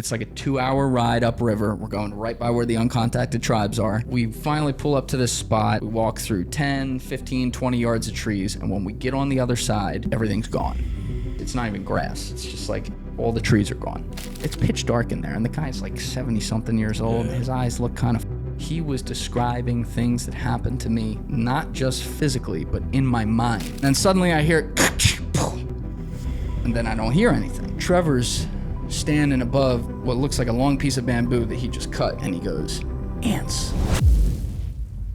It's like a 2-hour ride upriver. We're going right by where the uncontacted tribes are. We finally pull up to this spot. We walk through 10, 15, 20 yards of trees. And when we get on the other side, everything's gone. It's not even grass. It's just like all the trees are gone. It's pitch dark in there. And the guy's like 70-something years old. His eyes look kind of... He was describing things that happened to me, not just physically, but in my mind. And suddenly I hear... And then I don't hear anything. Trevor's standing above what looks like a long piece of bamboo that he just cut, and he goes, ants.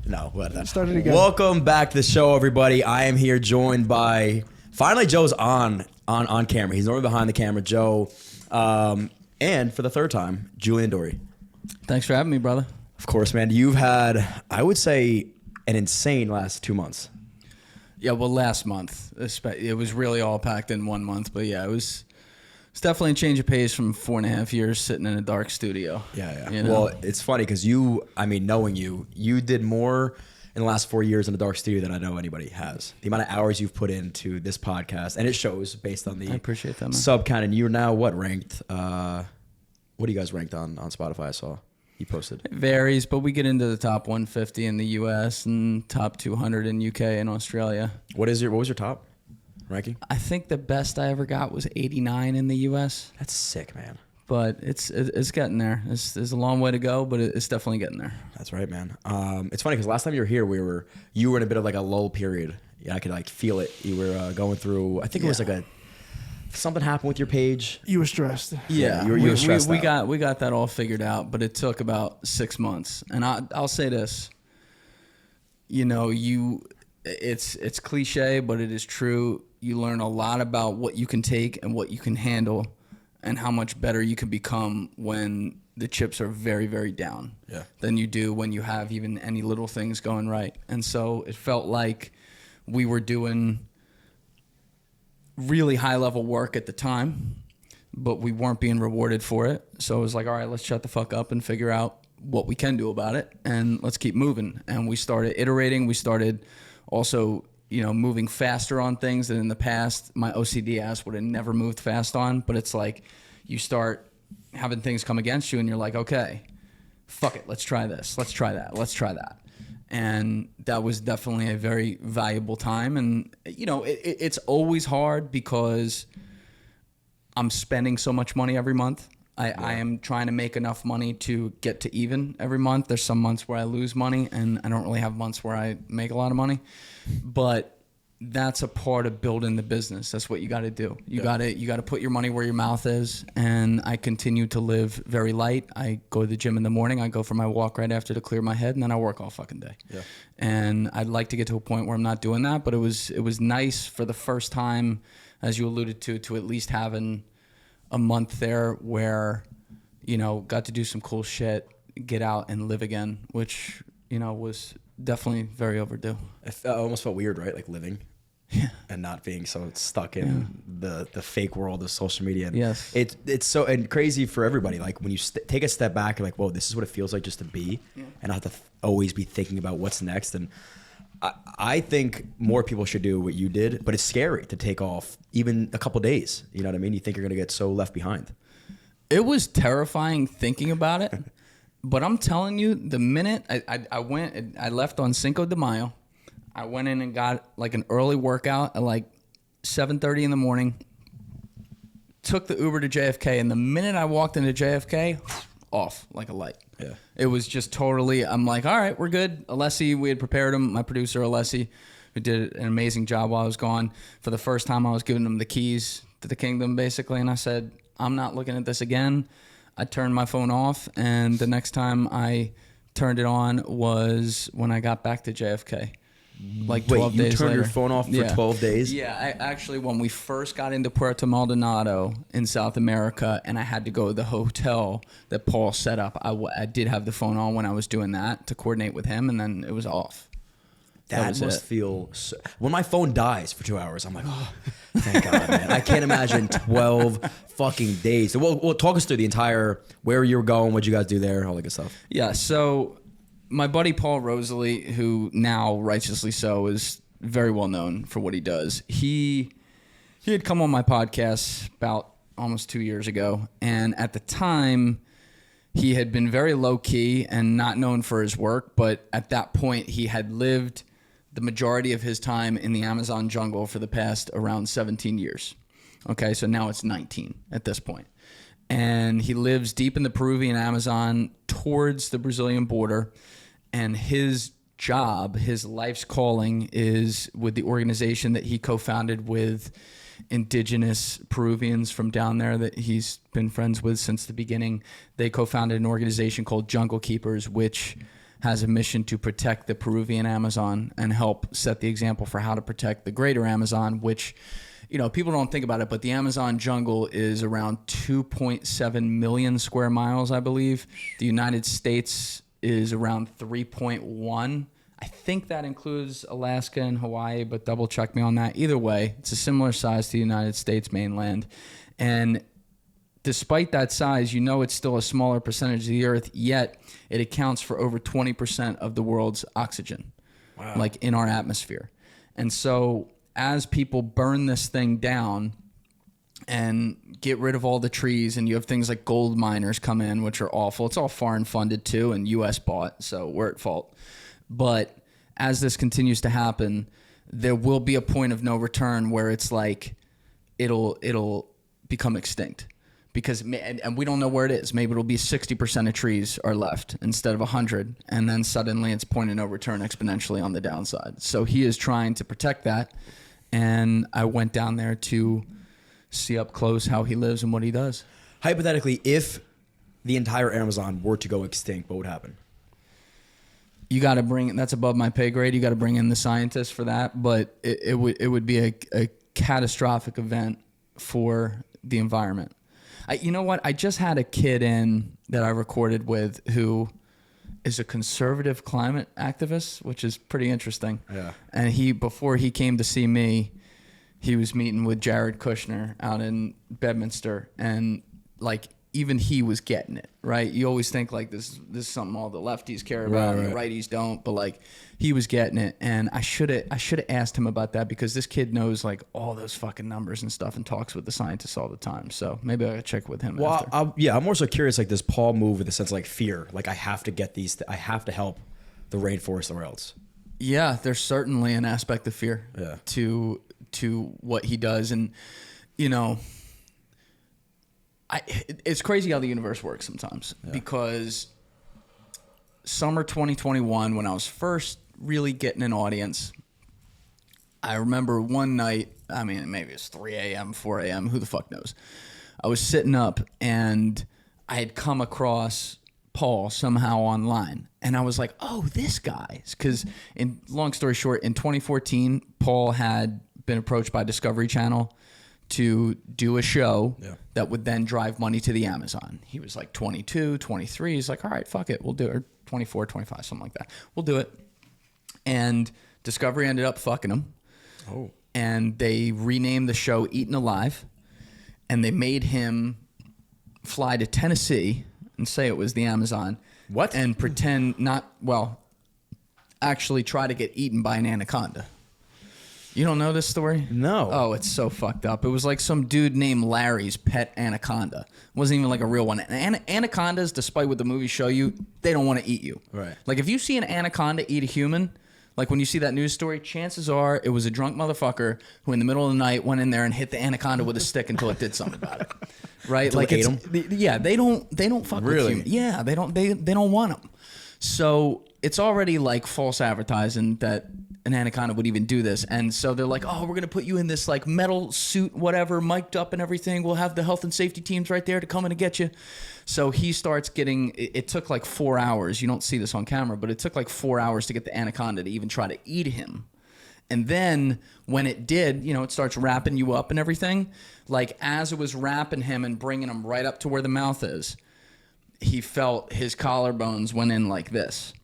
No, Started again. Welcome back to the show, everybody. I am here joined by, finally Joe's on camera. He's normally behind the camera, Joe. And for the third time, Julian Dorey. Thanks for having me, brother. Of course, man. You've had, I would say, an insane last 2 months. Yeah, well, last month, it was really all packed in 1 month, but yeah, it's definitely a change of pace from 4.5 years sitting in a dark studio. Yeah. You know? Well, it's funny because knowing you did more in the last 4 years in a dark studio than I know anybody has. The amount of hours you've put into this podcast, and it shows based on the I appreciate that, man. Sub count, and you're now ranked? What are you guys ranked on Spotify? I saw you posted. It varies, but we get into the top 150 in the U.S. and top 200 in U.K. and Australia. What was your top ranking? I think the best I ever got was 89 in the U.S. That's sick, man. But it's getting there. There's a long way to go, but it's definitely getting there. That's right, man. It's funny because last time you were here, you were in a bit of like a lull period. Yeah, I could like feel it. You were going through. I think it was like something happened with your page. You were stressed. Yeah, you were stressed out. We got that all figured out, but it took about 6 months. And I'll say this. You know, it's cliche, but it is true. You learn a lot about what you can take and what you can handle, and how much better you can become when the chips are very, very down than you do when you have even any little things going right. And so it felt like we were doing really high level work at the time, but we weren't being rewarded for it. So it was like, all right, let's shut the fuck up and figure out what we can do about it, and let's keep moving. And we started iterating. We started also, moving faster on things that in the past my OCD ass would have never moved fast on. But it's like you start having things come against you and you're like, okay, fuck it. Let's try this. Let's try that. Let's try that. And that was definitely a very valuable time. And, it's always hard because I'm spending so much money every month. I am trying to make enough money to get to even every month. There's some months where I lose money, and I don't really have months where I make a lot of money. But that's a part of building the business. That's what you got to do. You got to put your money where your mouth is. And I continue to live very light. I go to the gym in the morning. I go for my walk right after to clear my head, and then I work all fucking day. Yeah. And I'd like to get to a point where I'm not doing that. But it was nice for the first time, as you alluded to at least having a month there where, got to do some cool shit, get out and live again, which, was definitely very overdue. It almost felt weird, right? Like living. Yeah. And not being so stuck in the fake world of social media. And yes. It's so and crazy for everybody. Like when you take a step back, you're like, whoa, this is what it feels like just to be, and not have to always be thinking about what's next. And I think more people should do what you did, but it's scary to take off even a couple days. You know what I mean? You think you're going to get so left behind. It was terrifying thinking about it, but I'm telling you, the minute I left on Cinco de Mayo. I went in and got like an early workout at like 7:30 in the morning, took the Uber to JFK, and the minute I walked into JFK, off like a light. Yeah. It was just totally, I'm like, all right, we're good. Alessi, we had prepared him, my producer Alessi, who did an amazing job while I was gone. For the first time, I was giving him the keys to the kingdom, basically, and I said, I'm not looking at this again. I turned my phone off, and the next time I turned it on was when I got back to JFK. Like 12 days later. You turned your phone off for 12 days? Yeah, I actually, when we first got into Puerto Maldonado in South America, and I had to go to the hotel that Paul set up, I did have the phone on when I was doing that to coordinate with him, and then it was off. That must feel so, when my phone dies for 2 hours, I'm like, oh, thank God, man. I can't imagine 12 fucking days. So we'll talk us through the entire, where you were going, what you guys do there, all that good stuff. Yeah, so my buddy Paul Rosolie, who now, righteously so, is very well known for what he does. He had come on my podcast about almost 2 years ago. And at the time, he had been very low key and not known for his work. But at that point, he had lived the majority of his time in the Amazon jungle for the past around 17 years. Okay, so now it's 19 at this point. And he lives deep in the Peruvian Amazon towards the Brazilian border. And his job, his life's calling, is with the organization that he co-founded with indigenous Peruvians from down there that he's been friends with since the beginning. They co-founded an organization called Jungle Keepers, which has a mission to protect the Peruvian Amazon and help set the example for how to protect the greater Amazon, which, you know, people don't think about it, but the Amazon jungle is around 2.7 million square miles, I believe. The United States is around 3.1. I think that includes Alaska and Hawaii, but double check me on that. Either way, it's a similar size to the United States mainland. And despite that size, you know it's still a smaller percentage of the earth, yet it accounts for over 20% of the world's oxygen, like in our atmosphere. And so as people burn this thing down and get rid of all the trees, and you have things like gold miners come in, which are awful. It's all foreign funded too and US bought, so we're at fault. But as this continues to happen, there will be a point of no return where it's like it'll become extinct. Because, and we don't know where it is. Maybe it'll be 60% of trees are left instead of 100, and then suddenly it's point of no return exponentially on the downside. So he is trying to protect that, and I went down there to see up close how he lives and what he does. Hypothetically, if the entire Amazon were to go extinct, what would happen? You got to bring, that's above my pay grade. You got to bring in the scientists for that, but it would be a catastrophic event for the environment. You know what? I just had a kid in that I recorded with who is a conservative climate activist, which is pretty interesting. Yeah. And before he came to see me, he was meeting with Jared Kushner out in Bedminster, and like even he was getting it, right? You always think like this is something all the lefties care about and the righties don't, but like he was getting it. And I should have asked him about that, because this kid knows like all those fucking numbers and stuff and talks with the scientists all the time. So maybe I could check with him. Well, after. I'm more so curious, like, does Paul move with a sense of like fear? Like, I have to get these, I have to help the rainforest or else. Yeah, there's certainly an aspect of fear to what he does. And, you know, it's crazy how the universe works sometimes, because summer 2021, when I was first really getting an audience, I remember one night, I mean, maybe it's 3 a.m., 4 a.m., who the fuck knows? I was sitting up and I had come across Paul somehow online, and I was like, oh, this guy. Because, long story short, in 2014, Paul had been approached by Discovery Channel to do a show that would then drive money to the Amazon. He was like 22, 23. He's like, all right, fuck it, we'll do it. Or 24, 25, something like that. We'll do it. And Discovery ended up fucking him. Oh. And they renamed the show Eaten Alive. And they made him fly to Tennessee and say it was the Amazon. What? And pretend actually try to get eaten by an anaconda. You don't know this story? No. Oh, it's so fucked up. It was like some dude named Larry's pet anaconda. It wasn't even like a real one. Anacondas, despite what the movies show you, they don't want to eat you. Right. Like if you see an anaconda eat a human, like when you see that news story, chances are it was a drunk motherfucker who in the middle of the night went in there and hit the anaconda with a stick until it did something about it. Right? Until like it ate him? Yeah, they don't fuck with humans. Yeah, they don't want them. So it's already like false advertising that an anaconda would even do this. And so they're like, oh, we're going to put you in this like metal suit, whatever, mic'd up and everything. We'll have the health and safety teams right there to come in and get you. So he starts getting, it took like 4 hours. You don't see this on camera, but it took like 4 hours to get the anaconda to even try to eat him. And then when it did, you know, it starts wrapping you up and everything. Like as it was wrapping him and bringing him right up to where the mouth is, he felt his collarbones went in like this.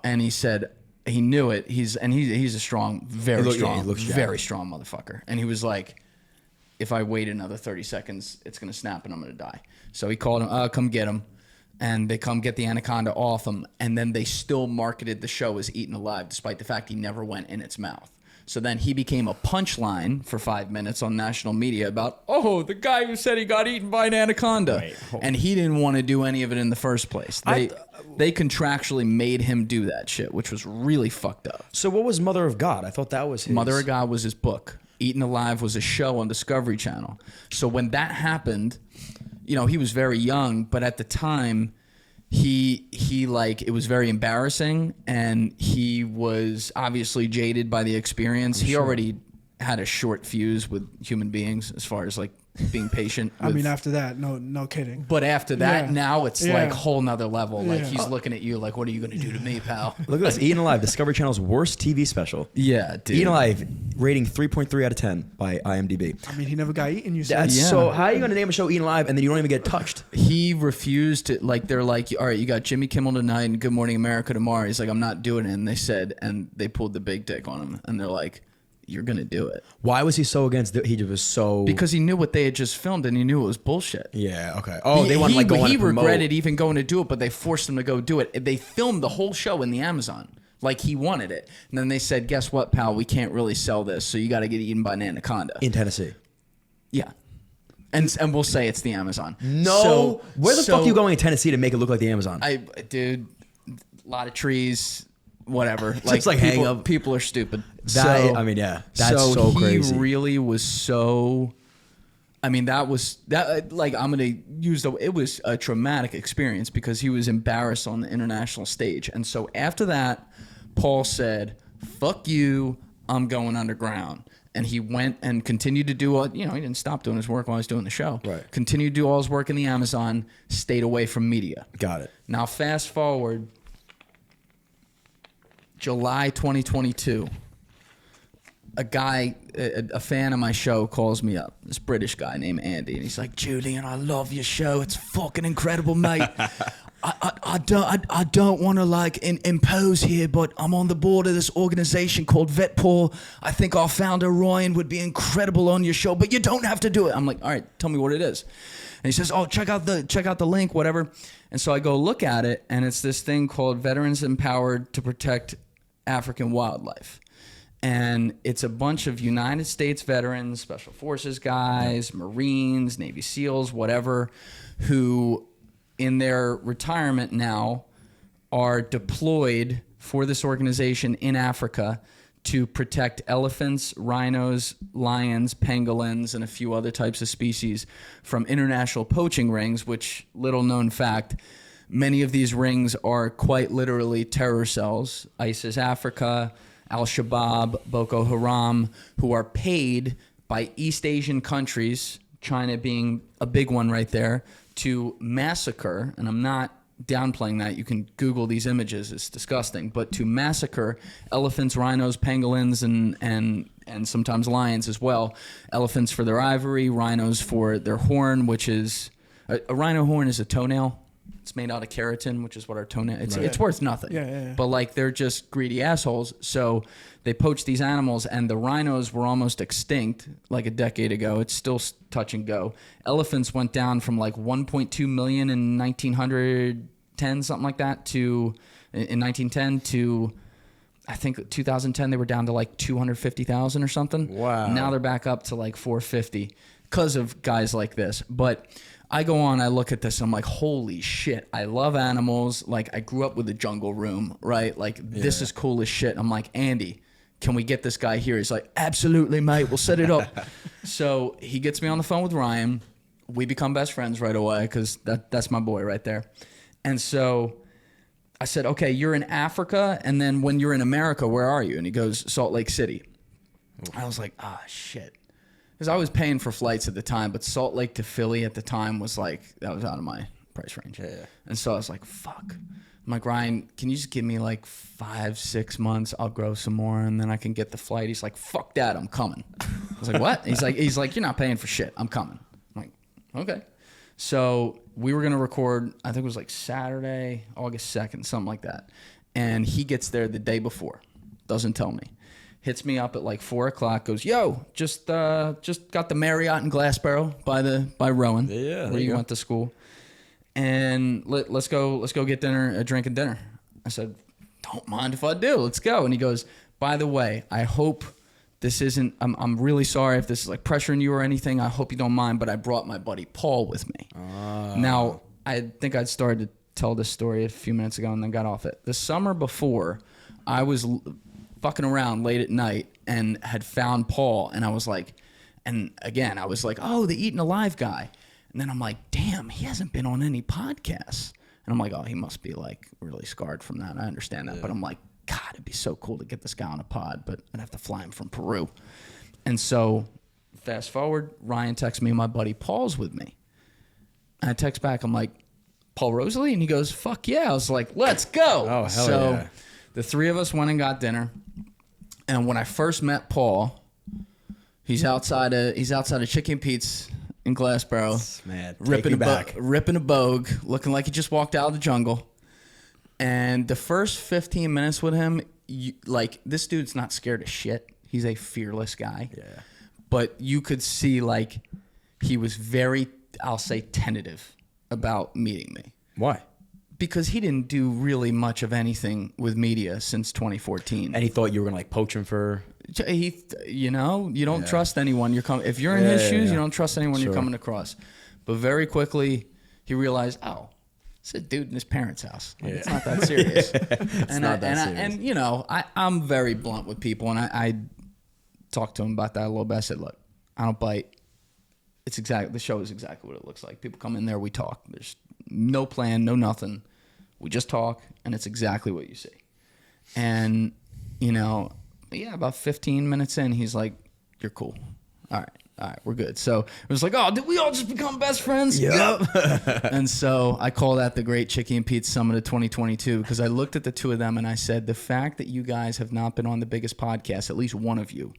And he said, he knew it. He's a strong, very strong motherfucker. And he was like, if I wait another 30 seconds, it's going to snap and I'm going to die. So he called him, come get him. And they come get the anaconda off him. And then they still marketed the show as Eaten Alive, despite the fact he never went in its mouth. So then he became a punchline for 5 minutes on national media about, oh, the guy who said he got eaten by an anaconda. Right. And he didn't want to do any of it in the first place. They contractually made him do that shit, which was really fucked up. So what was Mother of God? I thought that was his. Mother of God was his book. Eaten Alive was a show on Discovery Channel. So when that happened, you know, he was very young, but at the time, he like, it was very embarrassing, and he was obviously jaded by the experience. He already had a short fuse with human beings as far as like being patient. I mean, after that, no kidding. But after that, now it's like whole nother level. Like, Yeah. he's looking at you like, what are you going to do to me, pal? Look at this. Eaten Alive, Discovery Channel's worst TV special. Yeah, dude. Eaten Alive, rating 3.3 out of 10 by IMDb. I mean, he never got eaten, you said. That's Yeah. so. How are you going to name a show Eaten Alive and then you don't even get touched? He refused to, like, they're like, all right, you got Jimmy Kimmel tonight and Good Morning America tomorrow. He's like, I'm not doing it. And they said, and they pulled the big dick on him. And they're like, you're going to do it. Why was he so against it? He was so. Because he knew what they had just filmed and he knew it was bullshit. Yeah, okay. Oh, they want to like go on He and promote. regretted even going to do it, but they forced him to go do it. They filmed the whole show in the Amazon. Like, he wanted it. And then they said, guess what, pal? We can't really sell this, so you got to get eaten by an anaconda. In Tennessee. Yeah. And we'll say it's the Amazon. No. Where the fuck are you going in Tennessee to make it look like the Amazon? Dude, a lot of trees, whatever. Just like hang up. People are stupid. I mean, yeah. That's so crazy. He really was so. I mean, like, I'm going to use it was a traumatic experience because he was embarrassed on the international stage. And so after that, Paul said, fuck you, I'm going underground. And he went and continued to do he didn't stop doing his work while he was doing the show. Right. Continued to do all his work in the Amazon, stayed away from media. Got it. Now, fast forward, July 2022. A guy, a fan of my show, calls me up. This British guy named Andy, and he's like, "Julian, I love your show. It's fucking incredible, mate. I don't want to like impose here, but I'm on the board of this organization called Vetpool. I think our founder Ryan would be incredible on your show, but you don't have to do it." I'm like, "All right, tell me what it is." And he says, "Oh, check out the link, whatever." And so I go look at it, and it's this thing called Veterans Empowered to Protect African Wildlife. And it's a bunch of United States veterans, Special Forces guys, Marines, Navy SEALs, whatever, who in their retirement now are deployed for this organization in Africa to protect elephants, rhinos, lions, pangolins, and a few other types of species from international poaching rings, which, little known fact, many of these rings are quite literally terror cells. ISIS Africa, Al-Shabaab, Boko Haram, who are paid by East Asian countries, China being a big one right there, to massacre, and I'm not downplaying that, you can Google these images, it's disgusting, but to massacre elephants, rhinos, pangolins, and sometimes lions as well. Elephants for their ivory, rhinos for their horn, which is, a rhino horn is a toenail. It's made out of keratin, which is what our toenail. It's worth nothing. Yeah. But like, they're just greedy assholes. So they poach these animals, and the rhinos were almost extinct like a decade ago. It's still touch and go. Elephants went down from like 1.2 million in 1910, something like that, to in 1910 to, I think 2010 they were down to like 250,000 or something. Wow. Now they're back up to like 450 because of guys like this. But I go on, I look at this, and I'm like, holy shit, I love animals. Like, I grew up with a jungle room, right? Like, this is cool as shit. I'm like, Andy, can we get this guy here? He's like, absolutely, mate, we'll set it up. So he gets me on the phone with Ryan. We become best friends right away because that's my boy right there. And so I said, okay, you're in Africa, and then when you're in America, where are you? And he goes, Salt Lake City. I was like, shit. Because I was paying for flights at the time, but Salt Lake to Philly at the time was like, that was out of my price range. Yeah. And so I was like, fuck. I'm like, Ryan, can you just give me like 5-6 months? I'll grow some more, and then I can get the flight. He's like, fuck that, I'm coming. I was like, what? He's like, you're not paying for shit. I'm coming. I'm like, okay. So we were going to record, I think it was like Saturday, August 2nd, something like that. And he gets there the day before. Doesn't tell me. Hits me up at like 4 o'clock. Goes, yo, just got the Marriott in Glassboro by Rowan, where you went to school, and let's go get dinner, a drink and dinner. I said, don't mind if I do. Let's go. And he goes, by the way, I hope this isn't, I'm really sorry if this is like pressuring you or anything. I hope you don't mind, but I brought my buddy Paul with me. Now, I think I'd started to tell this story a few minutes ago and then got off it. The summer before, I was fucking around late at night and had found Paul, and I was like, and again, I was like, oh, the Eaten Alive guy. And then I'm like, damn, he hasn't been on any podcasts. And I'm like, oh, he must be like really scarred from that. I understand that. Yeah. But I'm like, God, it'd be so cool to get this guy on a pod, but I'd have to fly him from Peru. And so fast forward, Ryan texts me, my buddy Paul's with me. And I text back, I'm like, Paul Rosolie? And he goes, fuck yeah. I was like, let's go. Oh, hell yeah. The three of us went and got dinner. And when I first met Paul, he's outside of Chicken Pete's in Glassboro. Man, ripping a bogue, looking like he just walked out of the jungle. And the first 15 minutes with him, this dude's not scared of shit. He's a fearless guy. Yeah. But you could see like he was very, I'll say, tentative about meeting me. Why? Because he didn't do really much of anything with media since 2014. And he thought you were gonna like poach him for. You don't trust anyone if you're in his shoes, you don't trust anyone you're coming across. But very quickly he realized, oh, it's a dude in his parents' house. Like, it's not that serious. I'm very blunt with people, and I talked to him about that a little bit. I said, look, I don't bite. The show is exactly what it looks like. People come in there, we talk. There's no plan, no nothing. We just talk, and it's exactly what you see. And, about 15 minutes in, he's like, you're cool. All right, we're good. So it was like, oh, did we all just become best friends? Yep. And so I call that the Great Chicky and Pete Summit of 2022 because I looked at the two of them and I said, the fact that you guys have not been on the biggest podcast, at least one of you,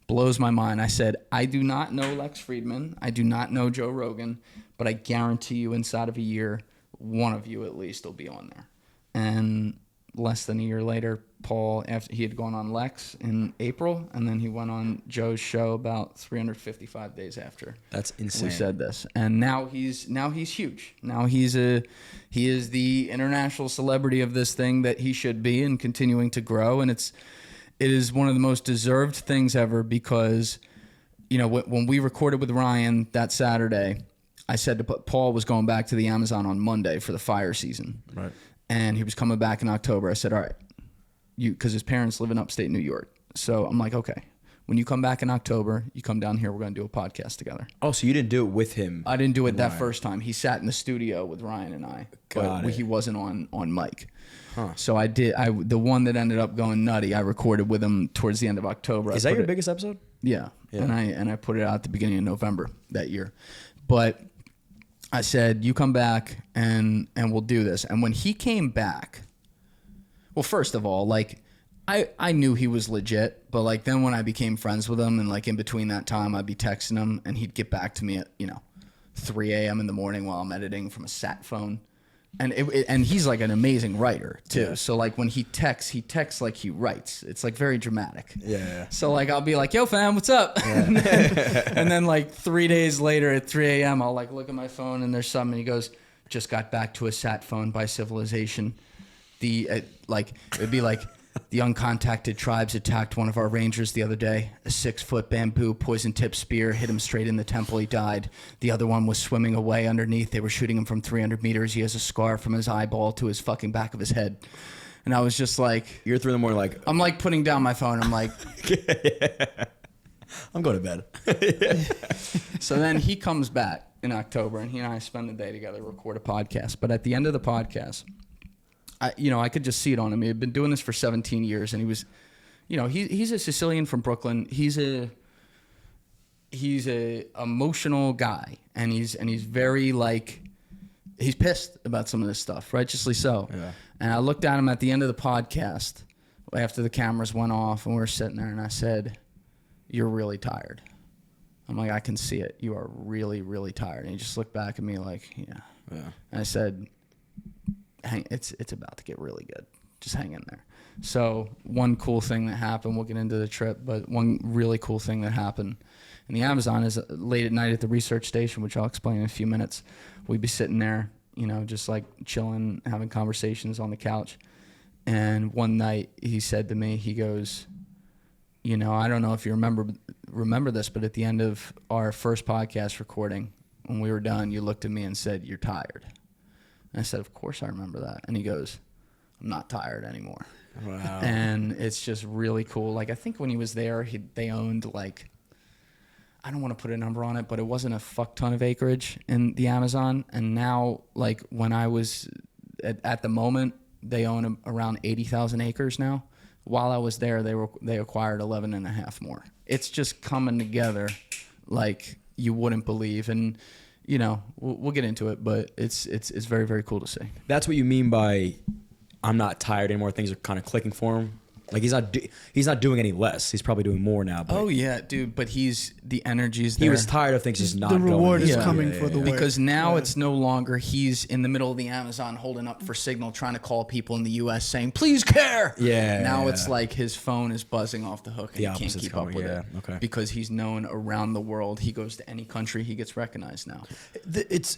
blows my mind. I said, I do not know Lex Friedman. I do not know Joe Rogan, but I guarantee you inside of a year, one of you at least will be on there. And less than a year later, Paul, after he had gone on Lex in April, and then he went on Joe's show about 355 days after. That's insane. We said this, and now he's huge. Now he is the international celebrity of this thing that he should be, and continuing to grow. And it is one of the most deserved things ever because, when we recorded with Ryan that Saturday, I said to Paul was going back to the Amazon on Monday for the fire season. Right. And he was coming back in October. I said, all right, because his parents live in upstate New York. So I'm like, okay, when you come back in October, you come down here, we're going to do a podcast together. Oh, so you didn't do it with him? I didn't do it that first time. He sat in the studio with Ryan and I, but he wasn't on mic. Huh. So I did. The one that ended up going nutty, I recorded with him towards the end of October. Is that your biggest episode? Yeah. And I put it out at the beginning of November that year. But I said, you come back and we'll do this. And when he came back, well, first of all, like I knew he was legit, but like then when I became friends with him and like in between that time, I'd be texting him and he'd get back to me at, 3 a.m. in the morning while I'm editing from a sat phone. And and he's like an amazing writer too. Yeah. So like when he texts like he writes. It's like very dramatic. Yeah. So like I'll be like, yo fam, what's up? Yeah. and then like 3 days later at 3 a.m. I'll like look at my phone and there's something. And he goes, just got back to a sat phone by civilization. It'd be like the uncontacted tribes attacked one of our rangers the other day. A 6-foot bamboo poison-tipped spear hit him straight in the temple. He died. The other one was swimming away underneath. They were shooting him from 300 meters. He has a scar from his eyeball to his fucking back of his head. And I was just like... You're 3 in the morning like... I'm like putting down my phone. I'm like... I'm going to bed. So then he comes back in October and he and I spend the day together, record a podcast. But at the end of the podcast... I could just see it on him. He had been doing this for 17 years, and he was, he's a Sicilian from Brooklyn. He's a emotional guy, and he's very like, he's pissed about some of this stuff, righteously so. Yeah. And I looked at him at the end of the podcast after the cameras went off, and we were sitting there, and I said, "You're really tired." I'm like, "I can see it. You are really, really tired." And he just looked back at me like, "Yeah." And I said, it's about to get really good. Just hang in there. So one cool thing that happened, we'll get into the trip, but one really cool thing that happened in the Amazon is late at night at the research station, which I'll explain in a few minutes. We'd be sitting there, just like chilling, having conversations on the couch. And one night he said to me, he goes, you know, I don't know if you remember this, but at the end of our first podcast recording, when we were done, you looked at me and said, "You're tired." And I said, "Of course I remember that." And he goes, "I'm not tired anymore." Wow. And it's just really cool. Like, I think when he was there, they owned, like, I don't want to put a number on it, but it wasn't a fuck ton of acreage in the Amazon. And now, like, when I was at the moment, they own around 80,000 acres now. While I was there, they acquired 11 and a half more. It's just coming together like you wouldn't believe. And, you know, we'll get into it, but it's very, very cool to see. That's what you mean by I'm not tired anymore. Things are kind of clicking for him. Like he's not doing any less. He's probably doing more now. But Oh yeah, dude. But the energy's there. he was tired of things just not The going. reward is Yeah. coming for the work. Because now Yeah. it's no longer he's in the middle of the Amazon holding up for signal, trying to call people in the U.S. saying, "Please care." Yeah. Now it's like his phone is buzzing off the hook and The he can't opposite's keep up coming, with yeah, it. okay. Because he's known around the world. He goes to any country, he gets recognized now.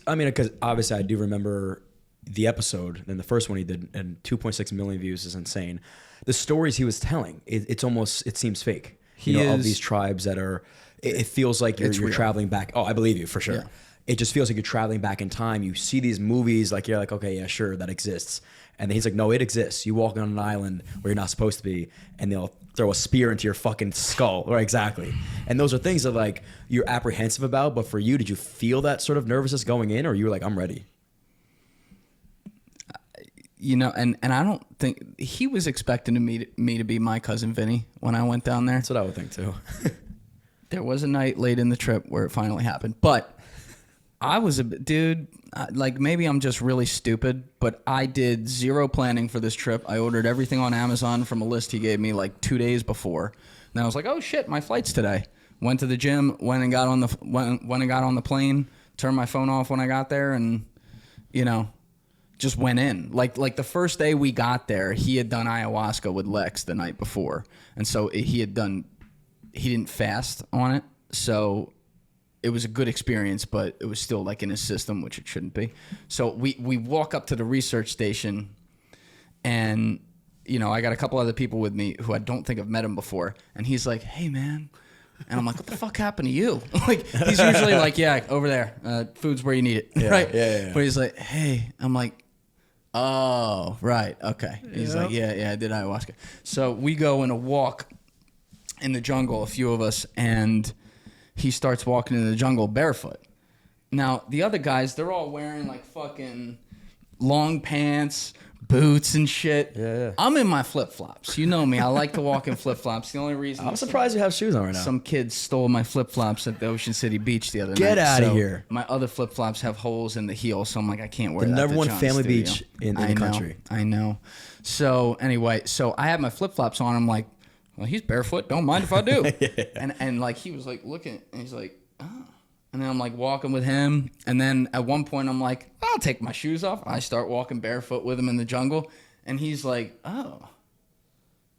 I mean, because obviously I do remember the episode and the first one he did, and 2.6 million views is insane. The stories he was telling, it seems fake. Of these tribes that are, it feels like you're real. traveling back. Oh, I believe you for sure. Yeah. It just feels like you're traveling back in time. You see these movies, like you're like, okay, yeah, sure, that exists. And then he's like, no, it exists. You walk on an island where you're not supposed to be, and they'll throw a spear into your fucking skull. Right, exactly. And those are things that like you're apprehensive about. But for you, did you feel that sort of nervousness going in, or you were like, I'm ready? You know, and I don't think he was expecting me to be my cousin Vinny when I went down there. That's what I would think too. There was a night late in the trip where it finally happened, but I was dude, like maybe I'm just really stupid, but I did zero planning for this trip. I ordered everything on Amazon from a list he gave me like 2 days before. And I was like, oh shit, my flight's today. Went to the gym, went and got on the plane, turned my phone off when I got there, and you know, just went in. Like the first day we got there, he had done ayahuasca with Lex the night before. And so he didn't fast on it. So it was a good experience, but it was still like in his system, which it shouldn't be. So we walk up to the research station, and you know, I got a couple other people with me who I don't think I've met him before. And he's like, hey man. And I'm like, what the fuck happened to you? Like, he's usually like, yeah, over there. Food's where you need it. Yeah, right? yeah. But he's like, hey. I'm like, oh, right. Okay. He's like, yeah, I did ayahuasca. So we go on a walk in the jungle, a few of us, and he starts walking in the jungle barefoot. Now, the other guys, they're all wearing like fucking long pants, boots and shit. Yeah. I'm in my flip-flops. You know me. I like to walk in flip-flops. The only reason I'm surprised you have shoes on right now. some kids stole my flip-flops at the Ocean City Beach the other night. Get outta So here. My other flip-flops have holes in the heel, so I'm like, I can't wear The that number to one John's family studio. beach in the I know, country. I know. So anyway, I have my flip-flops on. I'm like, well, he's barefoot. Don't mind if I do. And like he was like looking, and he's like, oh. And then I'm like walking with him. And then at one point I'm like, I'll take my shoes off. I start walking barefoot with him in the jungle. And he's like, oh,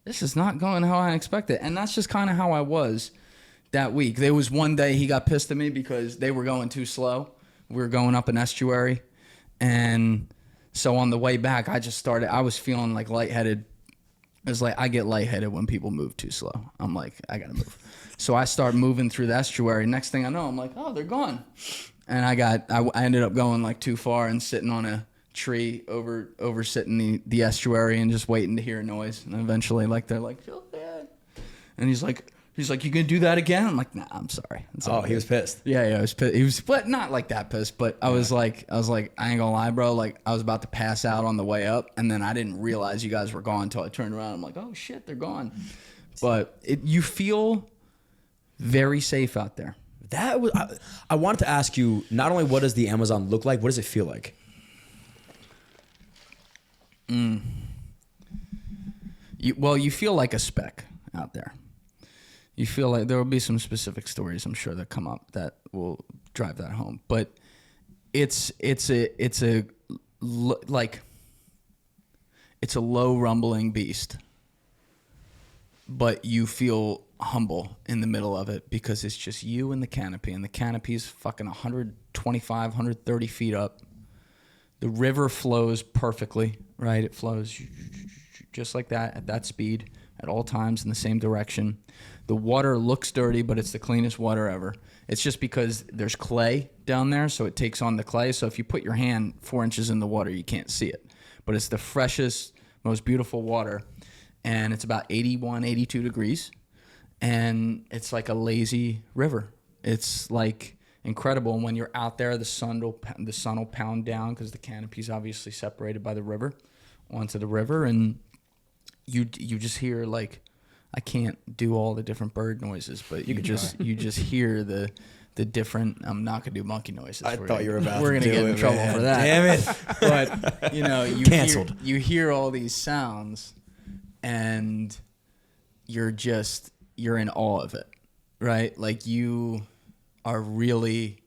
this is not going how I expected. And that's just kind of how I was that week. There was one day he got pissed at me because they were going too slow. We were going up an estuary. And so on the way back, I was feeling like lightheaded. It was like, I get lightheaded when people move too slow. I'm like, I got to move. So I start moving through the estuary. Next thing I know, I'm like, oh, they're gone. And I ended up going like too far and sitting on a tree over sitting the estuary and just waiting to hear a noise. And eventually, like, they're like, Julian. And he's like, you gonna do that again? I'm like, nah, I'm sorry. It's all he good. was pissed. Yeah, I was pissed. He was, but not like that pissed. But I was like, I ain't gonna lie, bro. Like, I was about to pass out on the way up, and then I didn't realize you guys were gone until I turned around. I'm like, oh shit, they're gone. But you feel very safe out there. That was. I wanted to ask you. Not only what does the Amazon look like, what does it feel like? You feel like a speck out there. You feel like there will be some specific stories, I'm sure, that come up that will drive that home. But it's a low rumbling beast. But you feel humble in the middle of it because it's just you and the canopy. And the canopy's fucking 125, 130 feet up. The river flows perfectly, right? It flows just like that at that speed at all times in the same direction. The water looks dirty, but it's the cleanest water ever. It's just because there's clay down there, so it takes on the clay. So if you put your hand 4 inches in the water, you can't see it. But it's the freshest, most beautiful water. And it's about 81, 82 degrees. And it's like a lazy river. It's like incredible. And when you're out there, the sun will pound down because the canopy's obviously separated by the river onto the river. And you just hear like, I can't do all the different bird noises, but you just hear the different. I'm not gonna do monkey noises. I thought you were about. We're gonna get in trouble for that. Damn it! But Canceled. You hear all these sounds, and you're in awe of it, right? Like you are really,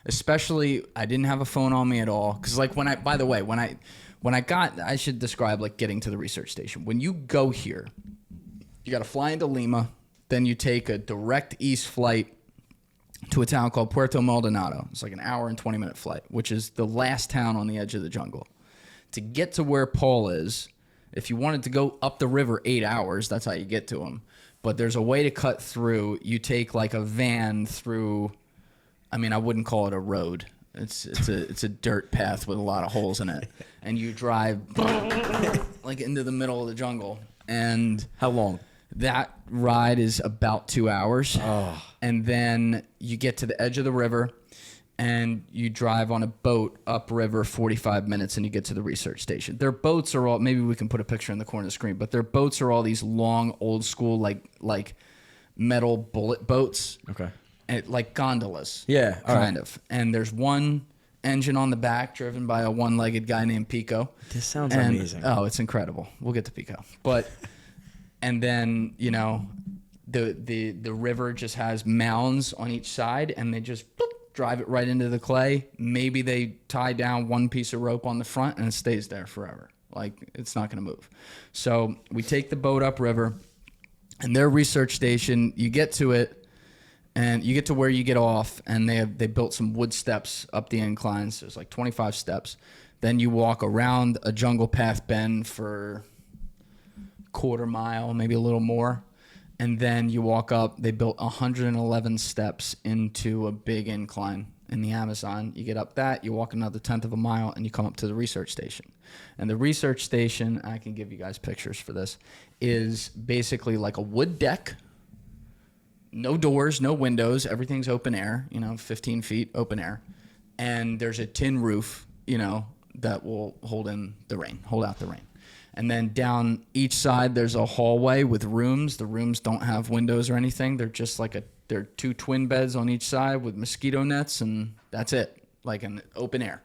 especially. I didn't have a phone on me at all because, like, I should describe like getting to the research station. When you go here, you got to fly into Lima, then you take a direct east flight to a town called Puerto Maldonado. It's like an hour and 20-minute flight, which is the last town on the edge of the jungle. To get to where Paul is, if you wanted to go up the river 8 hours, that's how you get to him. But there's a way to cut through. You take like a van through, I mean, I wouldn't call it a road. It's a dirt path with a lot of holes in it. And you drive like into the middle of the jungle. And how long? That ride is about 2 hours. Oh. And then you get to the edge of the river and you drive on a boat upriver 45 minutes and you get to the research station. Their boats are all, maybe we can put a picture in the corner of the screen, but their boats are all these long, old school, like metal bullet boats. Okay. And like gondolas. Yeah. Kind of. And there's one engine on the back driven by a one-legged guy named Pico. This sounds amazing. Oh, it's incredible. We'll get to Pico. But... And then, the river just has mounds on each side, and they just drive it right into the clay. Maybe they tie down one piece of rope on the front, and it stays there forever. Like, it's not going to move. So we take the boat upriver, and their research station, you get to it, and you get to where you get off, and they built some wood steps up the inclines. There's like 25 steps. Then you walk around a jungle path bend for... quarter mile, maybe a little more, and then you walk up. They built 111 steps into a big incline in the Amazon. You get up that, you walk another 1/10 of a mile, and you come up to the research station. And the research station, I can give you guys pictures for this, is basically like a wood deck, no doors, no windows, everything's open air, 15 feet open air, and there's a tin roof, that will hold out the rain. And then down each side, there's a hallway with rooms. The rooms don't have windows or anything. They're just they're 2 twin beds on each side with mosquito nets, and that's it, like an open air.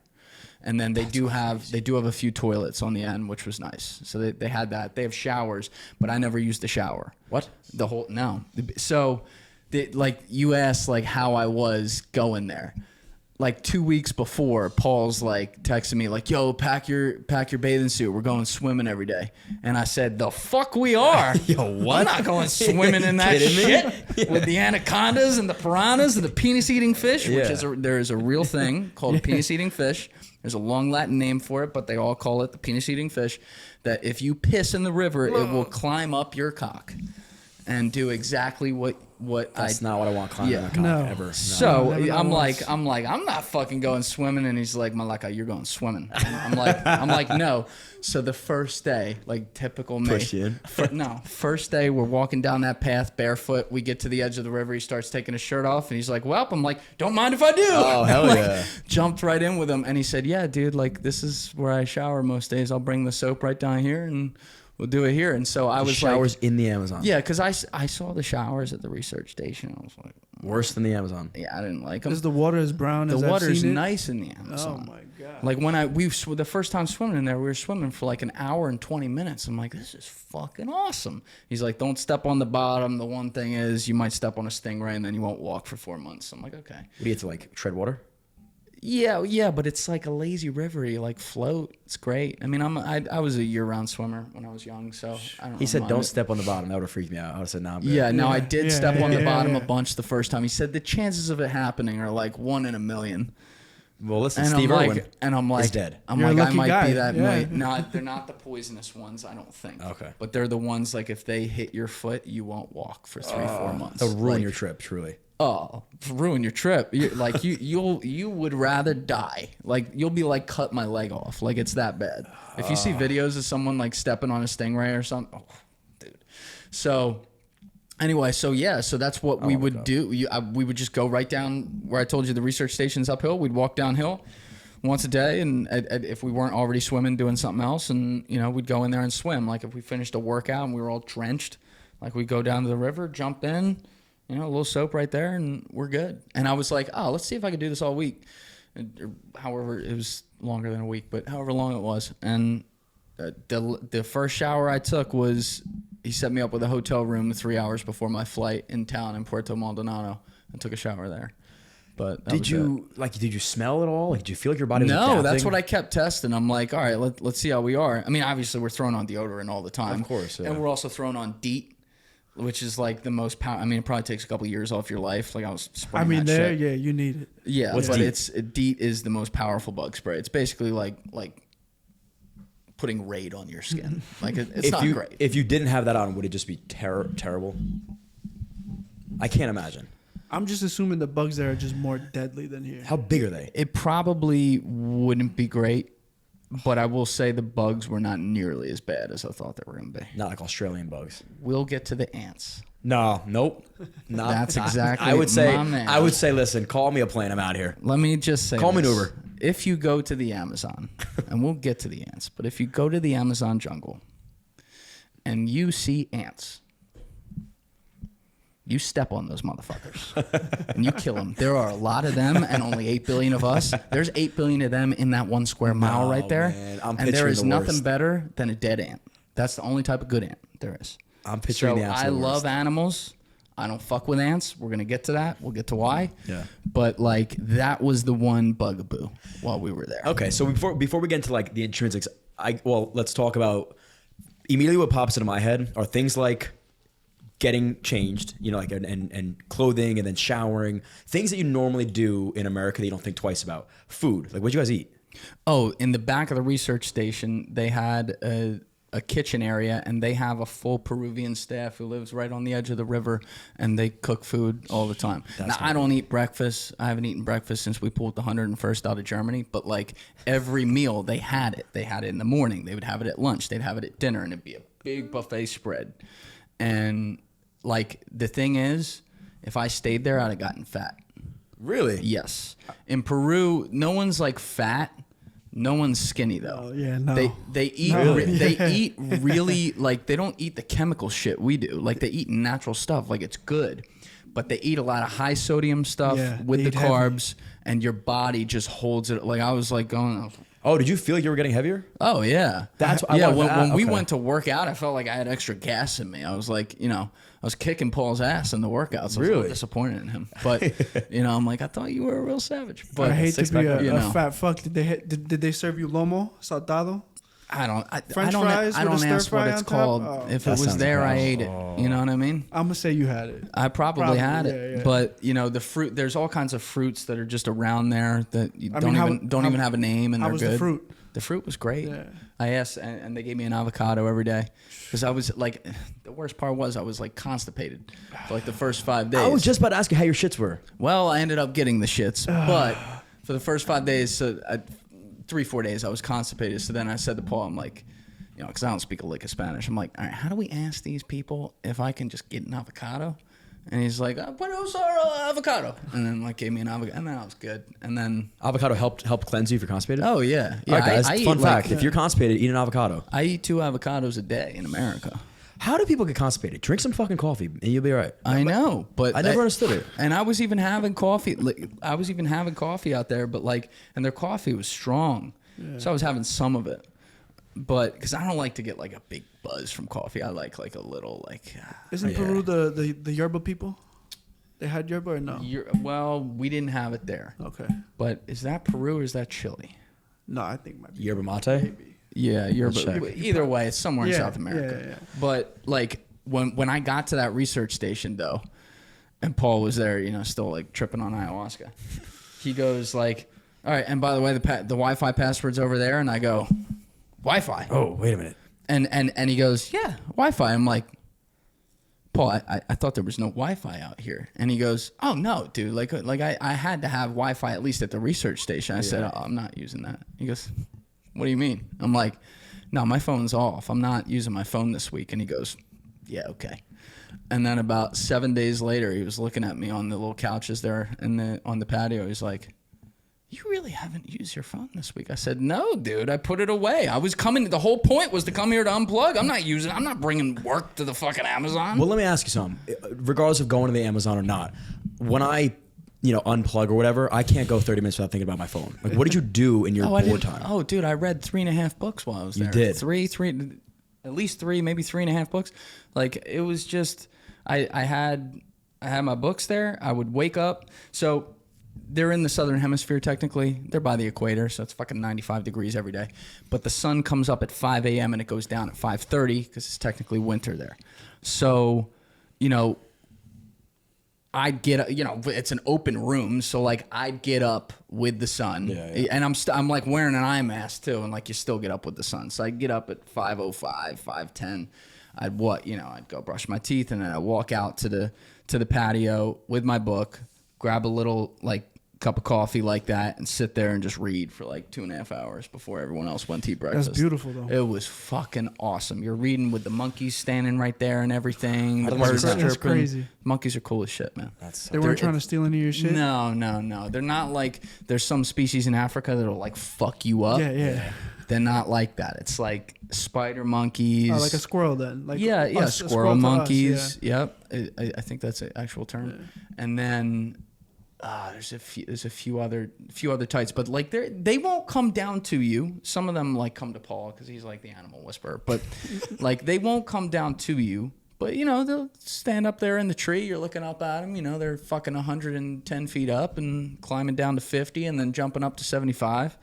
And then they do have a few toilets on the end, which was nice. So they had that. They have showers, but I never used the shower. What? No. So, you asked like how I was going there. Like 2 weeks before, Paul's like texting me like, "Yo, pack your bathing suit. We're going swimming every day." And I said, "The fuck we are? Yo, what? I'm not going swimming in that shit with the anacondas and the piranhas and the penis-eating fish, which there is a real thing called a penis-eating fish. There's a long Latin name for it, but they all call it the penis-eating fish. That if you piss in the river, it will climb up your cock and do exactly what That's not what I want climbing my cock ever. No. So I'm like, I'm not fucking going swimming. And he's like, Malaka, you're going swimming. I'm like, no. So the first day, like typical me. Push you in. First day we're walking down that path barefoot. We get to the edge of the river. He starts taking his shirt off and he's like, well, I'm like, don't mind if I do. Oh, hell yeah. Jumped right in with him. And he said, yeah, dude, like this is where I shower most days. I'll bring the soap right down here and we'll do it here. And so I was showers in the Amazon. Yeah, because I saw the showers at the research station. I was like, worse than the Amazon. Yeah, I didn't like them. Is the water as brown as the I've water's seen it? nice in the Amazon. Oh my god! Like when the first time swimming in there, we were swimming for like an hour and 20 minutes. I'm like, this is fucking awesome. He's like, don't step on the bottom. The one thing is, you might step on a stingray and then you won't walk for 4 months. I'm like, okay. What do you have to like tread water? Yeah, but it's like a lazy river. You like float. It's great. I mean, I was a year-round swimmer when I was young, so I don't. He said, "Don't step on the bottom." That would have freaked me out. I would have said, "No." Nah, yeah, no, I did step on the bottom yeah. a bunch the first time. He said the chances of it happening are like 1 in a million. Well, listen, And Steve I'm Irwin like, and I'm like, is dead. I'm You're a like, I lucky might guy. be that. Yeah. Not, they're not the poisonous ones, I don't think. Okay. But they're the ones like if they hit your foot, you won't walk for 3-4 months. They'll ruin Like, your trip, truly. Oh, ruin your trip. You would rather die. Like you'll be like, cut my leg off. Like it's that bad. If you see videos of someone like stepping on a stingray or something, oh, dude. So anyway, so that's what we would do. We would just go right down where I told you the research station's uphill. We'd walk downhill once a day, and if we weren't already swimming, doing something else, and we'd go in there and swim. Like if we finished a workout and we were all drenched, like we'd go down to the river, jump in. A little soap right there, and we're good. And I was like, oh, let's see if I could do this all week. However, it was longer than a week, but however long it was. And the first shower I took was, he set me up with a hotel room 3 hours before my flight in town in Puerto Maldonado, and took a shower there. But Did you smell it all? Like, did you feel like your body was No, adapting? that's what I kept testing. I'm like, all right, let's see how we are. I mean, obviously, we're throwing on deodorant all the time. Of course, yeah. And we're also throwing on DEET, which is like the most power. I mean, it probably takes a couple of years off your life. Like I was spraying that shit. yeah, you need it. Yeah, What's but DEET? DEET is the most powerful bug spray. It's basically like putting Raid on your skin. Like it's not great. If you didn't have that on, would it just be terrible? I can't imagine. I'm just assuming the bugs there are just more deadly than here. How big are they? It probably wouldn't be great, but I will say the bugs were not nearly as bad as I thought they were going to be. Not like Australian bugs. We'll get to the ants. Nope. That's exactly I would say. my man. I would say, listen, call me a plane. I'm out here. Let me just say Call me an this. Uber. If you go to the Amazon, and we'll get to the ants, but if you go to the Amazon jungle and you see ants, you step on those motherfuckers and you kill them. There are a lot of them and only 8 billion of us. There's 8 billion of them in that 1 square mile right there. Man, I'm and there picturing is the nothing worst. better than a dead ant. That's the only type of good ant there is. I'm picturing So the I absolute love worst. animals. I don't fuck with ants. We're going to get to that. We'll get to why. Yeah. But like that was the one bugaboo while we were there. Okay, so before we get into like the intrinsics, let's talk about immediately what pops into my head are things like getting changed, like and clothing and then showering, things that you normally do in America that you don't think twice about. Food, like what'd you guys eat? Oh, in the back of the research station, they had a kitchen area, and they have a full Peruvian staff who lives right on the edge of the river, and they cook food all the time. Now, I don't eat breakfast. I haven't eaten breakfast since we pulled the 101st out of Germany, but like every meal, they had it. They had it in the morning. They would have it at lunch. They'd have it at dinner, and it'd be a big buffet spread. And like the thing is, if I stayed there, I'd have gotten fat. Really? Yes. In Peru, no one's like fat. No one's skinny though. Oh, yeah, no. They eat they eat really like they don't eat the chemical shit we do. Like they eat natural stuff. Like it's good. But they eat a lot of high sodium stuff with the they eat heavy. carbs, and your body just holds it. Like I was like going, Oh, did you feel like you were getting heavier? oh yeah, That's yeah. When we okay. went to work out, I felt like I had extra gas in me. I was like, I was kicking Paul's ass in the workouts. I was a little Really? disappointed in him, but I'm like, I thought you were a real savage. But I hate to be a know. fat fuck. Did they serve you lomo saltado? I don't French fries I with a don't stir ask what fry it's on top? called. Oh. If it That was sounds there, I gross. ate it. You know what I mean? I'm gonna say you had it. I probably had it, yeah, yeah. but the fruit. There's all kinds of fruits that are just around there that you I don't mean, even how- have a name, and How they're was good. the fruit? The fruit was great. Yeah. I asked, and they gave me an avocado every day because I was like, the worst part was I was like constipated for like the first 5 days. I was just about to ask you how your shits were. Well, I ended up getting the shits, but for the first 5 days, 3-4 days, I was constipated. So then I said to Paul, I'm like, because I don't speak a lick of Spanish. I'm like, all right, how do we ask these people if I can just get an avocado? And he's like, "Buenos avocado," and then like gave me an avocado, and then I was good. And then, Avocado helped cleanse you if you're constipated? oh yeah, All right, guys, I fun eat, fact. like, If you're constipated, eat an avocado. I eat 2 avocados a day in America. How do people get constipated? Drink some fucking coffee and you'll be all right. I know, but I never understood it. And I was even having coffee. I was even having coffee out there, but and their coffee was strong, so I was having some of it. But because I don't like to get like a big buzz from coffee, I like a little like. Isn't Peru the Yerba people? They had yerba or no? Well, we didn't have it there. Okay. But is that Peru or is that Chile? No, I think it might be. Yerba mate? Maybe. Yeah, Let's check. either way, it's somewhere in Yeah, South America. yeah. But like when I got to that research station though, and Paul was there, still like tripping on ayahuasca, he goes like, all right. And by the way, the Wi-Fi password's over there. And I go, Wi-Fi. Oh, wait a minute. And he goes, yeah, Wi-Fi. I'm like, Paul, I thought there was no Wi-Fi out here. And he goes, oh no, dude. Like I had to have Wi-Fi at least at the research station. I said, oh, I'm not using that. He goes, what do you mean? I'm like, no, my phone's off. I'm not using my phone this week. And he goes, yeah, okay. And then about 7 days later, he was looking at me on the little couches there on the patio. He's like, you really haven't used your phone this week? I said, no, dude, I put it away. I was coming. The whole point was to come here to unplug. I'm not bringing work to the fucking Amazon. Well, let me ask you something. Regardless of going to the Amazon or not, when I, unplug or whatever, I can't go 30 minutes without thinking about my phone. Like, what did you do in your board time? Oh, dude, I read 3.5 books while I was there. You did? Three, at least three, maybe 3.5 books. Like, it was just, I had my books there. I would wake up. So they're in the southern hemisphere technically. They're by the equator, so it's fucking 95 degrees every day. But the sun comes up at 5 a.m. and it goes down at 5:30 because it's technically winter there. So, I'd get, it's an open room, so like I'd get up with the sun, and I'm like wearing an eye mask too, and like you still get up with the sun. So I'd get up at 5:05, 5:10. I'd go brush my teeth, and then I'd walk out to the patio with my book, grab a little like cup of coffee like that, and sit there and just read for like 2.5 hours before everyone else went to eat breakfast. That's beautiful, though. It was fucking awesome. You're reading with the monkeys standing right there and everything. The birds That's chirping. crazy. Monkeys are cool as shit, man. They weren't trying to steal any of your shit? No. They're not like, there's some species in Africa that'll like fuck you up. Yeah. They're not like that. It's like spider monkeys. Oh, like a squirrel then. Like squirrel monkeys. To us, Yep. I think that's an actual term. Yeah. And then there's a few other types, but like they won't come down to you. Some of them like come to Paul because he's like the animal whisperer, but like they won't come down to you. But they'll stand up there in the tree. You're looking up at them. They're fucking 110 feet up and climbing down to 50 and then jumping up to 75.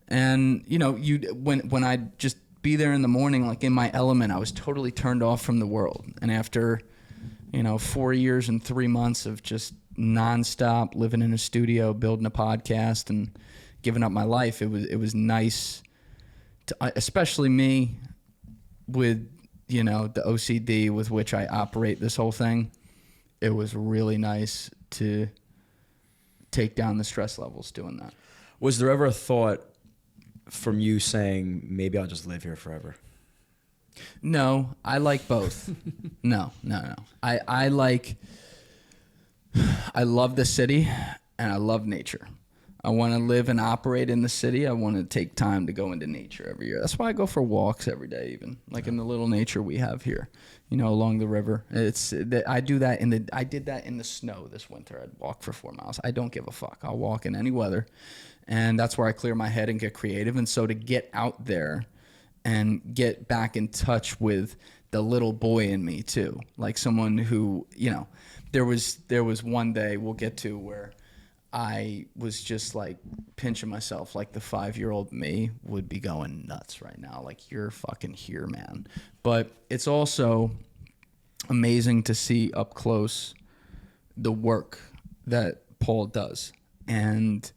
And when I'd just be there in the morning, like in my element, I was totally turned off from the world. And after 4 years and 3 months of just nonstop living in a studio, building a podcast, and giving up my life, it was nice to, especially me with the OCD with which I operate this whole thing. It was really nice to take down the stress levels doing that. Was there ever a thought from you saying, maybe I'll just live here forever? No, I like both. No. I love the city and I love nature. I want to live and operate in the city. I want to take time to go into nature every year. That's why I go for walks every day, even like in the little nature we have here, along the river. I did that in the snow this winter. I'd walk for 4 miles. I don't give a fuck. I'll walk in any weather. And that's where I clear my head and get creative. And so to get out there and get back in touch with the little boy in me too, like someone who, there was one day we'll get to where I was just like pinching myself, like the 5-year-old me would be going nuts right now. Like, you're fucking here, man. But it's also amazing to see up close the work that Paul does and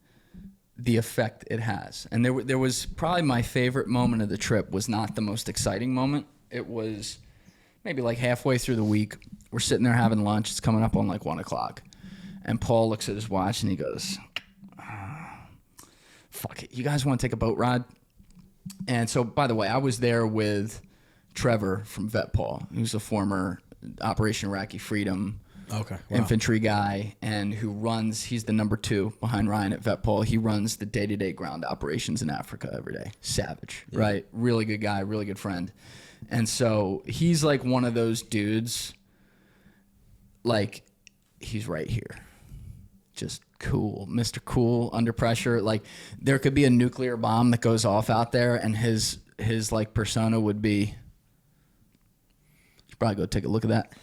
the effect it has. And there was probably my favorite moment of the trip was not the most exciting moment. It was maybe like halfway through the week. We're sitting there having lunch. It's coming up on like 1 o'clock. And Paul looks at his watch and he goes, fuck it. You guys want to take a boat ride? And so, by the way, I was there with Trevor from Vet Paul, who's a former Operation Iraqi Freedom infantry guy, and he's the number 2 behind Ryan at Vet Paul. He runs the day-to-day ground operations in Africa every day. Savage, right? Really good guy, really good friend. And so he's like one of those dudes, like he's right here. Just cool, Mr. Cool, under pressure. Like there could be a nuclear bomb that goes off out there, and his like persona would be, should probably go take a look at that.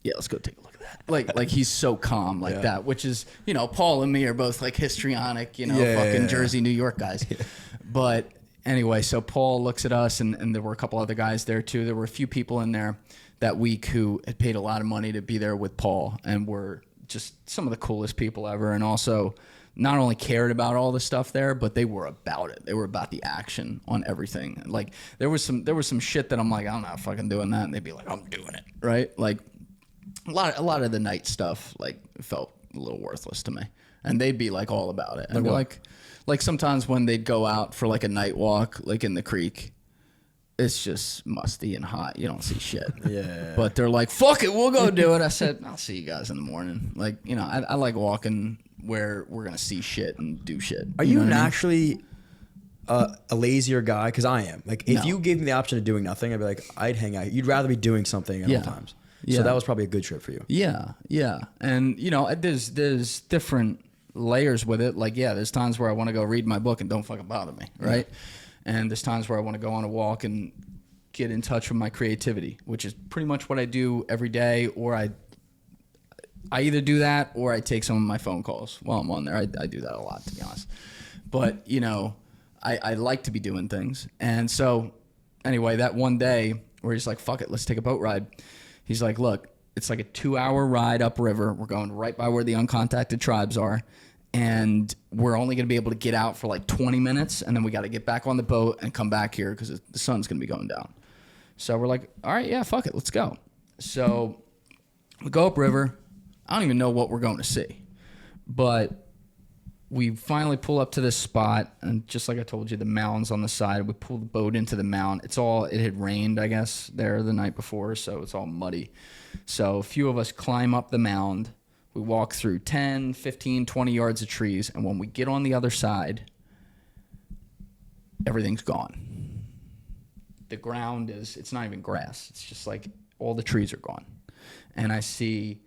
Yeah, let's go take a look at that. Like he's so calm like that, which is, Paul and me are both like histrionic, fucking Jersey, New York guys. Yeah. But anyway, so Paul looks at us, and there were a couple other guys there too. There were a few people in there that week who had paid a lot of money to be there with Paul and were just some of the coolest people ever, and also not only cared about all the stuff there, but they were about it. They were about the action on everything. Like there was some shit that I'm like, I'm not fucking doing that, and they'd be like, I'm doing it, right? Like a lot of the night stuff like felt a little worthless to me, and they'd be like all about it. And like sometimes when they'd go out for like a night walk, like in the creek, it's just musty and hot. You don't see shit. Yeah. But they're like, fuck it, we'll go do it. I said, I'll see you guys in the morning. Like, you know, I like walking where we're going to see shit and do shit. Are you naturally a lazier guy? Because I am. Like, if you gave me the option of doing nothing, I'd be like, I'd hang out. You'd rather be doing something at all times. Yeah. So that was probably a good trip for you. Yeah, yeah. And, you know, there's different layers with it. Like, yeah, there's times where I want to go read my book and don't fucking bother me, right? Yeah. And there's times where I want to go on a walk and get in touch with my creativity, which is pretty much what I do every day. Or I either do that or I take some of my phone calls while I'm on there. I do that a lot, to be honest. But, you know, I like to be doing things. And so, anyway, that one day where he's like, fuck it, let's take a boat ride. He's like, look, it's like a 2-hour ride upriver. We're going right by where the uncontacted tribes are. And we're only going to be able to get out for like 20 minutes. And then we got to get back on the boat and come back here because the sun's going to be going down. So we're like, all right, yeah, fuck it. Let's go. So we go upriver. I don't even know what we're going to see. But we finally pull up to this spot. And just like I told you, the mound's on the side. We pull the boat into the mound. It had rained, I guess, there the night before. So it's all muddy. So a few of us climb up the mound. We walk through 10, 15, 20 yards of trees, and when we get on the other side, everything's gone. The ground it's not even grass. It's just like all the trees are gone. And I see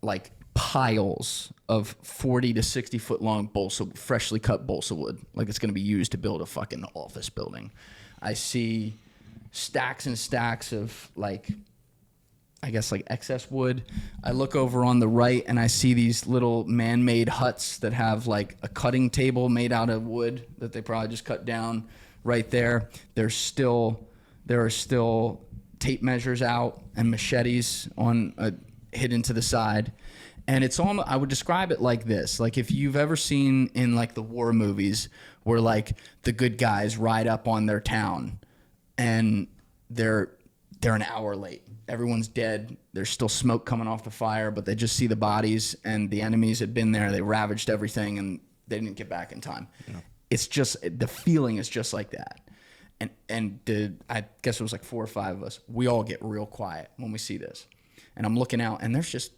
like piles of 40 to 60 foot long freshly cut balsa wood, like it's going to be used to build a fucking office building. I see stacks and stacks of like, I guess like excess wood. I look over on the right and I see these little man-made huts that have like a cutting table made out of wood that they probably just cut down right there. There are still tape measures out and machetes on hidden to the side. And it's almost, I would describe it like this. Like if you've ever seen in like the war movies where like the good guys ride up on their town and they're an hour late. Everyone's dead. There's still smoke coming off the fire, but they just see the bodies and the enemies had been there. They ravaged everything and they didn't get back in time. Yeah. It's just, the feeling is just like that. And I guess it was like 4 or 5 of us. We all get real quiet when we see this. And I'm looking out and there's just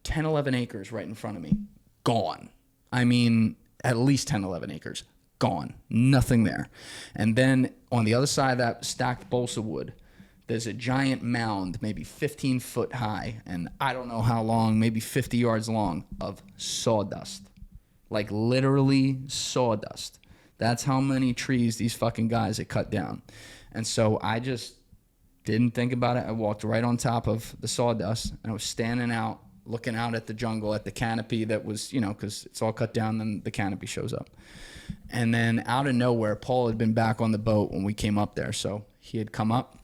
10, 11 acres right in front of me. Gone. I mean, at least 10, 11 acres. Gone. Nothing there. And then on the other side of that stacked balsa wood, there's a giant mound, maybe 15 foot high, and I don't know how long, maybe 50 yards long, of sawdust. Like literally sawdust. That's how many trees these fucking guys had cut down. And so I just didn't think about it. I walked right on top of the sawdust, and I was standing out, looking out at the jungle, at the canopy that was, you know, because it's all cut down, then the canopy shows up. And then out of nowhere, Paul had been back on the boat when we came up there, so he had come up.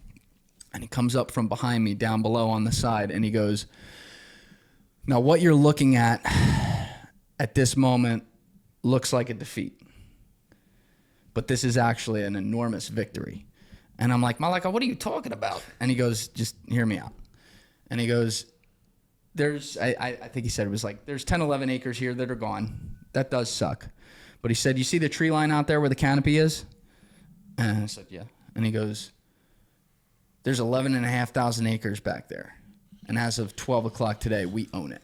And he comes up from behind me down below on the side and he goes, now what you're looking at this moment looks like a defeat. But this is actually an enormous victory. And I'm like, Malika, what are you talking about? And he goes, just hear me out. And he goes, I think he said it was like, there's 10, 11 acres here that are gone. That does suck. But he said, you see the tree line out there where the canopy is? And I said, yeah. And he goes, there's 11,500 acres back there. And as of 12 o'clock today, we own it.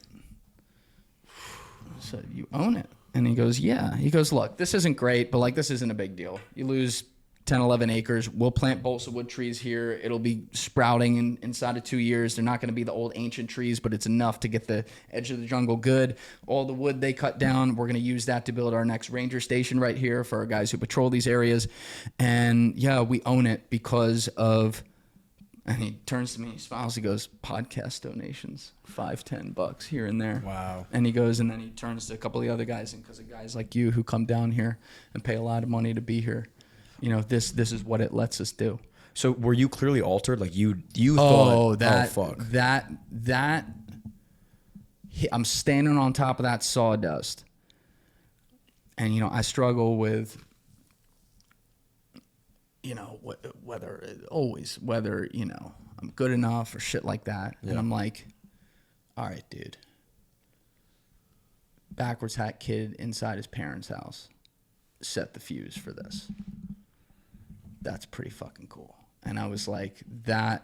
I said, you own it? And he goes, yeah. He goes, look, this isn't great, but like this isn't a big deal. You lose 10, 11 acres. We'll plant balsa wood trees here. It'll be sprouting inside of 2 years. They're not going to be the old ancient trees, but it's enough to get the edge of the jungle good. All the wood they cut down, we're going to use that to build our next ranger station right here for our guys who patrol these areas. And yeah, we own it because of... And he turns to me, he smiles, he goes, podcast donations, $5-10 here and there. Wow. And he goes, and then he turns to a couple of the other guys, and because of guys like you who come down here and pay a lot of money to be here, you know, this is what it lets us do. So were you clearly altered? Like you thought, fuck. I'm standing on top of that sawdust, And, you know, I struggle with, you know, whether, you know, I'm good enough or shit like that. Yeah. And I'm like, all right, dude. Backwards hat kid inside his parents' house set the fuse for this. That's pretty fucking cool. And I was like, that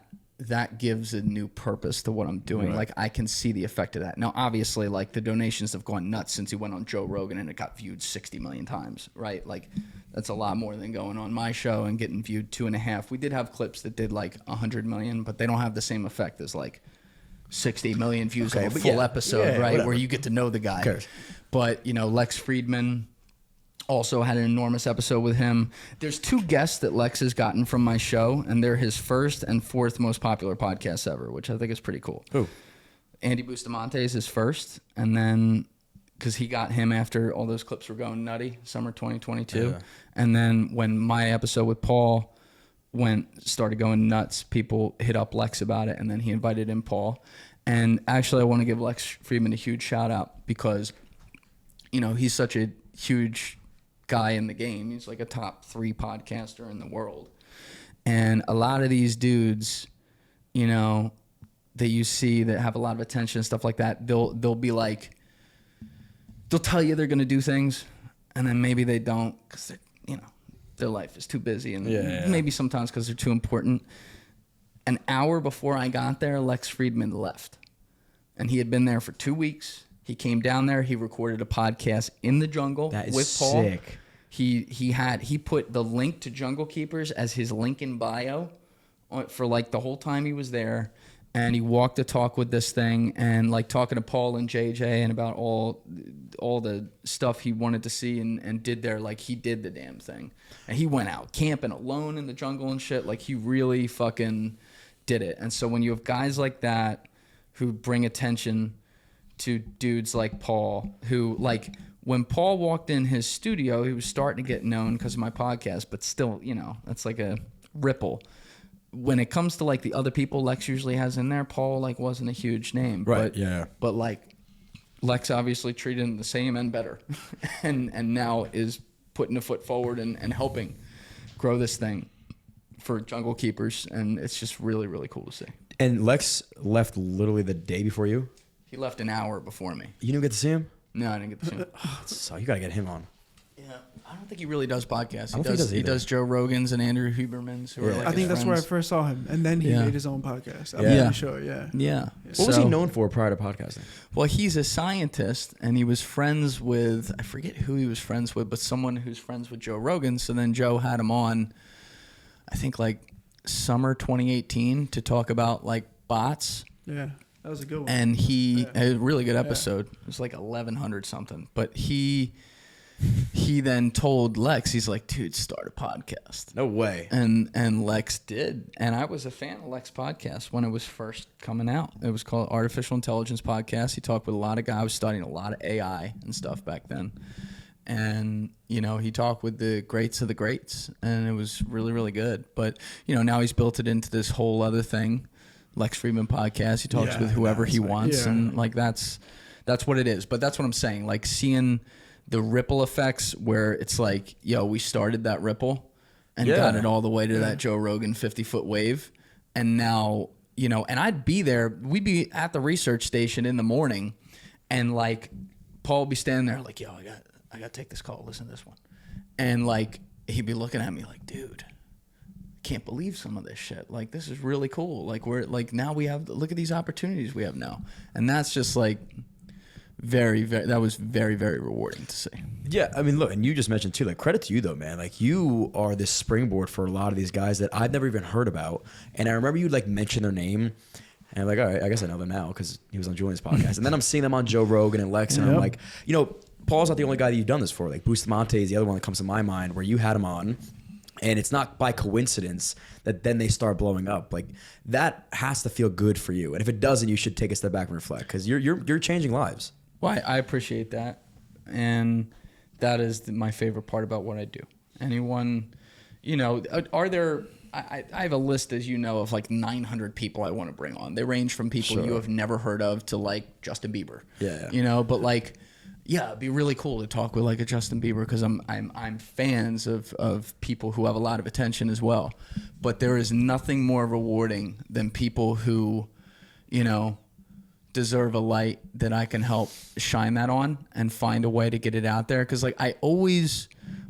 gives a new purpose to what I'm doing. Right. Like, I can see the effect of that. Now, obviously, like, the donations have gone nuts since he went on Joe Rogan and it got viewed 60 million times, right? Like, that's a lot more than going on my show and getting viewed 2.5. We did have clips that did like 100 million, but they don't have the same effect as like 60 million views of a full episode, right? Whatever. Where you get to know the guy. But, you know, Lex Friedman also had an enormous episode with him. There's 2 guests that Lex has gotten from my show, and they're his 1st and 4th most popular podcasts ever, which I think is pretty cool. Who? Andy Bustamante is his 1st, and then because he got him after all those clips were going nutty, summer 2022. Yeah. And then when my episode with Paul started going nuts, people hit up Lex about it, and then he invited in Paul. And actually, I want to give Lex Friedman a huge shout out because, you know, he's such a huge guy in the game. He's like a top 3 podcaster in the world. And a lot of these dudes, you know, that you see that have a lot of attention and stuff like that, they'll be like, they'll tell you they're going to do things, and then maybe they don't because, you know, their life is too busy, and maybe sometimes because they're too important. An hour before I got there, Lex Friedman left, and he had been there for 2 weeks. He came down there. He recorded a podcast in the jungle with Paul. Sick. He put the link to Jungle Keepers as his link in bio for like the whole time he was there. And he walked the talk with this thing and like talking to Paul and JJ and about all the stuff he wanted to see and did there. Like, he did the damn thing. And he went out camping alone in the jungle and shit. Like, he really fucking did it. And so when you have guys like that who bring attention to dudes like Paul, who, like, when Paul walked in his studio, he was starting to get known because of my podcast, but still, you know, that's like a ripple. When it comes to like the other people Lex usually has in there, Paul like wasn't a huge name, right? But like Lex obviously treated him the same and better, and now is putting a foot forward and helping grow this thing for Jungle Keepers, and it's just really, really cool to see. And Lex left literally the day before you. He left an hour before me. You didn't get to see him? No, I didn't get to see him. So you gotta get him on. Yeah, I don't think he really does podcasts. He does Joe Rogan's and Andrew Huberman's. Who are like I think that's where I first saw him, and then he made his own podcast. I'm pretty sure. Yeah. What was he known for prior to podcasting? Well, he's a scientist, and he was friends with, I forget who he was friends with, but someone who's friends with Joe Rogan. So then Joe had him on, I think like summer 2018 to talk about like bots. Yeah. That was a good one. And a really good episode. It was like 1,100 something. But he then told Lex, he's like, dude, start a podcast. No way. And Lex did. And I was a fan of Lex podcast when it was first coming out. It was called Artificial Intelligence Podcast. He talked with a lot of guys. I was studying a lot of AI and stuff back then. And, you know, he talked with the greats of the greats. And it was really, really good. But, you know, now he's built it into this whole other thing. Lex Friedman podcast. He talks with whoever he wants, and like that's what it is. But that's what I'm saying. Like, seeing the ripple effects where it's like, yo, we started that ripple and got it all the way to that Joe Rogan 50-foot wave, and now, you know, and I'd be there. We'd be at the research station in the morning, and like Paul would be standing there like, yo, I got to take this call. Listen to this one, and like he'd be looking at me like, dude, can't believe some of this shit. Like, this is really cool. Like, we're like, now we have, look at these opportunities we have now. And that's just like that was very, very rewarding to see. Yeah. I mean, look, and you just mentioned too, like, credit to you though, man. Like, you are this springboard for a lot of these guys that I've never even heard about. And I remember you like mention their name and I'm like, all right, I guess I know them now because he was on Julian's podcast. And then I'm seeing them on Joe Rogan and Lex, and I'm like, you know, Paul's not the only guy that you've done this for. Like, Bustamante is the other one that comes to my mind where you had him on. And it's not by coincidence that then they start blowing up. Like, that has to feel good for you. And if it doesn't, you should take a step back and reflect because you're changing lives. Well, I appreciate that, and that is my favorite part about what I do. Anyone, you know, are there? I have a list, as you know, of like 900 people I want to bring on. They range from people you have never heard of to like Justin Bieber. Yeah. You know, but like, Yeah, it'd be really cool to talk with like a Justin Bieber because I'm fans of people who have a lot of attention as well. But there is nothing more rewarding than people who, you know, deserve a light that I can help shine that on and find a way to get it out there. Because like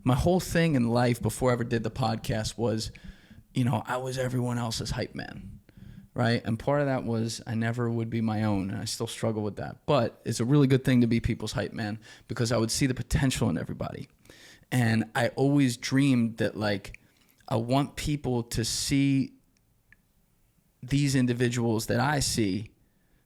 my whole thing in life before I ever did the podcast was, you know, I was everyone else's hype man. Right. And part of that was I never would be my own. And I still struggle with that. But it's a really good thing to be people's hype man because I would see the potential in everybody. And I always dreamed that, like, I want people to see these individuals that I see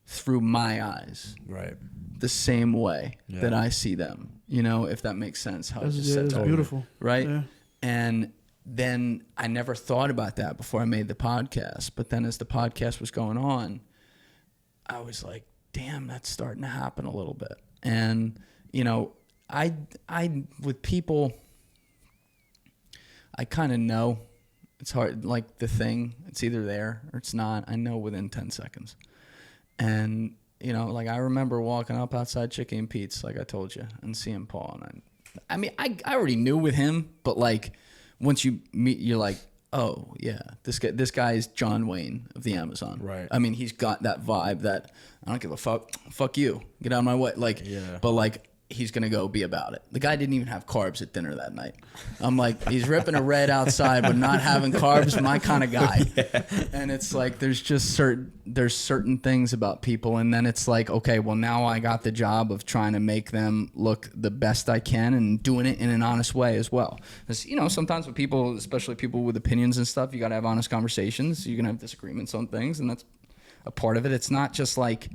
through my eyes. Right. The same way that I see them. You know, if that makes sense. How It's beautiful. Right. Yeah. And then I never thought about that before I made the podcast. But then as the podcast was going on, I was like, damn, that's starting to happen a little bit. And, you know, I with people, I kind of know. It's hard, like the thing, it's either there or it's not. I know within 10 seconds. And, you know, like I remember walking up outside Chicken and Pete's, like I told you, and seeing Paul. And I mean, I already knew with him, but like, once you meet, you're like, oh yeah, this guy is John Wayne of the Amazon. Right. I mean, he's got that vibe that I don't give a fuck. Fuck you. Get out of my way. Like, but like, he's gonna go be about it. The guy didn't even have carbs at dinner that night. I'm like, he's ripping a red outside, but not having carbs. My kind of guy. Yeah. And it's like, there's certain things about people, and then it's like, okay, well now I got the job of trying to make them look the best I can and doing it in an honest way as well. Because, you know, sometimes with people, especially people with opinions and stuff, you got to have honest conversations. You're gonna have disagreements on things, and that's a part of it. It's not just like,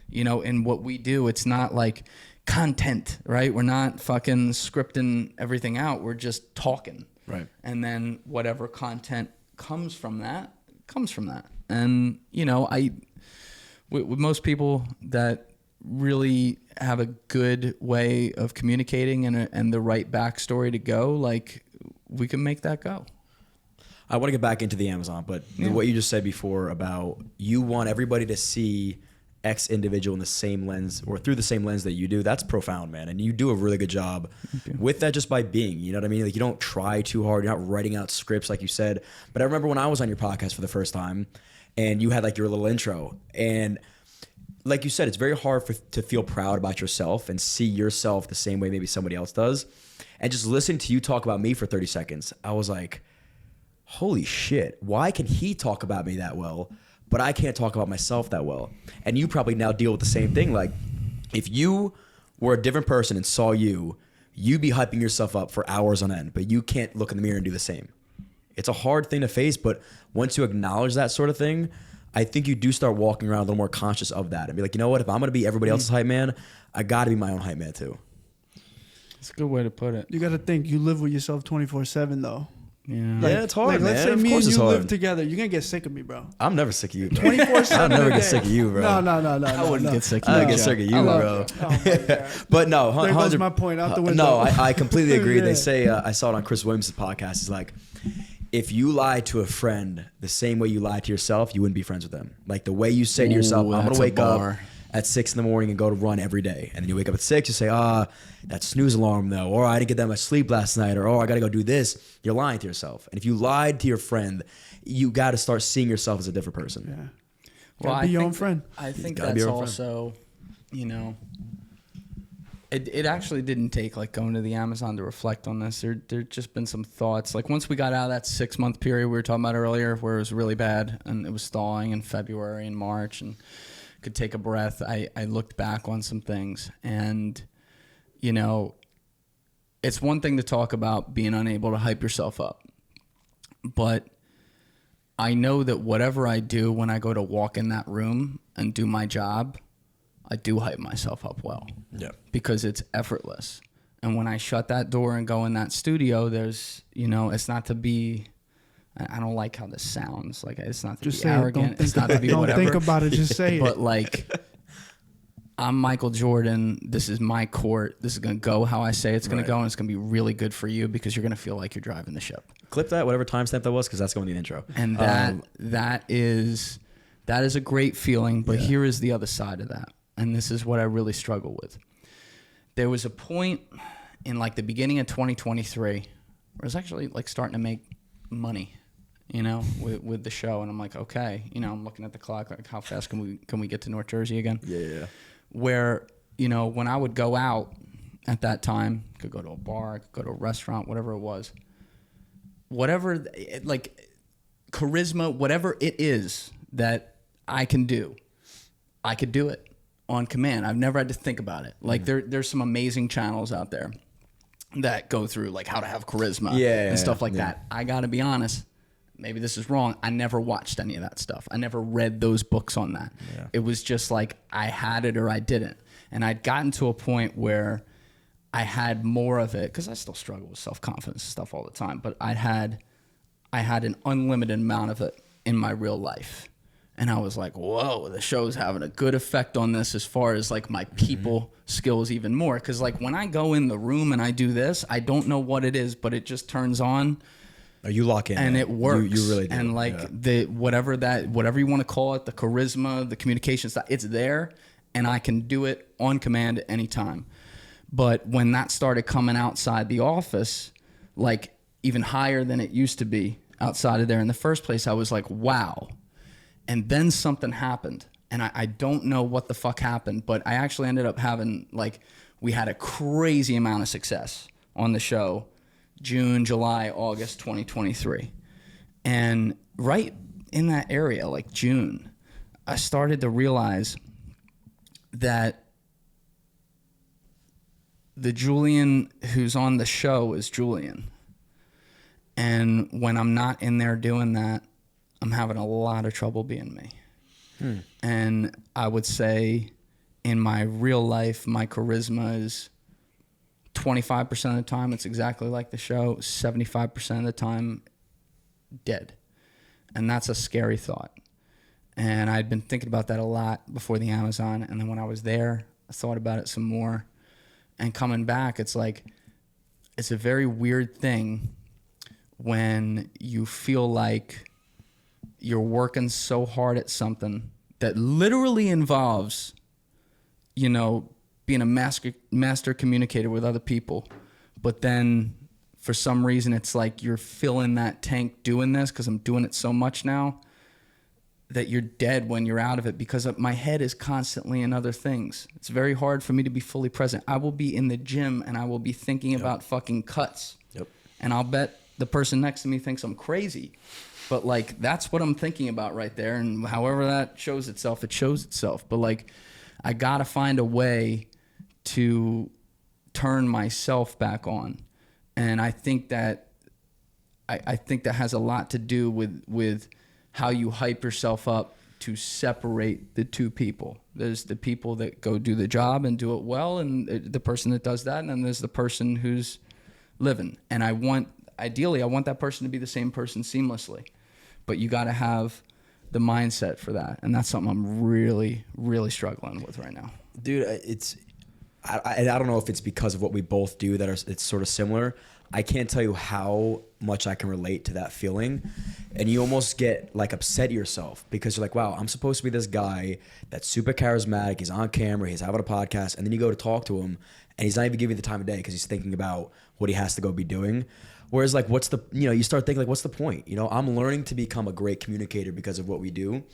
you know, in what we do, it's not like content, right? We're not fucking scripting everything out. We're just talking. Right. And then whatever content comes from that. And, you know, with most people that really have a good way of communicating and the right backstory to go, like, we can make that go. I want to get back into the Amazon, but what you just said before about you want everybody to see X individual in the same lens or through the same lens that you do, that's profound, man. And you do a really good job with that just by being, you know what I mean? Like, you don't try too hard. You're not writing out scripts like you said. But I remember when I was on your podcast for the first time and you had like your little intro, and like you said, it's very hard to feel proud about yourself and see yourself the same way maybe somebody else does. And just listening to you talk about me for 30 seconds, I was like, holy shit, why can he talk about me that well, but I can't talk about myself that well? And you probably now deal with the same thing. Like, if you were a different person and saw you'd be hyping yourself up for hours on end, but you can't look in the mirror and do the same. It's a hard thing to face, but once you acknowledge that sort of thing, I think you do start walking around a little more conscious of that and be like, you know what, if I'm going to be everybody else's hype man, I got to be my own hype man too. It's a good way to put it. You got to think you live with yourself 24/7 though. Yeah. Like, It's hard, like, man. Let's say Of me course and it's you hard. live together. You're going to get sick of me, bro. I'm never sick of you. 24/7. I'll never a get day. sick of you, bro. No. I wouldn't get sick of you. I get sick of you, I love bro. it. Oh my God. But no, There goes my point out the window. No, I completely agree. Yeah. They say, I saw it on Chris Williams' podcast. It's like, if you lie to a friend the same way you lie to yourself, you wouldn't be friends with them. Like the way you say to yourself, I'm going that's to a wake up bar. at 6 a.m. and go to run every day. And then you wake up at 6, you say, that snooze alarm though, or I didn't get that much sleep last night, or I got to go do this. You're lying to yourself. And if you lied to your friend, you got to start seeing yourself as a different person. Yeah. Well, Be your own friend. I think gotta be that's your own friend. also, you know, it actually didn't take like going to the Amazon to reflect on this. There just been some thoughts. Like once we got out of that 6-month period we were talking about earlier, where it was really bad and it was stalling in February and March and could take a breath, I looked back on some things. And, you know, it's one thing to talk about being unable to hype yourself up, but I know that whatever I do when I go to walk in that room and do my job, I do hype myself up well. Yeah. Because it's effortless. And when I shut that door and go in that studio, there's, you know, it's not to be, I don't like how this sounds. Like, it's not to Just be say arrogant. it. It's not to be Don't whatever. think about it. Just say it. But like, I'm Michael Jordan. This is my court. This is going to go how I say it's going to go. And it's going to be really good for you because you're going to feel like you're driving the ship. Clip that, whatever timestamp that was, because that's going in the intro. And that is a great feeling. But here is the other side of that. And this is what I really struggle with. there was a point in like the beginning of 2023 where I was actually like starting to make money, with the show. And I'm like, okay, I'm looking at the clock, like how fast can we get to North Jersey again? Yeah. Where, when I would go out at that time, could go to a bar, could go to a restaurant, whatever it was, whatever, like charisma, whatever it is that I can do, I could do it on command. I've never had to think about it. Like there's some amazing channels out there that go through like how to have charisma and stuff like that. I got to be honest. Maybe this is wrong. I never watched any of that stuff. I never read those books on that. Yeah. It was just like I had it or I didn't. And I'd gotten to a point where I had more of it, because I still struggle with self-confidence and stuff all the time, but I had an unlimited amount of it in my real life. And I was like, whoa, the show's having a good effect on this as far as like my people skills even more. Because like when I go in the room and I do this, I don't know what it is, but it just turns on. Oh, you lock in. And it works. You really do. And like whatever you want to call it, the charisma, the communication stuff, it's there. And I can do it on command at any time. But when that started coming outside the office, like even higher than it used to be outside of there in the first place, I was like, wow. And then something happened, and I don't know what the fuck happened, but I actually ended up having, like, we had a crazy amount of success on the show, June, July, August 2023. And right in that area, like June, I started to realize that the Julian who's on the show is Julian. And when I'm not in there doing that, I'm having a lot of trouble being me. And I would say in my real life, my charisma is 25% of the time, it's exactly like the show. 75% of the time, dead. And that's a scary thought. And I'd been thinking about that a lot before the Amazon. And then when I was there, I thought about it some more. And coming back, it's like, it's a very weird thing when you feel like you're working so hard at something that literally involves, being a master communicator with other people. But then for some reason, it's like you're filling that tank doing this because I'm doing it so much now that you're dead when you're out of it, because my head is constantly in other things. It's very hard for me to be fully present. I will be in the gym and I will be thinking about fucking cuts. Yep. And I'll bet the person next to me thinks I'm crazy. But, like, that's what I'm thinking about right there. And however that shows itself, it shows itself. But, like, I got to find a way to turn myself back on. And I think that I think that has a lot to do with how you hype yourself up to separate the two people. There's the people that go do the job and do it well, and the person that does that, and then there's the person who's living. And ideally, I want that person to be the same person seamlessly. But you got to have the mindset for that. And that's something I'm really, really struggling with right now. Dude, I don't know if it's because of what we both do it's sort of similar. I can't tell you how much I can relate to that feeling. And you almost get like upset at yourself because you're like, wow, I'm supposed to be this guy that's super charismatic. He's on camera. He's having a podcast. And then you go to talk to him and he's not even giving you the time of day because he's thinking about what he has to go be doing. Whereas like, you start thinking like, what's the point? I'm learning to become a great communicator because of what we do.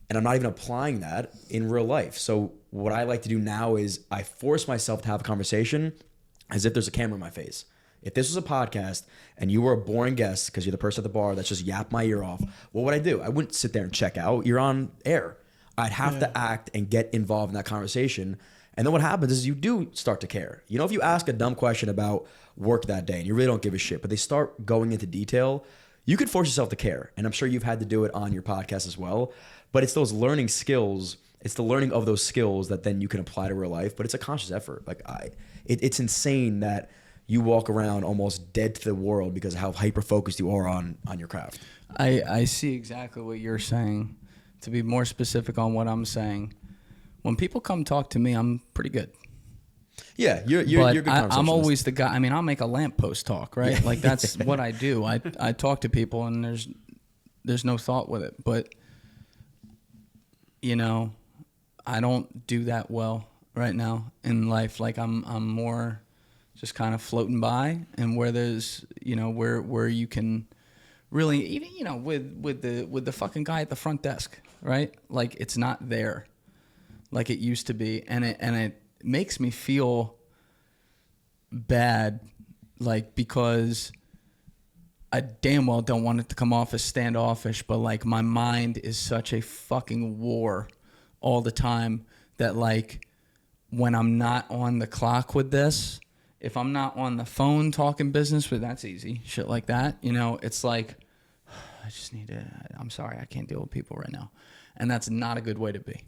And I'm not even applying that in real life. So what I like to do now is I force myself to have a conversation as if there's a camera in my face. If this was a podcast and you were a boring guest because you're the person at the bar that's just yapped my ear off, what would I do? I wouldn't sit there and check out. You're on air. I'd have to act and get involved in that conversation. And then what happens is you do start to care. If you ask a dumb question about work that day and you really don't give a shit, but they start going into detail, you could force yourself to care. And I'm sure you've had to do it on your podcast as well. But it's those learning skills. It's the learning of those skills that then you can apply to real life. But it's a conscious effort. Like it's insane that you walk around almost dead to the world because of how hyper-focused you are on your craft. I see exactly what you're saying. To be more specific on what I'm saying, when people come talk to me, I'm pretty good. Yeah, you're good. I'm always the guy. I mean, I'll make a lamppost talk, right? Yeah. Like that's what I do. I talk to people, and there's no thought with it. But I don't do that well right now in life. Like I'm more just kind of floating by, and where there's, you know, where you can really, even, you know, with the fucking guy at the front desk, right? Like it's not there like it used to be, and it makes me feel bad, like, because I damn well don't want it to come off as standoffish, but like my mind is such a fucking war all the time that, like, when I'm not on the clock with this, if I'm not on the phone talking business, but that's easy, shit like that, you know, it's like, I just need to, I'm sorry, I can't deal with people right now. And that's not a good way to be.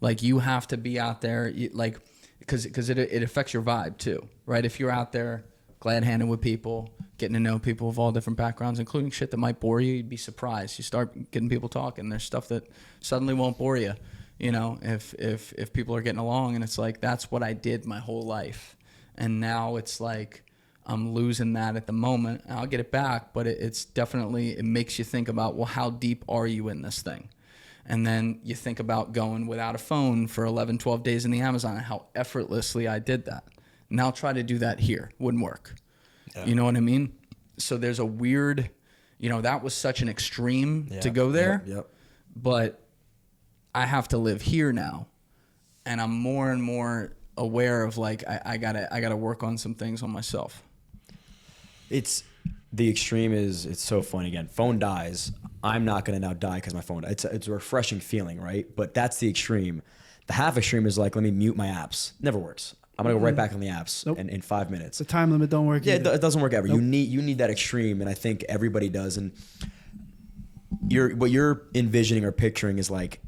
Like, you have to be out there, like, because it affects your vibe too, right? If you're out there glad-handed with people, getting to know people of all different backgrounds, including shit that might bore you, you'd be surprised. You start getting people talking, there's stuff that suddenly won't bore you, you know, if people are getting along. And it's like, that's what I did my whole life. And now it's like, I'm losing that at the moment. I'll get it back, but it's definitely, it makes you think about, well, how deep are you in this thing? And then you think about going without a phone for 11, 12 days in the Amazon and how effortlessly I did that. Now I'll try to do that here. Wouldn't work. Yeah. You know what I mean? So there's a weird, you know, that was such an extreme to go there. Yep. But I have to live here now. And I'm more and more aware of, like, I gotta work on some things on myself. It's the extreme is, it's so funny. Again, phone dies. I'm not going to now die because my phone died. It's a refreshing feeling, right? But that's the extreme. The half extreme is like, let me mute my apps. Never works. I'm going to go right back on the apps in 5 minutes. The time limit don't work. Yeah, it doesn't work ever. Nope. You need that extreme, and I think everybody does. And what you're envisioning or picturing is like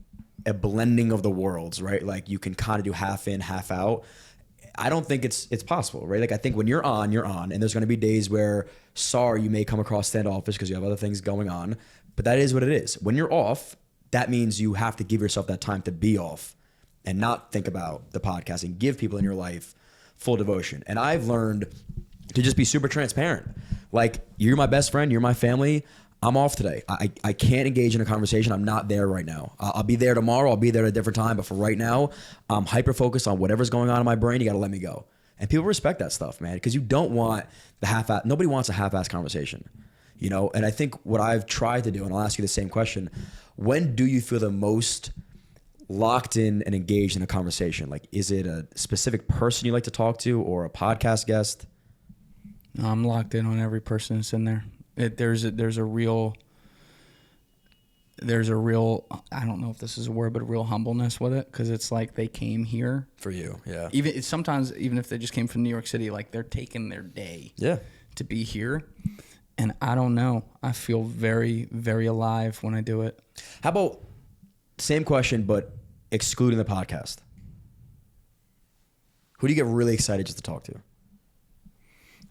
a blending of the worlds, right? Like you can kind of do half in, half out. I don't think it's possible, right? Like, I think when you're on, and there's going to be days where, sorry, you may come across standoffish because you have other things going on, but that is what it is. When you're off, that means you have to give yourself that time to be off and not think about the podcast and give people in your life full devotion. And I've learned to just be super transparent. Like, you're my best friend, you're my family. I'm off today. I can't engage in a conversation. I'm not there right now. I'll be there tomorrow. I'll be there at a different time. But for right now, I'm hyper-focused on whatever's going on in my brain. You got to let me go. And people respect that stuff, man, because you don't want the half-ass. Nobody wants a half-ass conversation, you know? And I think what I've tried to do, and I'll ask you the same question, when do you feel the most locked in and engaged in a conversation? Like, is it a specific person you like to talk to or a podcast guest? No, I'm locked in on every person that's in there. There's a real, I don't know if this is a word, but a real humbleness with it, because it's like they came here for you. Yeah. Sometimes even if they just came from New York City, like they're taking their day to be here. And I don't know. I feel very, very alive when I do it. How about, same question, but excluding the podcast? Who do you get really excited just to talk to?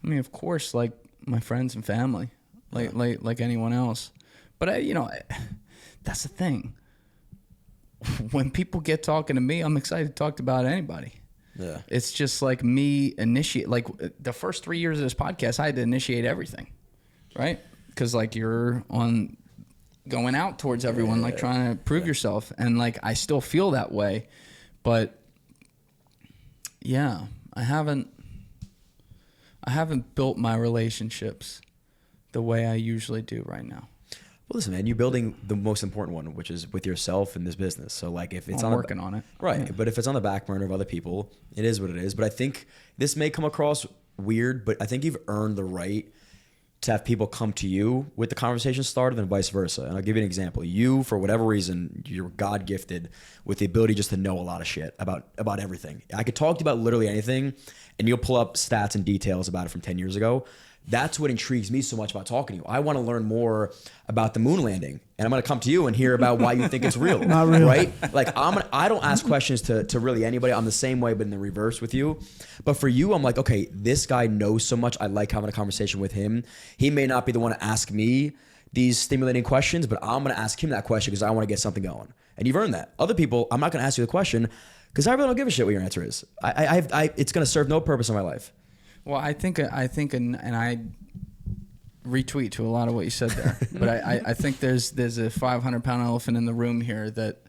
I mean, of course, like my friends and family. Like anyone else. But that's the thing. When people get talking to me, I'm excited to talk about anybody. Yeah. It's just like me initiate, like the first 3 years of this podcast, I had to initiate everything, right? Because like you're on going out towards everyone, like trying to prove yourself. And like, I still feel that way, but yeah, I haven't built my relationships the way I usually do right now. Well, listen, man, you're building the most important one, which is with yourself and this business. So, like, if it's I'm working on it, right? Yeah. But if it's on the back burner of other people, it is what it is. But I think this may come across weird, but I think you've earned the right to have people come to you with the conversation started, and vice versa. And I'll give you an example. You, for whatever reason, you're God gifted with the ability just to know a lot of shit about everything. I could talk to you about literally anything, and you'll pull up stats and details about it from 10 years ago. That's what intrigues me so much about talking to you. I want to learn more about the moon landing, and I'm going to come to you and hear about why you think it's real. Not real. Right? Like, I don't ask questions to really anybody. I'm the same way, but in the reverse with you. But for you, I'm like, okay, this guy knows so much. I like having a conversation with him. He may not be the one to ask me these stimulating questions, but I'm going to ask him that question because I want to get something going. And you've earned that. Other people, I'm not going to ask you the question because I really don't give a shit what your answer is. It's going to serve no purpose in my life. Well, I think, and I retweet to a lot of what you said there, but I think there's a 500-pound elephant in the room here that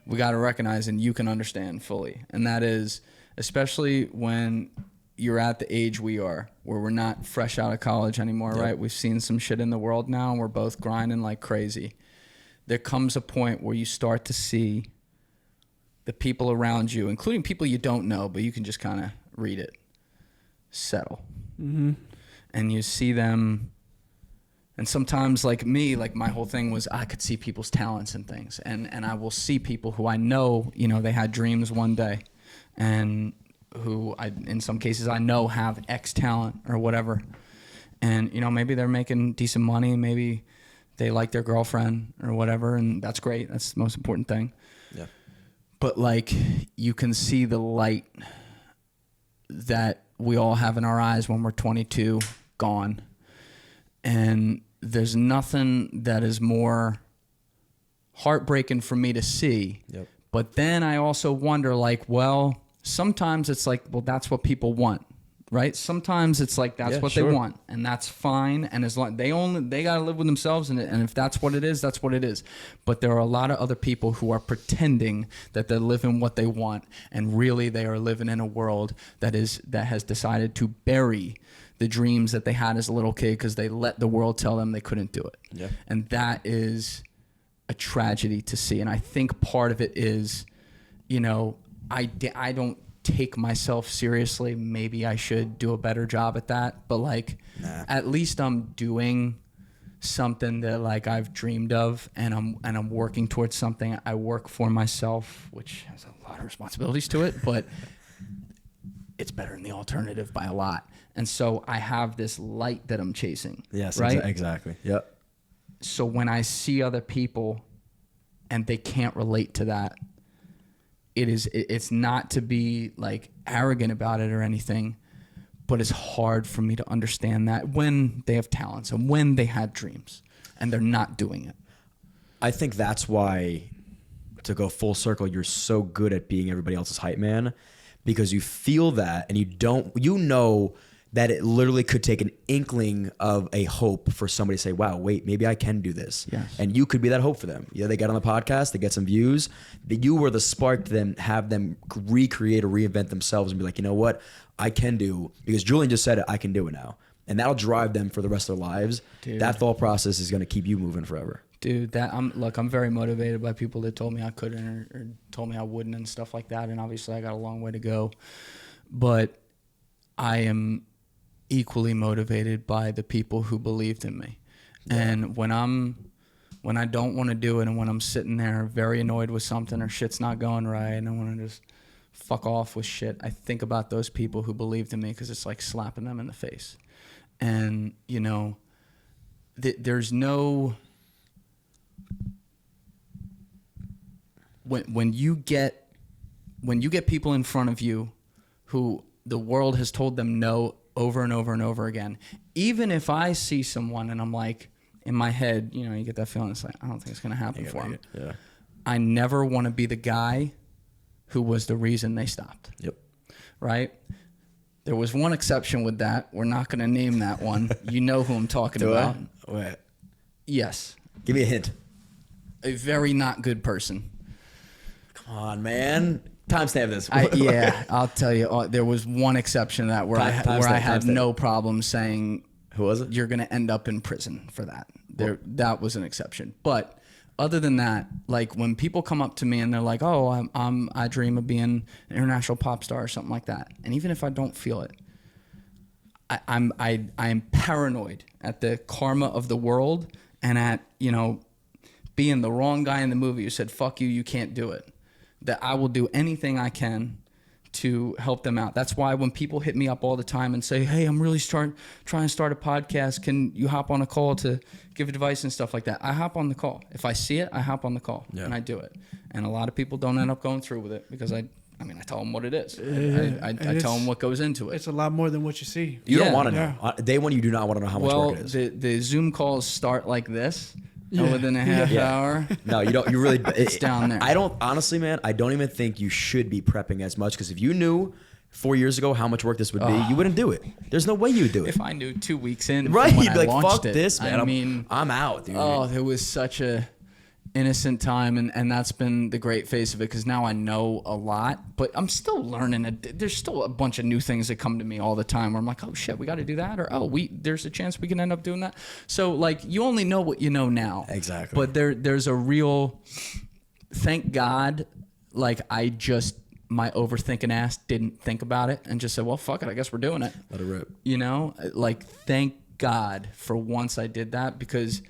we got to recognize and you can understand fully, and that is, especially when you're at the age we are, where we're not fresh out of college anymore, right? We've seen some shit in the world now, and we're both grinding like crazy. There comes a point where you start to see the people around you, including people you don't know, but you can just kind of read it, settle. Mm-hmm. And you see them, and sometimes like me, like my whole thing was I could see people's talents and things, and I will see people who I know, you know, they had dreams one day, and who I, in some cases I know have X talent or whatever. And, you know, maybe they're making decent money. Maybe they like their girlfriend or whatever. And that's great. That's the most important thing. Yeah. But like, you can see the light that we all have in our eyes when we're 22 gone. And there's nothing that is more heartbreaking for me to see. Yep. But then I also wonder, like, well, sometimes it's like, well, that's what people want, right? Sometimes it's like that's what they want, and that's fine. And as long they gotta live with themselves, and if that's what it is, that's what it is. But there are a lot of other people who are pretending that they're living what they want, and really they are living in a world that has decided to bury the dreams that they had as a little kid because they let the world tell them they couldn't do it. Yeah. And that is a tragedy to see. And I think part of it is, you know, I don't take myself seriously. Maybe I should do a better job at that. But like, at least I'm doing something that like I've dreamed of, and I'm working towards something. I work for myself, which has a lot of responsibilities to it, but it's better than the alternative by a lot. And so I have this light that I'm chasing. Yes, right? Exactly. Yep. So when I see other people and they can't relate to that, it's not to be like arrogant about it or anything, but it's hard for me to understand that when they have talents and when they had dreams and they're not doing it. I think that's why, to go full circle, you're so good at being everybody else's hype man, because you feel that and you know that it literally could take an inkling of a hope for somebody to say, wow, wait, maybe I can do this. Yes. And you could be that hope for them. Yeah, they get on the podcast, they get some views. You were the spark to then have them recreate or reinvent themselves and be like, you know what, I can do, because Julian just said it, I can do it now. And that'll drive them for the rest of their lives. Dude. That thought process is going to keep you moving forever. Dude, I'm very motivated by people that told me I couldn't or told me I wouldn't and stuff like that. And obviously I got a long way to go. But I am equally motivated by the people who believed in me. Yeah. And when I don't want to do it, and when I'm sitting there very annoyed with something or shit's not going right and I want to just fuck off with shit, I think about those people who believed in me, because it's like slapping them in the face. And, you know, there's no... When you get people in front of you who the world has told them no over and over and over again, even if I see someone and I'm like, in my head, you know, you get that feeling, it's like, I don't think it's going to happen for him. Yeah. I never want to be the guy who was the reason they stopped. Yep. Right? There was one exception with that. We're not going to name that one. You know who I'm talking about. Wait. Yes. Give me a hint. A very not good person. Come on, man. Timestamp this. Yeah, I'll tell you. There was one exception to that where I had no problem saying, who was it? You're going to end up in prison for that. That was an exception. But other than that, like when people come up to me and they're like, "Oh, I dream of being an international pop star or something like that," and even if I don't feel it, I'm paranoid at the karma of the world and at, you know, being the wrong guy in the movie who said, "Fuck you, you can't do it." That I will do anything I can to help them out. That's why when people hit me up all the time and say, "Hey, I'm really trying to start a podcast. Can you hop on a call to give advice and stuff like that?" I hop on the call. If I see it, I hop on the call and I do it. And a lot of people don't end up going through with it because I tell them what it is. I tell them what goes into it. It's a lot more than what you see. You don't want to know. Day one, you do not want to know how much work it is. The Zoom calls start like this. Within a half hour. No, you don't. You really. It's down there. I don't, honestly, man. I don't even think you should be prepping as much, because if you knew 4 years ago how much work this would be, you wouldn't do it. There's no way you would do it. If I knew 2 weeks in, right? When You'd be like, "Fuck it, this, man." I'm out, dude. Oh, there was such a. innocent time, and that's been the great face of it, because now I know a lot, but I'm still learning. There's still a bunch of new things that come to me all the time where I'm like, oh shit, we got to do that, or there's a chance we can end up doing that. So like, you only know what you know now. Exactly. But there's a real, thank God, like my overthinking ass didn't think about it and just said, well, fuck it, I guess we're doing it. Let it rip. You know, like, thank God for once I did that, because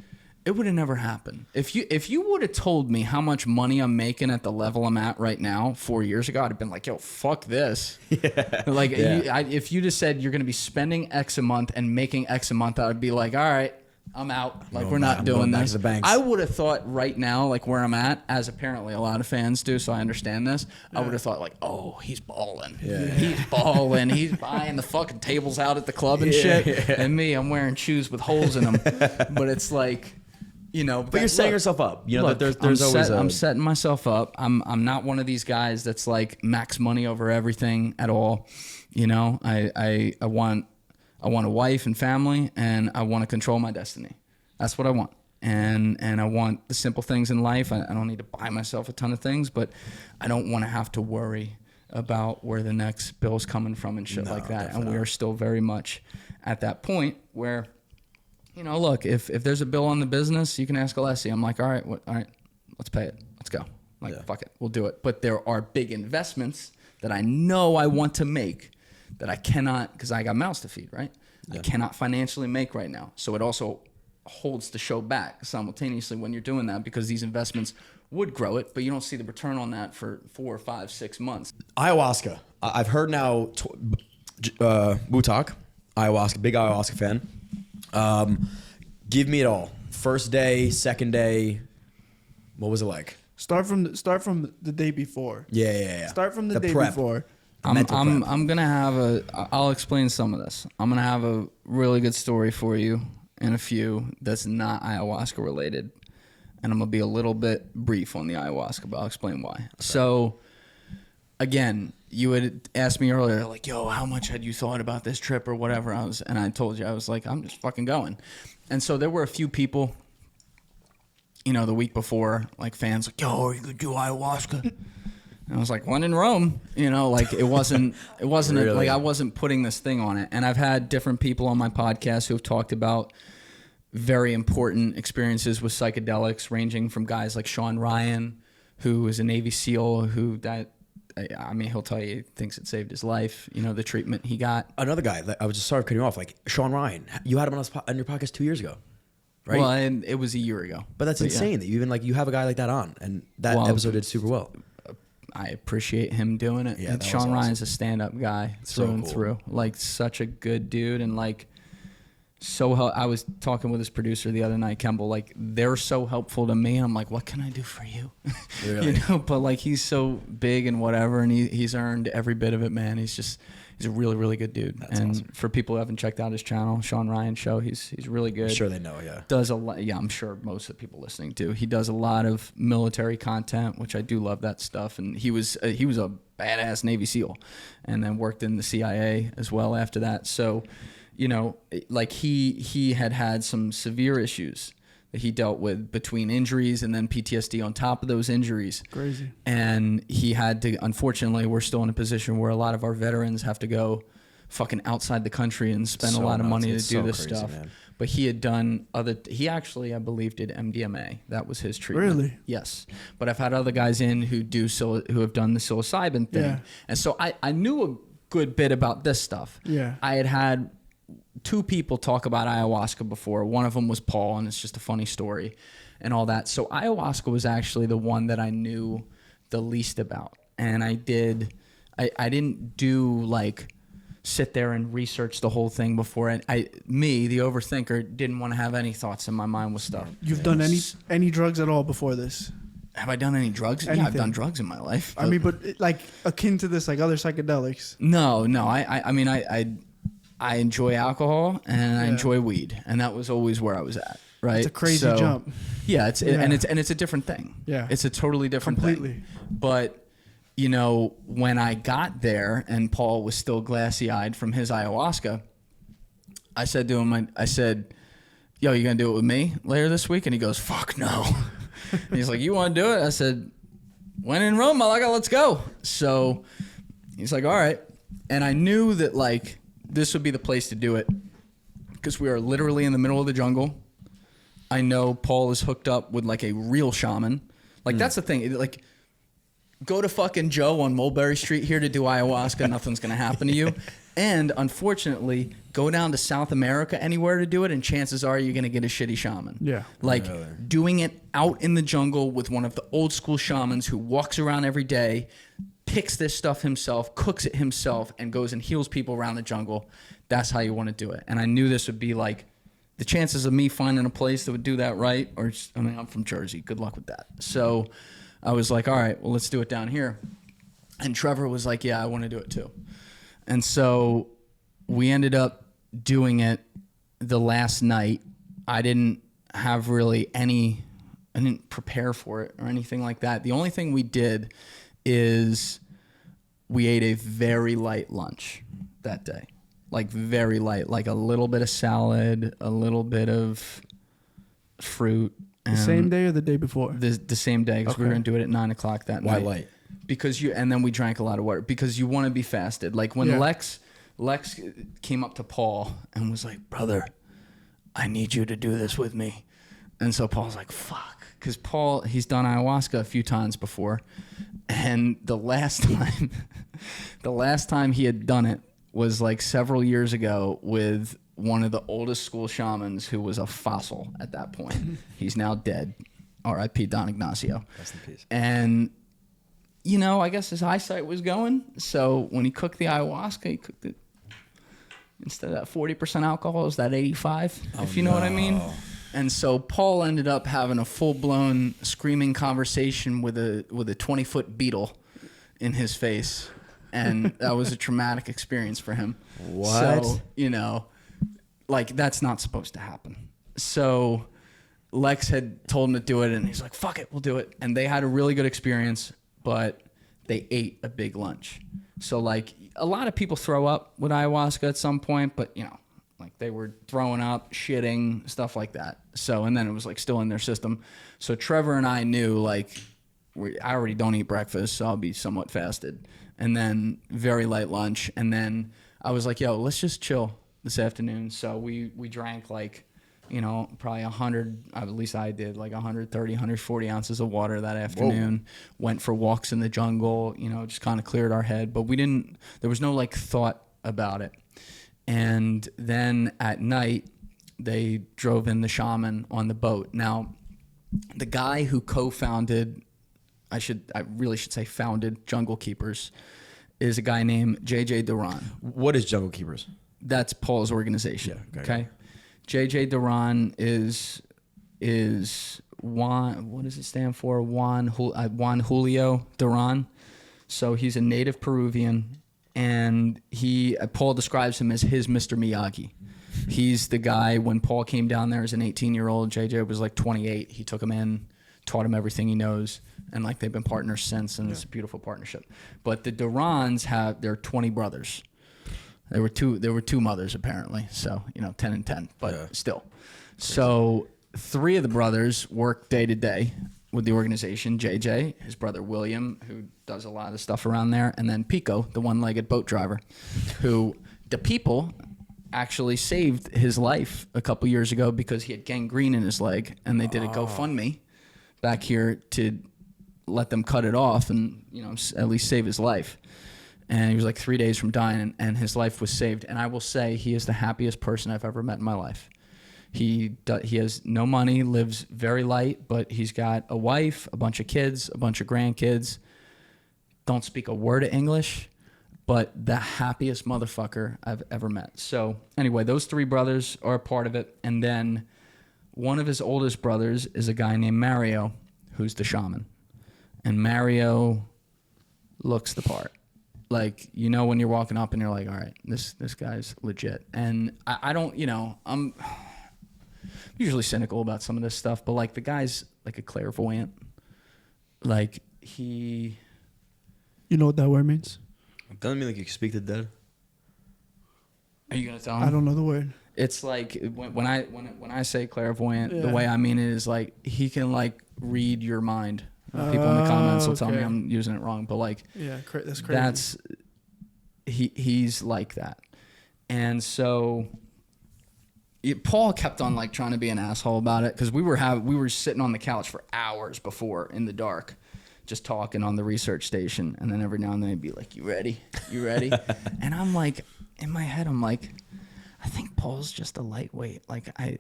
it would have never happened. If you would have told me how much money I'm making at the level I'm at right now 4 years ago, I'd have been like, yo, fuck this. Yeah. Like, if you just said you're going to be spending X a month and making X a month, I'd be like, all right, I'm out. Like, we're not doing this. I would have thought right now, like where I'm at, as apparently a lot of fans do, so I understand this, I would have thought like, oh, he's balling. Yeah. He's balling. He's buying the fucking tables out at the club and shit. Yeah. And me, I'm wearing shoes with holes in them. But it's like, you know, but you're setting yourself up. You know, look, there's always I'm setting myself up. I'm not one of these guys that's like max money over everything at all. You know, I want a wife and family, and I want to control my destiny. That's what I want. And I want the simple things in life. I don't need to buy myself a ton of things, but I don't want to have to worry about where the next bill's coming from and shit like that. And we are still very much at that point where, you know, look, if there's a bill on the business, you can ask Alessi. I'm like, all right, let's pay it. Let's go. Like, fuck it, we'll do it. But there are big investments that I know I want to make that I cannot, because I got mouths to feed, right? Yeah. I cannot financially make right now. So it also holds the show back simultaneously when you're doing that, because these investments would grow it, but you don't see the return on that for 4 or 5, 6 months. Ayahuasca. I've heard now, Butak, ayahuasca, big ayahuasca fan. Give me it all. First day, second day, what was it like? Start from the day before. Yeah. Start from the day prep. before. I'm gonna have I'll explain some of this. I'm gonna have a really good story for you and a few that's not ayahuasca related, and I'm gonna be a little bit brief on the ayahuasca, but I'll explain why. Okay. So again, you had asked me earlier, like, yo, how much had you thought about this trip or whatever? And I told you, I was like, I'm just fucking going. And so there were a few people, you know, the week before, like fans, like, yo, are you gonna do ayahuasca? And I was like, when in Rome, you know, like it wasn't really? like I wasn't putting this thing on it. And I've had different people on my podcast who have talked about very important experiences with psychedelics, ranging from guys like Sean Ryan, who is a Navy SEAL, he'll tell you he thinks it saved his life, you know, the treatment he got. Another guy, I was just sorry for cutting you off, like Sean Ryan. You had him on your podcast 2 years ago, right? Well, and it was a year ago. But that's insane that you even you have a guy like that on, and that episode did super well. I appreciate him doing it. Yeah, Sean awesome. Ryan's a stand-up guy through and through. Like, such a good dude, and like, I was talking with his producer the other night, Kemble. Like, they're so helpful to me. I'm like, what can I do for you? Really? You know, but like, he's so big and whatever, and he's earned every bit of it, man. He's a really, really good dude. That's and awesome. For people who haven't checked out his channel, Sean Ryan Show, he's really good. I'm sure they know, yeah. Does a lot. Yeah, I'm sure most of the people listening do. He does a lot of military content, which I do love that stuff. And he was a badass Navy SEAL, and then worked in the CIA as well after that. So, you know, like he had some severe issues that he dealt with between injuries and then PTSD on top of those injuries. Crazy. And he had to, unfortunately, we're still in a position where a lot of our veterans have to go fucking outside the country and spend a lot of money to do this stuff. Man. But he had done he actually, I believe, did MDMA. That was his treatment. Really? Yes. But I've had other guys in who have done the psilocybin thing. Yeah. And so I knew a good bit about this stuff. Yeah. I had 2 people talk about ayahuasca before. One of them was Paul, and it's just a funny story and all that. So ayahuasca was actually the one that I knew the least about. And I didn't do like sit there and research the whole thing before. The overthinker, didn't want to have any thoughts in my mind with stuff. You've done any drugs at all before this? Have I done any drugs? Anything. Yeah, I've done drugs in my life. I mean, but like akin to this, like other psychedelics? No. I enjoy alcohol and I enjoy weed, and that was always where I was at. Right, it's a crazy jump. Yeah, it's a different thing. Yeah, it's a totally different thing. But you know, when I got there and Paul was still glassy-eyed from his ayahuasca, I said to him, I said, "Yo, you gonna do it with me later this week?" And he goes, "Fuck no." And he's like, you want to do it? I said, when in Rome, Malaga, let's go. So he's like, all right. And I knew that like this would be the place to do it because we are literally in the middle of the jungle. I know Paul is hooked up with like a real shaman. Like that's the thing. Like go to fucking Joe on Mulberry Street here to do ayahuasca. Nothing's going to happen to you. And unfortunately, go down to South America anywhere to do it, and chances are you're going to get a shitty shaman. Yeah. Like doing it out in the jungle with one of the old school shamans who walks around every day, picks this stuff himself, cooks it himself, and goes and heals people around the jungle. That's how you want to do it. And I knew this would be like the chances of me finding a place that would do that right, or I mean, I'm from Jersey. Good luck with that. So I was like, all right, well, let's do it down here. And Trevor was like, yeah, I want to do it too. And so we ended up doing it the last night. I didn't have really I didn't prepare for it or anything like that. The only thing we did is we ate a very light lunch that day. Like very light, like a little bit of salad, a little bit of fruit. The same day or the day before? The same day, because we were going to do it at 9 o'clock that night. Why light? Because and then we drank a lot of water because you want to be fasted. Like when Lex came up to Paul and was like, brother, I need you to do this with me. And so Paul's like, fuck. Because Paul, he's done ayahuasca a few times before. And the last time he had done it was like several years ago with one of the oldest school shamans who was a fossil at that point. He's now dead. R.I.P. Don Ignacio. Rest in peace. And you know, I guess his eyesight was going. So when he cooked the ayahuasca, he cooked it instead of that 40% alcohol, is that 85, if you know what I mean. And so Paul ended up having a full-blown screaming conversation with a 20-foot beetle in his face. And that was a traumatic experience for him. What? So, you know, like that's not supposed to happen. So Lex had told him to do it, and he's like, fuck it, we'll do it. And they had a really good experience. But they ate a big lunch. So, like, a lot of people throw up with ayahuasca at some point, but, you know, like they were throwing up, shitting, stuff like that. So, and then it was, like, still in their system. So, Trevor and I knew, like, I already don't eat breakfast, so I'll be somewhat fasted. And then very light lunch. And then I was like, yo, let's just chill this afternoon. So, we drank, like, you know, probably 100, at least I did, like 130, 140 ounces of water that afternoon. Whoa. Went for walks in the jungle, you know, just kind of cleared our head. But there was no like thought about it. And then at night, they drove in the shaman on the boat. Now, the guy who co-founded, I really should say founded Jungle Keepers, is a guy named JJ Duran. What is Jungle Keepers? That's Paul's organization. Yeah, okay. JJ Duran is Juan. What does it stand for? Juan Julio Duran. So he's a native Peruvian, and Paul describes him as his Mr. Miyagi. He's the guy when Paul came down there as an 18-year-old. JJ was like 28. He took him in, taught him everything he knows, and like they've been partners since, and it's a beautiful partnership. But the Durans they're 20 brothers. There were two mothers apparently, so 10 and 10, but still. So 3 of the brothers work day to day with the organization. JJ, his brother William, who does a lot of stuff around there, and then Pico, the one-legged boat driver, who the people actually saved his life a couple years ago because he had gangrene in his leg, and they did a GoFundMe back here to let them cut it off and at least save his life. And he was like 3 days from dying, and his life was saved. And I will say he is the happiest person I've ever met in my life. He has no money, lives very light, but he's got a wife, a bunch of kids, a bunch of grandkids. Don't speak a word of English, but the happiest motherfucker I've ever met. So anyway, those 3 brothers are a part of it. And then one of his oldest brothers is a guy named Mario, who's the shaman. And Mario looks the part. Like, when you're walking up and you're like, all right, this guy's legit. And I don't, I'm usually cynical about some of this stuff, but like the guy's like a clairvoyant. Like he... You know what that word means? Doesn't mean like you can speak to the dead. Are you going to tell him? I don't know the word. It's like when I say clairvoyant, the way I mean it is like he can like read your mind. People in the comments will tell me I'm using it wrong, but like that's crazy. He's like that. And so Paul kept on like trying to be an asshole about it, because we were sitting on the couch for hours before in the dark, just talking on the research station, and then every now and then he'd be like, "You ready? You ready?" And I'm like, in my head, I'm like, I think Paul's just a lightweight. Like I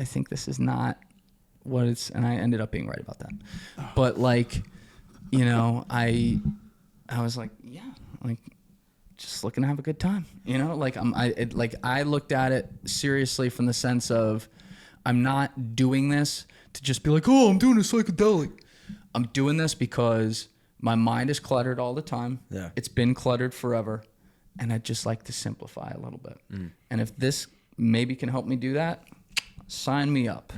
think this is not what it's, and I ended up being right about that. But like, you know, I was like, yeah, like, just looking to have a good time, you know. Like I looked at it seriously from the sense of, I'm not doing this to just be like, oh, I'm doing a psychedelic. I'm doing this because my mind is cluttered all the time. Yeah, it's been cluttered forever, and I'd just like to simplify a little bit. And if this maybe can help me do that, sign me up.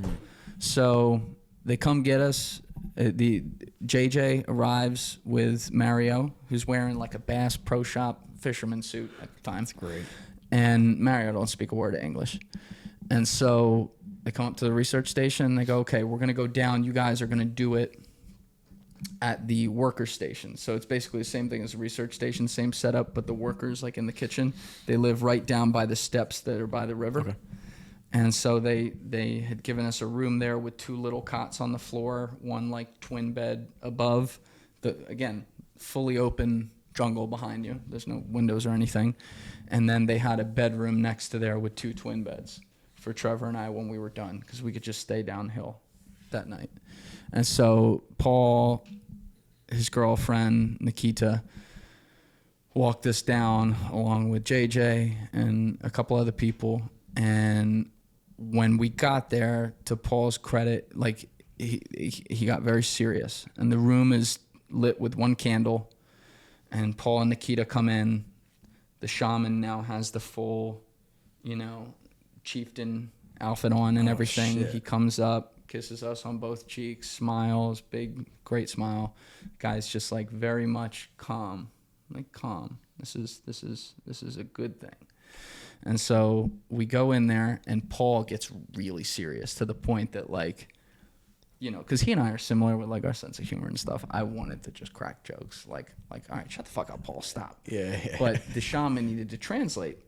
So they come get us. The JJ arrives with Mario, who's wearing like a Bass Pro Shop fisherman suit at the time. That's great. And Mario don't speak a word of English. And so they come up to the research station. They go, okay, we're going to go down. You guys are going to do it at the worker station. So it's basically the same thing as the research station, same setup, but the workers, like in the kitchen, they live right down by the steps that are by the river. Okay. And so they had given us a room there with 2 little cots on the floor, one like twin bed above. Again, fully open jungle behind you. There's no windows or anything. And then they had a bedroom next to there with 2 twin beds for Trevor and I when we were done, because we could just stay downhill that night. And so Paul, his girlfriend, Nikita, walked us down along with JJ and a couple other people. And when we got there, to Paul's credit, like he got very serious. And the room is lit with 1 candle. And Paul and Nikita come in. The shaman now has the full, you know, chieftain outfit on and everything. Shit. He comes up, kisses us on both cheeks, smiles, big, great smile. Guy's just like very much calm, like calm. This is a good thing. And so we go in there, and Paul gets really serious to the point that, like, you know, because he and I are similar with like our sense of humor and stuff. I wanted to just crack jokes, like, all right, shut the fuck up, Paul, stop. Yeah. But the shaman needed to translate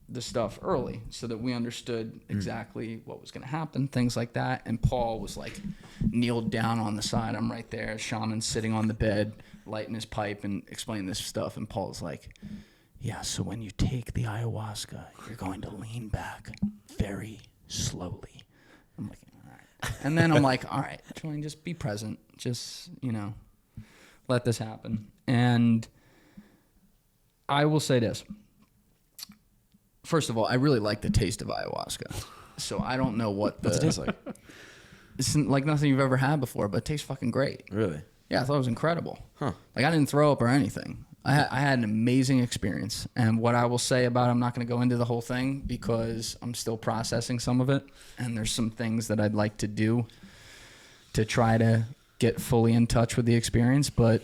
the stuff early so that we understood exactly what was going to happen, things like that. And Paul was like kneeled down on the side. I'm right there. Shaman's sitting on the bed, lighting his pipe and explaining this stuff. And Paul's like, yeah, so when you take the ayahuasca, you're going to lean back very slowly. I'm like, all right. And then I'm like, all right, Julian, just be present. Just, you know, let this happen. And I will say this. First of all, I really like the taste of ayahuasca. So I don't know what's it taste like? It's like nothing you've ever had before, but it tastes fucking great. Really? Yeah, I thought it was incredible. Huh. Like, I didn't throw up or anything. I had an amazing experience. And what I will say about it, I'm not going to go into the whole thing because I'm still processing some of it. And there's some things that I'd like to do to try to get fully in touch with the experience. But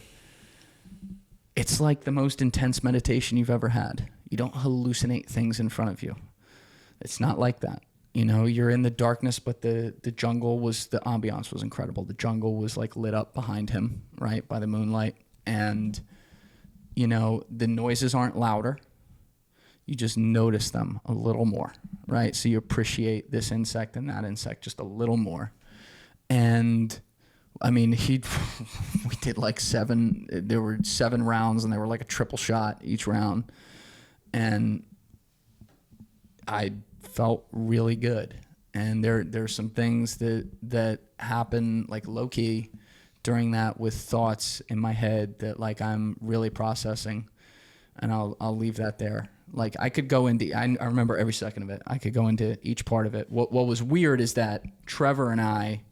it's like the most intense meditation you've ever had. You don't hallucinate things in front of you. It's not like that. You know, you're in the darkness, but the jungle was, the ambiance was incredible. The jungle was like lit up behind him, right, by the moonlight. And, you know, the noises aren't louder. You just notice them a little more, right? So you appreciate this insect and that insect just a little more. And I mean, we did like there were 7 rounds, and they were like a triple shot each round. And I felt really good. And there's some things that happen like low key during that with thoughts in my head that like I'm really processing, and I'll leave that there. Like I could go into, I remember every second of it. I could go into each part of it. What was weird is that Trevor and I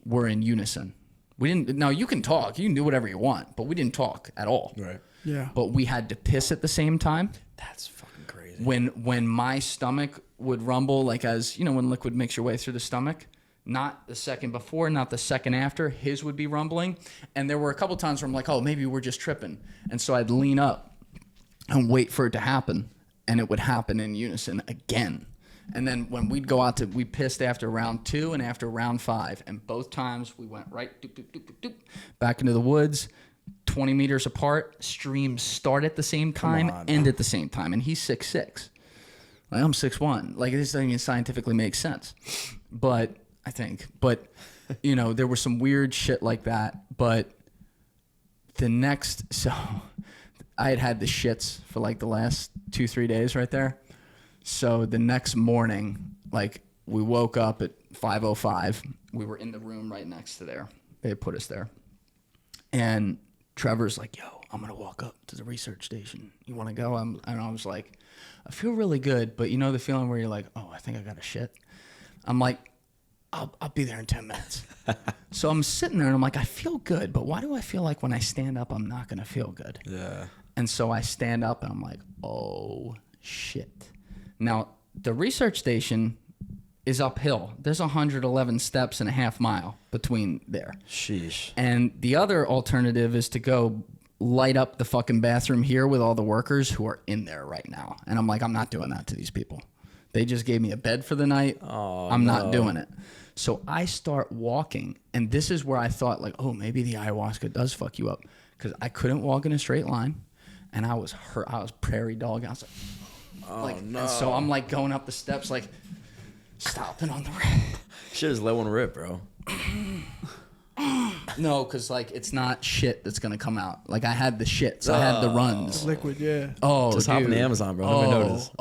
were in unison. We didn't, now you can talk, you can do whatever you want, but we didn't talk at all. Right. Yeah. But we had to piss at the same time. That's fucking crazy. When my stomach would rumble, like, as you know, when liquid makes your way through the stomach, not the second before, not the second after, his would be rumbling. And there were a couple times where I'm like, oh, maybe we're just tripping. And so I'd lean up and wait for it to happen, and it would happen in unison again. And then when we'd go out we pissed after round 2 and after round 5. And both times we went right doop, doop, doop, doop, doop, back into the woods, 20 meters apart. Streams start at the same time, end at the same time. And he's 6'6". Like, I'm 6'1". Like, this doesn't even scientifically make sense. But, I think. But, you know, there was some weird shit like that. But so I had the shits for like the last 2-3 days right there. So the next morning, like, we woke up at 5:05. We were in the room right next to there. They had put us there. And Trevor's like, yo, I'm going to walk up to the research station. You want to go? And I was like, I feel really good. But you know the feeling where you're like, oh, I think I got a shit. I'm like, I'll be there in 10 minutes. So I'm sitting there and I'm like, I feel good. But why do I feel like when I stand up, I'm not going to feel good? Yeah. And so I stand up and I'm like, oh, shit. Now, the research station is uphill. There's 111 steps and a half mile between there. Sheesh. And the other alternative is to go light up the fucking bathroom here with all the workers who are in there right now. And I'm like, I'm not doing that to these people. They just gave me a bed for the night. I'm not doing it. So I start walking, and this is where I thought, like, oh, maybe the ayahuasca does fuck you up. Because I couldn't walk in a straight line, and I was hurt. I was prairie dog. I was like, no. And so I'm like going up the steps, like stopping on the Shit is low on rip, bro. No, because like it's not shit that's gonna come out. Like I had the shits, I had the runs. Liquid, yeah. Oh, just hop on the Amazon, bro. Nobody noticed.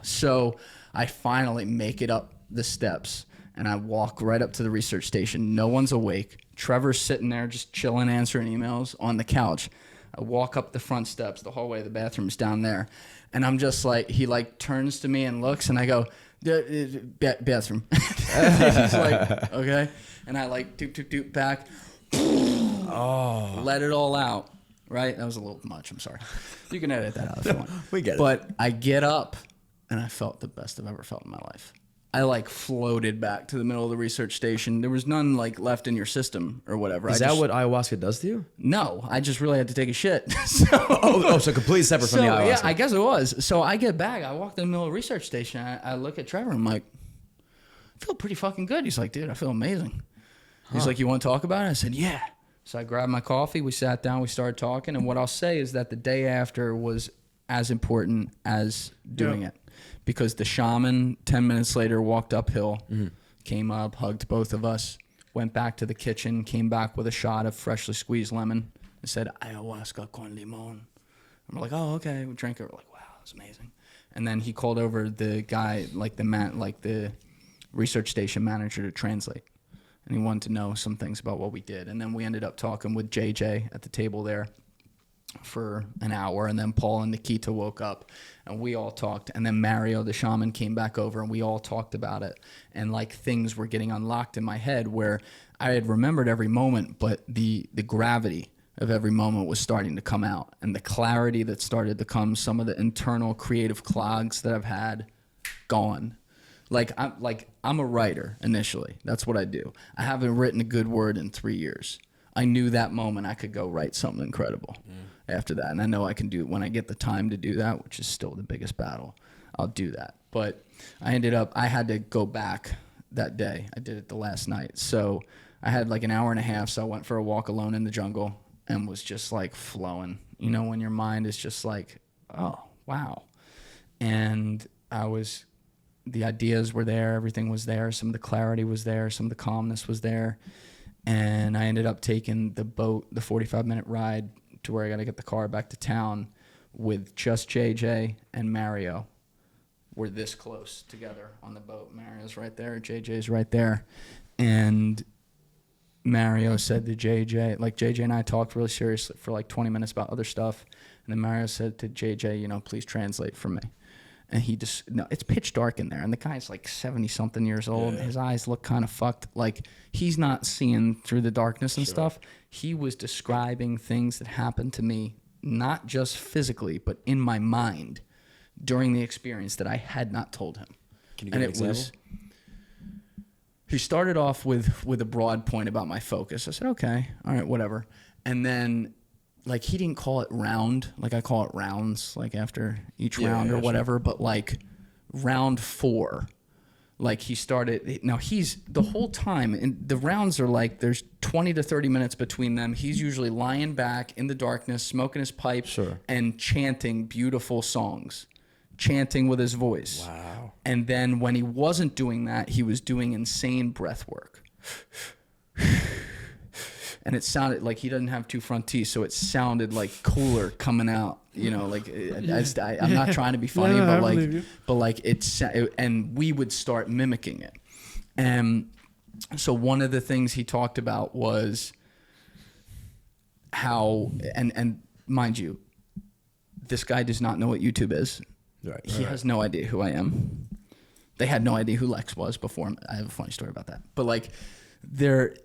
So I finally make it up the steps, and I walk right up to the research station. No one's awake. Trevor's sitting there just chilling, answering emails on the couch. I walk up the front steps, the hallway, the bathroom's down there. And I'm just like, he like turns to me and looks, and I go, bathroom. He's like, okay. And I like doop back. Let it all out. Right? That was a little much. I'm sorry. You can edit that out if you want. We get it. But I get up, and I felt the best I've ever felt in my life. I like floated back to the middle of the research station. There was none like left in your system or whatever. Is that what ayahuasca does to you? No, I just really had to take a shit. So completely separate from the ayahuasca. Yeah, I guess it was. So I get back. I walk in the middle of the research station. I look at Trevor. I'm like, I feel pretty fucking good. He's like, dude, I feel amazing. He's like, you want to talk about it? I said, yeah. So I grabbed my coffee. We sat down. We started talking. And what I'll say is that the day after was as important as doing it. Because the shaman, 10 minutes later, walked uphill, came up, hugged both of us, went back to the kitchen, came back with a shot of freshly squeezed lemon, and said, ayahuasca con limon. And we're like, oh, okay. We drank it. We're like, wow, that's amazing. And then he called over the guy, like the research station manager to translate. And he wanted to know some things about what we did. And then we ended up talking with JJ at the table there for an hour, and then Paul and Nikita woke up and we all talked, and then Mario the shaman came back over and we all talked about it, and like things were getting unlocked in my head where I had remembered every moment, but the gravity of every moment was starting to come out, and the clarity that started to come, some of the internal creative clogs that I've had gone. I'm a writer initially. That's what I do. I haven't written a good word in 3 years. I knew that moment I could go write something incredible after that. And I know I can do it when I get the time to do that, which is still the biggest battle. I'll do that. But I had to go back that day. I did it the last night. So I had like an hour and a half. So I went for a walk alone in the jungle and was just like flowing, you know, when your mind is just like, oh, wow. And the ideas were there. Everything was there. Some of the clarity was there. Some of the calmness was there. And I ended up taking the boat, the 45-minute ride to where I got to get the car back to town with just JJ and Mario. We're this close together on the boat. Mario's right there. JJ's right there. And Mario said to JJ, like JJ and I talked really seriously for like 20 minutes about other stuff. And then Mario said to JJ, you know, please translate for me. And it's pitch dark in there. And the guy's like 70-something years old. Yeah. His eyes look kind of fucked. Like he's not seeing through the darkness and stuff. He was describing things that happened to me, not just physically, but in my mind during the experience that I had not told him. Can you give an example? He started off with a broad point about my focus. I said, okay, all right, whatever. And then like he didn't call it round, like I call it rounds, like after each round or whatever. But like round 4 Like he started, now he's the whole time, and the rounds are like there's 20 to 30 minutes between them. He's usually lying back in the darkness, smoking his pipe, and chanting beautiful songs, chanting with his voice. Wow. And then when he wasn't doing that, he was doing insane breath work. And it sounded like he doesn't have two front teeth, so it sounded like cooler coming out. You know, like I'm not trying to be funny, but like and we would start mimicking it. And so one of the things he talked about was how, and mind you, this guy does not know what YouTube is. Right. He has no idea who I am. They had no idea who Lex was before. I have a funny story about that. But like,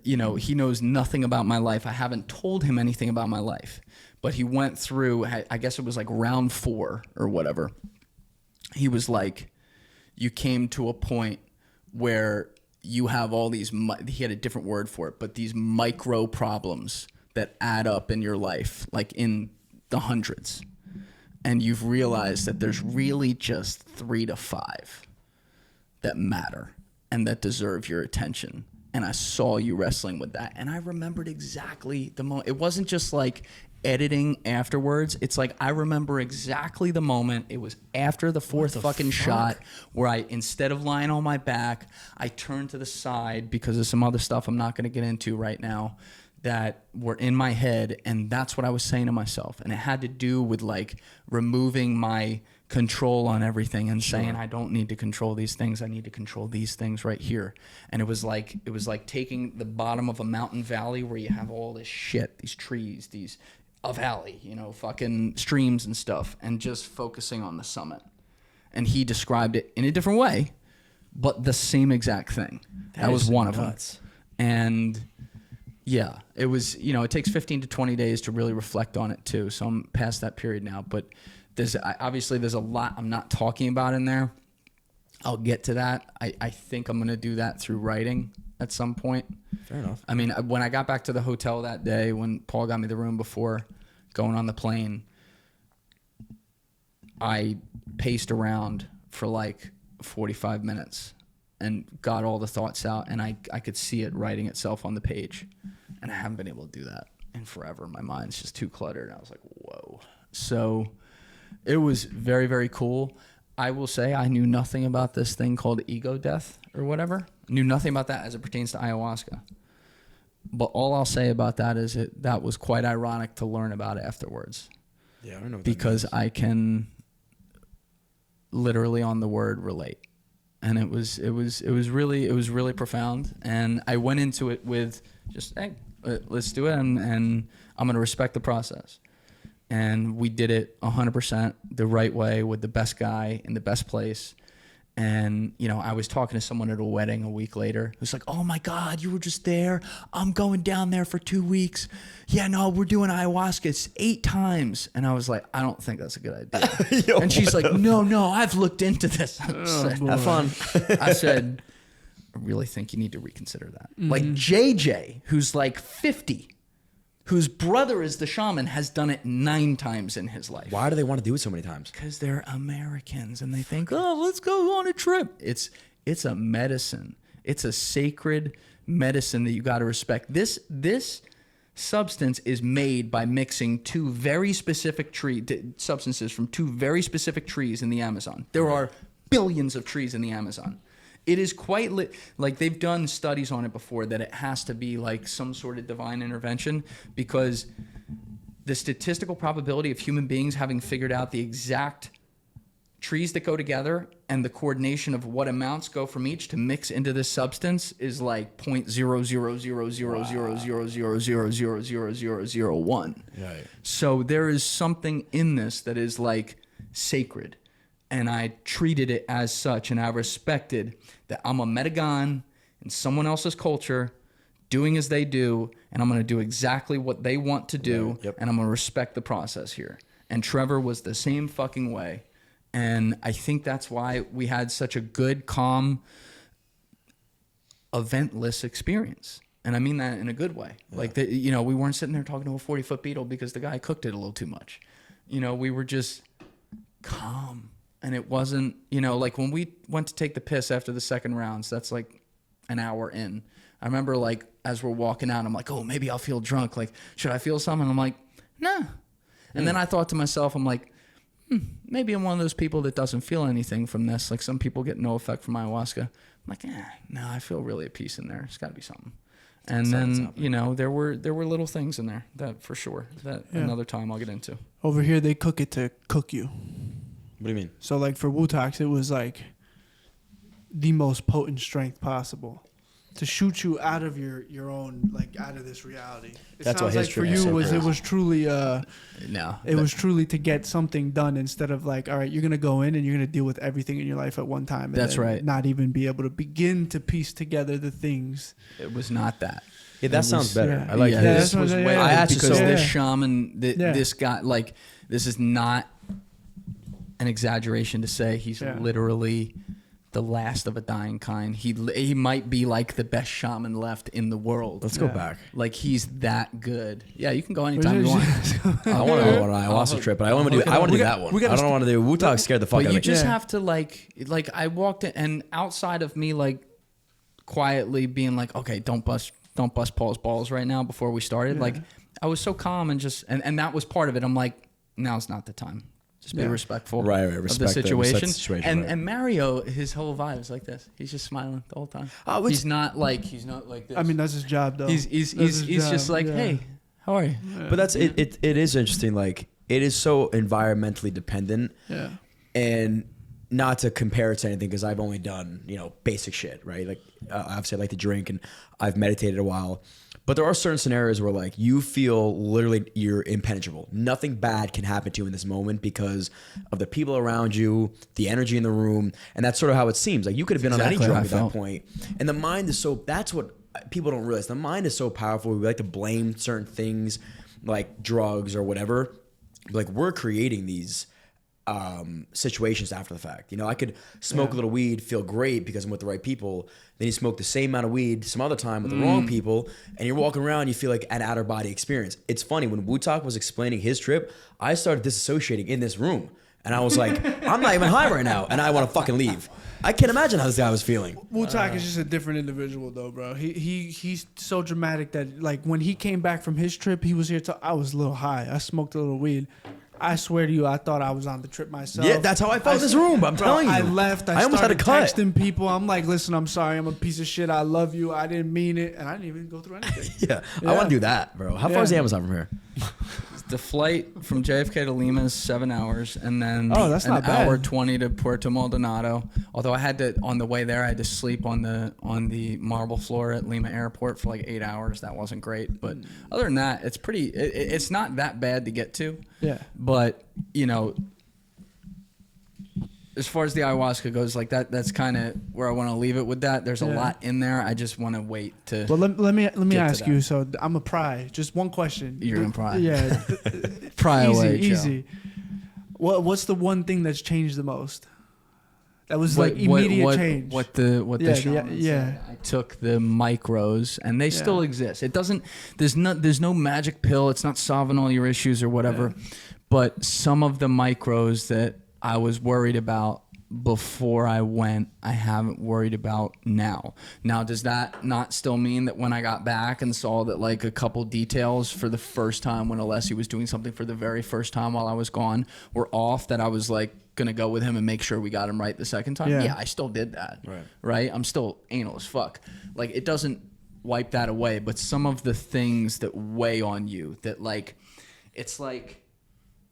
he knows nothing about my life. I haven't told him anything about my life. But he went through, I guess it was like round 4 or whatever. He was like, you came to a point where you have all these, he had a different word for it, but these micro problems that add up in your life, like in the hundreds. And you've realized that there's really just 3 to 5 that matter and that deserve your attention. And I saw you wrestling with that. And I remembered exactly the moment. It wasn't just like editing afterwards. It's like I remember exactly the moment. It was after the 4th fucking shot where I, instead of lying on my back, I turned to the side because of some other stuff I'm not going to get into right now that were in my head. And that's what I was saying to myself. And it had to do with like removing my control on everything and saying I don't need to control these things. I need to control these things right here. And it was like taking the bottom of a mountain valley where you have all this shit, these trees, a valley, fucking streams and stuff, and just focusing on the summit. And he described it in a different way, but the same exact thing. That was one of them. And yeah, it was, it takes 15 to 20 days to really reflect on it too. So I'm past that period now, but there's a lot I'm not talking about in there. I'll get to that. I think I'm going to do that through writing at some point. Fair enough. I mean, when I got back to the hotel that day, when Paul got me the room before going on the plane, I paced around for like 45 minutes and got all the thoughts out, and I could see it writing itself on the page. And I haven't been able to do that in forever. My mind's just too cluttered. I was like, whoa. So it was very, very cool. I will say I knew nothing about this thing called ego death or whatever. Knew nothing about that as it pertains to ayahuasca. But all I'll say about that is that was quite ironic to learn about it afterwards. Yeah, I don't know what because that means. I can literally on the word relate. And it was really profound. And I went into it with just, hey, let's do it, and I'm going to respect the process. And we did it 100% the right way with the best guy in the best place. And, I was talking to someone at a wedding a week later who's like, oh my God, you were just there. I'm going down there for 2 weeks. Yeah, no, we're doing ayahuasca. It's 8 times. And I was like, I don't think that's a good idea. Yo, and she's like, no, I've looked into this. Have fun. I said, I really think you need to reconsider that. Mm-hmm. Like JJ, who's like 50, whose brother is the shaman, has done it 9 times in his life. Why do they want to do it so many times? Because they're Americans and they think, oh, let's go on a trip. It's a medicine. It's a sacred medicine that you got to respect. This substance is made by mixing 2 very specific substances from 2 very specific trees in the Amazon. There are billions of trees in the Amazon. It is quite like they've done studies on it before that it has to be like some sort of divine intervention, because the statistical probability of human beings having figured out the exact trees that go together and the coordination of what amounts go from each to mix into this substance is like 0.0000000000001. Right. So there is something in this that is like sacred. And I treated it as such, and I respected that I'm a metagon in someone else's culture, doing as they do, and I'm going to do exactly what they want to do, and I'm going to respect the process here. And Trevor was the same fucking way. And I think that's why we had such a good, calm, eventless experience. And I mean that in a good way. Yeah. Like, we weren't sitting there talking to a 40-foot beetle because the guy cooked it a little too much. We were just calm And it wasn't, you know, like when we went to take the piss after the second rounds, that's like an hour in. I remember like as we're walking out, I'm like, oh, maybe I'll feel drunk. Like, should I feel something? I'm like, nah. And then I thought to myself, I'm like, maybe I'm one of those people that doesn't feel anything from this. Like some people get no effect from ayahuasca. I'm like, no, I feel really at peace in there. It's got to be something. And then, you know, there were little things in there that for sure that another time I'll get into. Over here, they cook it to cook you. What do you mean? So like for Wutox, it was like the most potent strength possible to shoot you out of your own, like out of this reality. That's what sounds like for you it was truly was truly to get something done instead of like, all right, you're gonna go in and you're gonna deal with everything in your life at one time. And that's right. Not even be able to begin to piece together the things. It was not that. Yeah, that sounds better. Yeah. I like that. This Was way I had to because so this shaman, this guy, like this is not an exaggeration to say he's literally the last of a dying kind. He might be like the best shaman left in the world. Let's go back. Like he's that good. Yeah, you can go anytime you want. I want to go on an ayahuasca trip, but I want to do that one. I don't want to do Wutox. Scared the fuck out of me. But you just have to like I walked in, and outside of me like quietly being like, okay, don't bust Paul's balls right now before we started. Like I was so calm and just and that was part of it. I'm like, now's not the time. Just be respectful of the situation. And Mario, his whole vibe is like this. He's just smiling the whole time. He's not like this. I mean, that's his job, though. He's just like, hey, how are you? Yeah. But that's it is interesting. Like it is so environmentally dependent. Yeah. And not to compare it to anything because I've only done, you know, basic shit, right? Like obviously I like to drink and I've meditated a while. But there are certain scenarios where like you feel literally you're impenetrable. Nothing bad can happen to you in this moment because of the people around you, the energy in the room. And that's sort of how it seems. Like you could have been on any drug at that point. And the mind is that's what people don't realize. The mind is so powerful. We like to blame certain things like drugs or whatever. Like we're creating these situations after the fact. You know, I could smoke a little weed, feel great because I'm with the right people. Then you smoke the same amount of weed some other time with the wrong people, and you're walking around, you feel like an outer body experience. It's funny, when Wutox was explaining his trip, I started disassociating in this room. And I was like, I'm not even high right now, and I want to fucking leave. I can't imagine how this guy was feeling. Wutox is just a different individual, though, bro. He's so dramatic that, like, when he came back from his trip, he was here. I was a little high. I smoked a little weed. I swear to you, I thought I was on the trip myself. Yeah, that's how I felt in this room. I'm telling you. I left. I almost had to cut. Texting people. I'm like, listen, I'm sorry. I'm a piece of shit. I love you. I didn't mean it. And I didn't even go through anything. I want to do that, bro. How far is the Amazon from here? The flight from JFK to Lima is 7 hours, and then that's not bad. Hour 20 to Puerto Maldonado. Although I had to, on the way there, I had to sleep on the marble floor at Lima Airport for like 8 hours. That wasn't great, but other than that, it's pretty. It's not that bad to get to. Yeah. But you know, as far as the ayahuasca goes, like that's kind of where I want to leave it with that. There's a lot in there. I just want to wait to. Well, let me ask you. So I'm a pry. Just one question. You're gonna pry. Yeah. Pry away. Easy. What's the one thing that's changed the most? That was like immediate change. What the shaman said. I took the micros, and they still exist. It doesn't. There's no magic pill. It's not solving all your issues or whatever. Yeah. But some of the micros that I was worried about before I went, I haven't worried about now. Now, does that not still mean that when I got back and saw that like a couple details for the first time when Alessi was doing something for the very first time while I was gone were off, that I was like gonna go with him and make sure we got him right the second time? Yeah, I still did that. Right? I'm still anal as fuck. Like, it doesn't wipe that away, but some of the things that weigh on you, that like, it's like,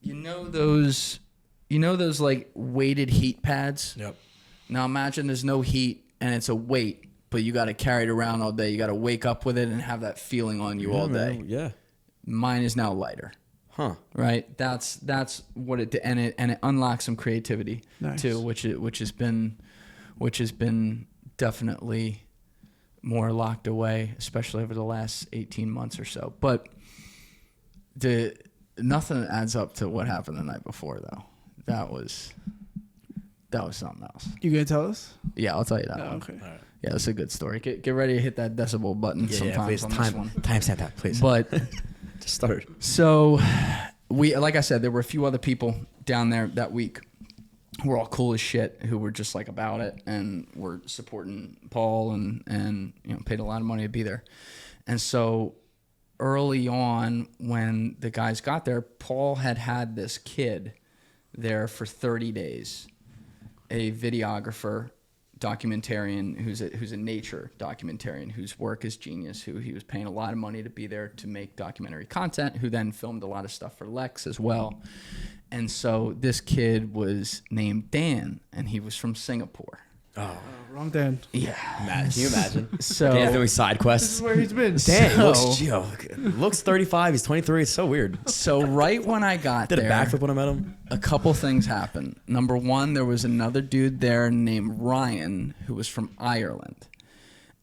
you know those like weighted heat pads? Yep. Now imagine there's no heat and it's a weight, but you got to carry it around all day. You got to wake up with it and have that feeling on you all day. Yeah. Mine is now lighter. Huh. Right? That's what it and it unlocks some creativity too, which has been definitely more locked away, especially over the last 18 months or so. But nothing adds up to what happened the night before, though. That was something else. You gonna tell us? Yeah, I'll tell you that one. Okay. All right. Yeah, that's a good story. Get ready to hit that decibel button sometimes on this one. Timestamp that, please. But just start. So like I said, there were a few other people down there that week. were all cool as shit, who were just like about it and were supporting Paul and you know, paid a lot of money to be there. And so early on when the guys got there, Paul had this kid there for 30 days, a videographer, documentarian who's a nature documentarian whose work is genius, who he was paying a lot of money to be there to make documentary content, who then filmed a lot of stuff for Lex as well. And so this kid was named Dan, and he was from Singapore. Oh, wrong Dan. Yeah. can you imagine? So Dan's doing side This quests. is where he's been. Dan So- looks 35. He's 23. It's so weird. so right when I got Did a there, backflip when I met him. a couple things happened. Number one, there was another dude there named Ryan who was from Ireland.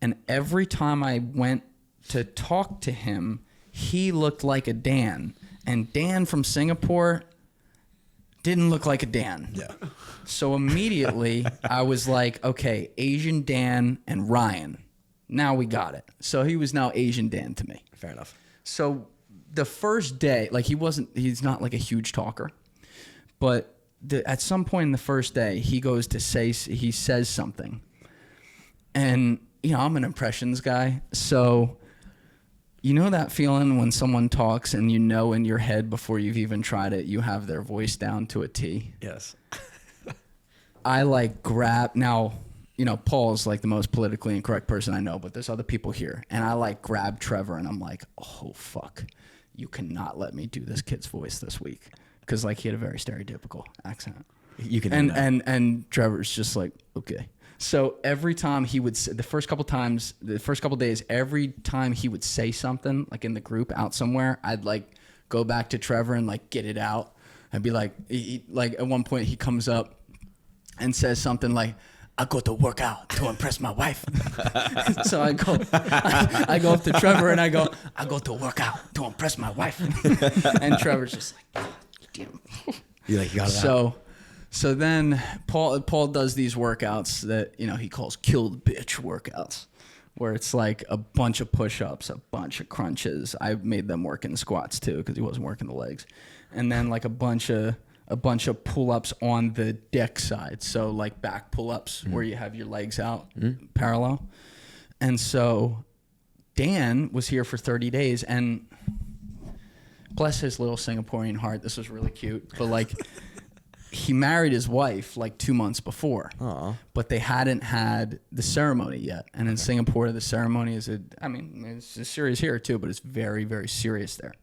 And every time I went to talk to him, he looked like a Dan. And Dan from Singapore didn't look like a Dan. Yeah. So immediately I was like, okay, Asian Dan and Ryan. Now we got it. So he was now Asian Dan to me. Fair enough. So the first day, like he's not like a huge talker, but at some point in the first day, he says something. And, you know, I'm an impressions guy. So, you know that feeling when someone talks and you know in your head before you've even tried it, you have their voice down to a T? Yes. I like grab, now, you know, Paul's like the most politically incorrect person I know, but there's other people here. And I like grab Trevor and I'm like, oh, fuck. You cannot let me do this kid's voice this week. Because like he had a very stereotypical accent. You can. And Trevor's just like, okay. So every time he would, the first couple days, every time he would say something like in the group out somewhere, I'd like go back to Trevor and like get it out. I'd be like, like at one point he comes up and says something like, I go to work out to impress my wife. So I go up to Trevor and I go to work out to impress my wife. And Trevor's just like, God damn. You got it out. So then Paul does these workouts that, you know, he calls killed bitch workouts, where it's like a bunch of push-ups, a bunch of crunches. I made them work in squats too because he wasn't working the legs. And then like a bunch of pull-ups on the deck side. So like back pull-ups where you have your legs out parallel. And so Dan was here for 30 days and bless his little Singaporean heart. This was really cute. But like he married his wife like 2 months before, but they hadn't had the ceremony yet. And in Singapore, the ceremony is it's serious here too, but it's very, very serious there.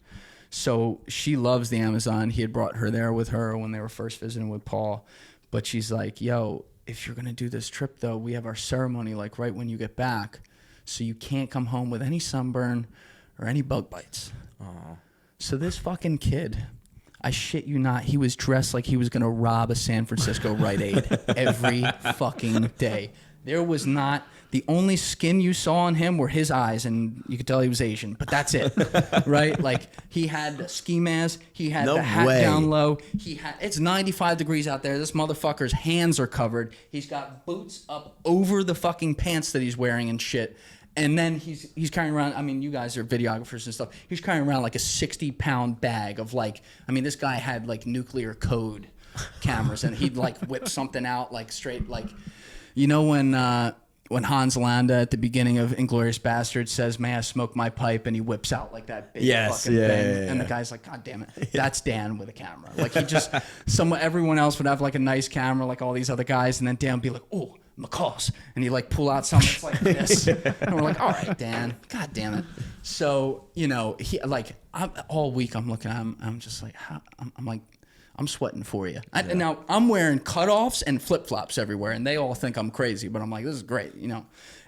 So she loves the Amazon. He had brought her there with her when they were first visiting with Paul. But she's like, yo, if you're going to do this trip, though, we have our ceremony like right when you get back. So you can't come home with any sunburn or any bug bites. So this fucking kid, I shit you not, he was dressed like he was going to rob a San Francisco Rite Aid every fucking day. There was not... The only skin you saw on him were his eyes, and you could tell he was Asian, but that's it, right? Like, he had the ski mask, he had the hat down low, it's 95 degrees out there, this motherfucker's hands are covered, he's got boots up over the fucking pants that he's wearing and shit, and then he's carrying around, I mean, you guys are videographers and stuff, he's carrying around like a 60-pound bag of like, I mean, this guy had like nuclear code cameras, and he'd like whip something out like straight, like, you know when Hans Landa at the beginning of Inglourious Basterds says, may I smoke my pipe? And he whips out like that big fucking thing. Yeah. And the guy's like, God damn it. That's Dan with a camera. Like he just, everyone else would have like a nice camera like all these other guys. And then Dan would be like, oh, McCall's. And he'd like pull out something that's like this. And we're like, all right, Dan. God damn it. So, you know, all week I'm looking at him. I'm just like, I'm like, I'm sweating for you. Now, I'm wearing cutoffs and flip-flops everywhere, and they all think I'm crazy, but I'm like, this is great. You know,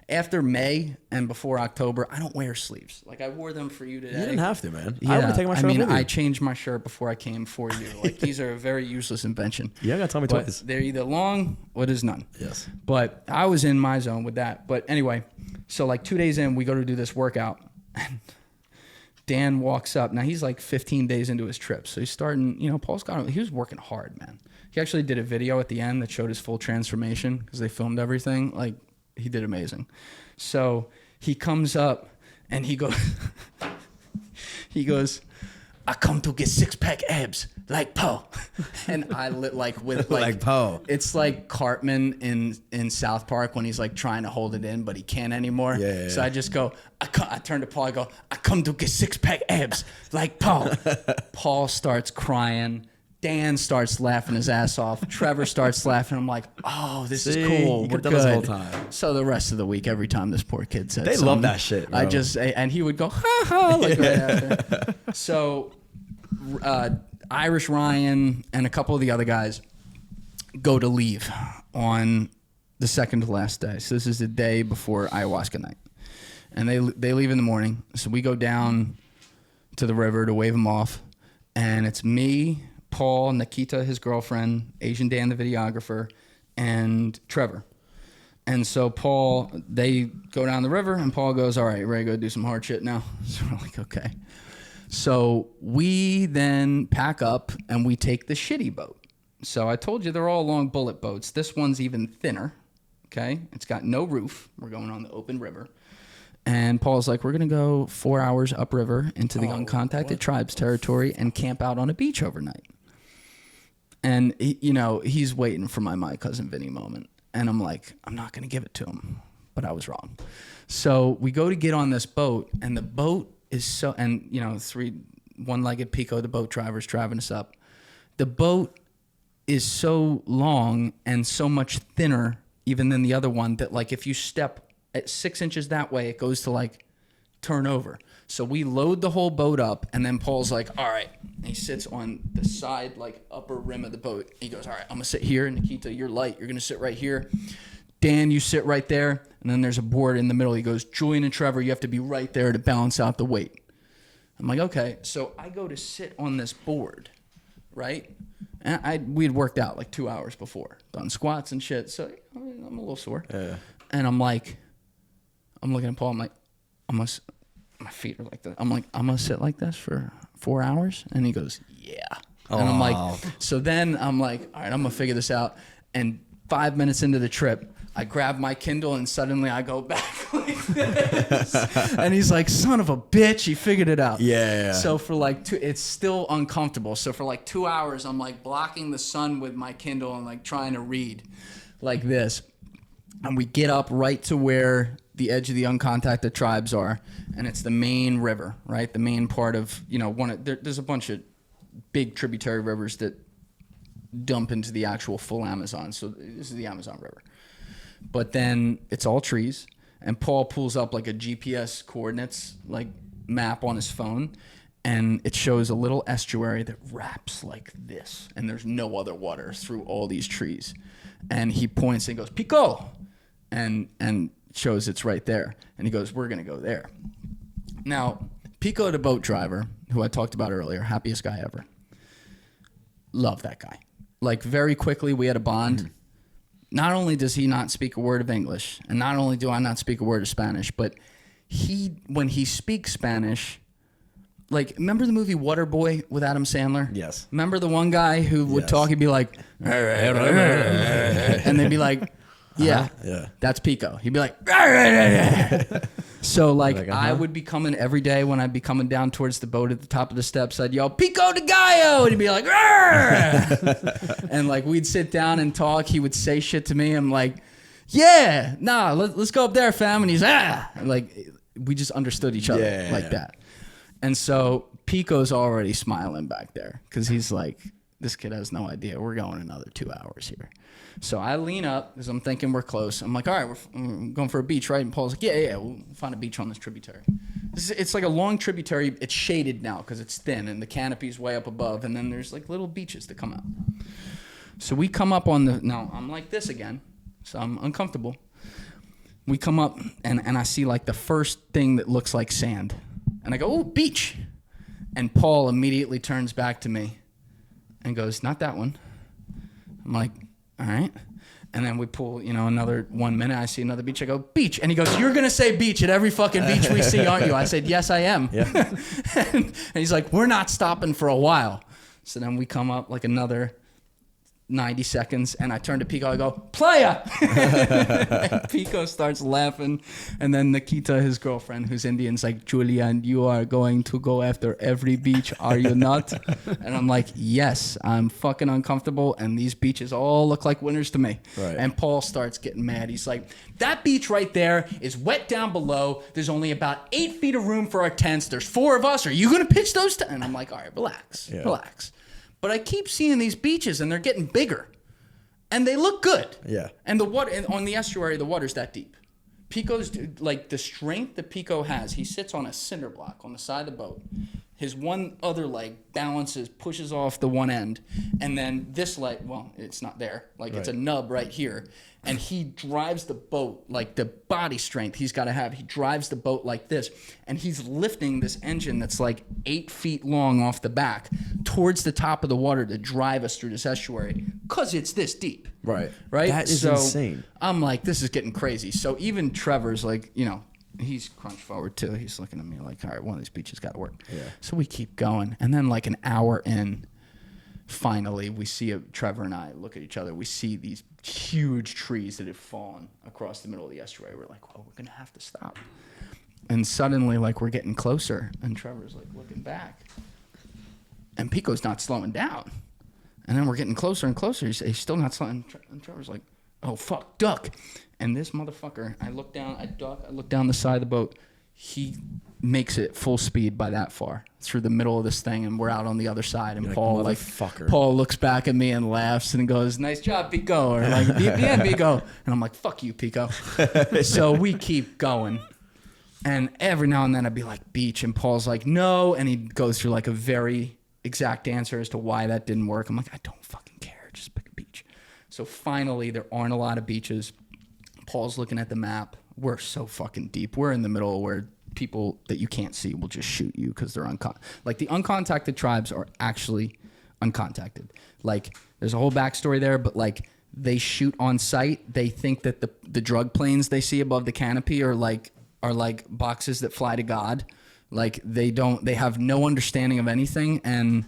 after May and before October, I don't wear sleeves. Like, I wore them for you today. You didn't have to, man. Yeah, I would have taken my shirt off with you. I changed my shirt before I came for you. Like, these are a very useless invention. You got to tell me twice. They're either long or there's none. Yes. But I was in my zone with that. But anyway, so like 2 days in, we go to do this workout, and Dan walks up. Now, he's like 15 days into his trip. So he's starting, you know, he was working hard, man. He actually did a video at the end that showed his full transformation because they filmed everything. Like, he did amazing. So he comes up and he goes, I come to get 6-pack abs like Poe. And I lit with Like Poe. It's like Cartman in South Park when he's like trying to hold it in, but he can't anymore. Yeah. So I just go, I turn to Paul, I go, I come to get 6-pack abs like Poe. Paul starts crying. Dan starts laughing his ass off. Trevor starts laughing. I'm like, oh, this is cool. You We're could have done good. this the whole time. So the rest of the week, every time this poor kid said They something, love that shit, bro. and he would go, ha ha, like right after. So Irish Ryan and a couple of the other guys go to leave on the second to last day. So this is the day before ayahuasca night. And they leave in the morning. So we go down to the river to wave them off. And it's me, Paul, Nikita, his girlfriend, Asian Dan, the videographer, and Trevor. And so Paul, they go down the river, and Paul goes, all right, ready to go do some hard shit now? So we're like, okay. So we then pack up, and we take the shitty boat. So I told you they're all long bullet boats. This one's even thinner, okay? It's got no roof. We're going on the open river. And Paul's like, we're going to go 4 hours upriver into the uncontacted tribes territory and camp out on a beach overnight. And, he's waiting for my cousin Vinny moment. And I'm like, I'm not going to give it to him. But I was wrong. So we go to get on this boat, and the boat is so, and, three one-legged Pico, the boat drivers driving us up. The boat is so long and so much thinner even than the other one that, like, if you step at 6 inches that way, it goes to, like, turn over. So we load the whole boat up, and then Paul's like, all right. And he sits on the side, like, upper rim of the boat. He goes, all right, I'm going to sit here. Nikita, you're light. You're going to sit right here. Dan, you sit right there. And then there's a board in the middle. He goes, Julian and Trevor, you have to be right there to balance out the weight. I'm like, okay. So I go to sit on this board, right? And we had worked out like 2 hours before, done squats and shit. So I'm a little sore. Yeah. And I'm like, I'm looking at Paul. I'm like, my feet are like this. I'm like, I'm going to sit like this for 4 hours? And he goes, yeah. And I'm like, so then I'm like, all right, I'm going to figure this out. And 5 minutes into the trip, I grab my Kindle and suddenly I go back like this. And he's like, son of a bitch, he figured it out. Yeah. So for like it's still uncomfortable. So for like 2 hours, I'm like blocking the sun with my Kindle and like trying to read like this. And we get up right to where the edge of the uncontacted tribes are, and it's the main river, right? The main part of, there's a bunch of big tributary rivers that dump into the actual full Amazon. So this is the Amazon River. But then it's all trees, and Paul pulls up like a GPS coordinates like map on his phone, and it shows a little estuary that wraps like this, and there's no other water through all these trees. And he points and goes, Pico! And shows it's right there. And he goes, we're going to go there. Now, Pico, the boat driver, who I talked about earlier, happiest guy ever. Love that guy. Like, very quickly, we had a bond. Mm-hmm. Not only does he not speak a word of English, and not only do I not speak a word of Spanish, but when he speaks Spanish, like, remember the movie Waterboy with Adam Sandler? Yes. Remember the one guy who would talk, he'd be like, and they'd be like, yeah, that's Pico. He'd be like, so like I would be coming every day when I'd be coming down towards the boat at the top of the steps. I'd yell, Pico de Gallo, and he'd be like, and like we'd sit down and talk. He would say shit to me. I'm like, yeah, nah, let's go up there, fam. And he's and like we just understood each other that. And so Pico's already smiling back there because he's like, this kid has no idea. We're going another 2 hours here. So I lean up because I'm thinking we're close. I'm like, all right, we're going for a beach, right? And Paul's like, yeah, we'll find a beach on this tributary. It's like a long tributary. It's shaded now because it's thin and the canopy's way up above. And then there's like little beaches that come out. So we come up on now I'm like this again. So I'm uncomfortable. We come up and I see like the first thing that looks like sand. And I go, oh, beach. And Paul immediately turns back to me and goes, not that one. I'm like, all right. And then we pull, another 1 minute. I see another beach. I go, beach. And he goes, you're going to say beach at every fucking beach we see, aren't you? I said, yes, I am. Yeah. and he's like, we're not stopping for a while. So then we come up like another 90 seconds, and I turn to Pico, I go, playa! And Pico starts laughing, and then Nikita, his girlfriend, who's Indian, is like, Julian, you are going to go after every beach, are you not? And I'm like, yes, I'm fucking uncomfortable, and these beaches all look like winners to me. Right. And Paul starts getting mad. He's like, that beach right there is wet down below. There's only about 8 feet of room for our tents. There's 4 of us. Are you going to pitch those? And I'm like, all right, relax. But I keep seeing these beaches, and they're getting bigger, and they look good. Yeah. And the water on the estuary, the water's that deep. Pico's like the strength that Pico has. He sits on a cinder block on the side of the boat. His one other leg balances, pushes off the one end, and then this leg, well, it's not there. Like it's a nub right here. And he drives the boat, like the body strength he's got to have. He drives the boat like this, and he's lifting this engine that's like 8 feet long off the back towards the top of the water to drive us through this estuary because it's this deep. Right. Right? That is insane. I'm like, this is getting crazy. So even Trevor's like, you know, he's crunched forward too. He's looking at me like, all right, one of these beaches got to work. Yeah. So we keep going. And then like an hour in, finally, we see Trevor and I look at each other. We see these huge trees that have fallen across the middle of the estuary. We're like, well, we're going to have to stop. And suddenly, like, we're getting closer. And Trevor's like looking back. And Pico's not slowing down. And then we're getting closer and closer. He's still not slowing. And Trevor's like, oh, fuck, duck. And this motherfucker, I look down, I duck, I look down the side of the boat. He makes it full speed by that far through the middle of this thing, and we're out on the other side. And Paul looks back at me and laughs and goes, "Nice job, Pico," or like, "Bien, Pico." And I'm like, "Fuck you, Pico." So we keep going, and every now and then I'd be like, "Beach," and Paul's like, "No," and he goes through like a very exact answer as to why that didn't work. I'm like, "I don't fucking care. Just pick a beach." So finally, there aren't a lot of beaches. Paul's looking at the map. We're so fucking deep. We're in the middle where people that you can't see will just shoot you because they're like the uncontacted tribes are actually uncontacted. Like there's a whole backstory there, but like they shoot on sight. They think that the drug planes they see above the canopy are like boxes that fly to God. Like they have no understanding of anything, and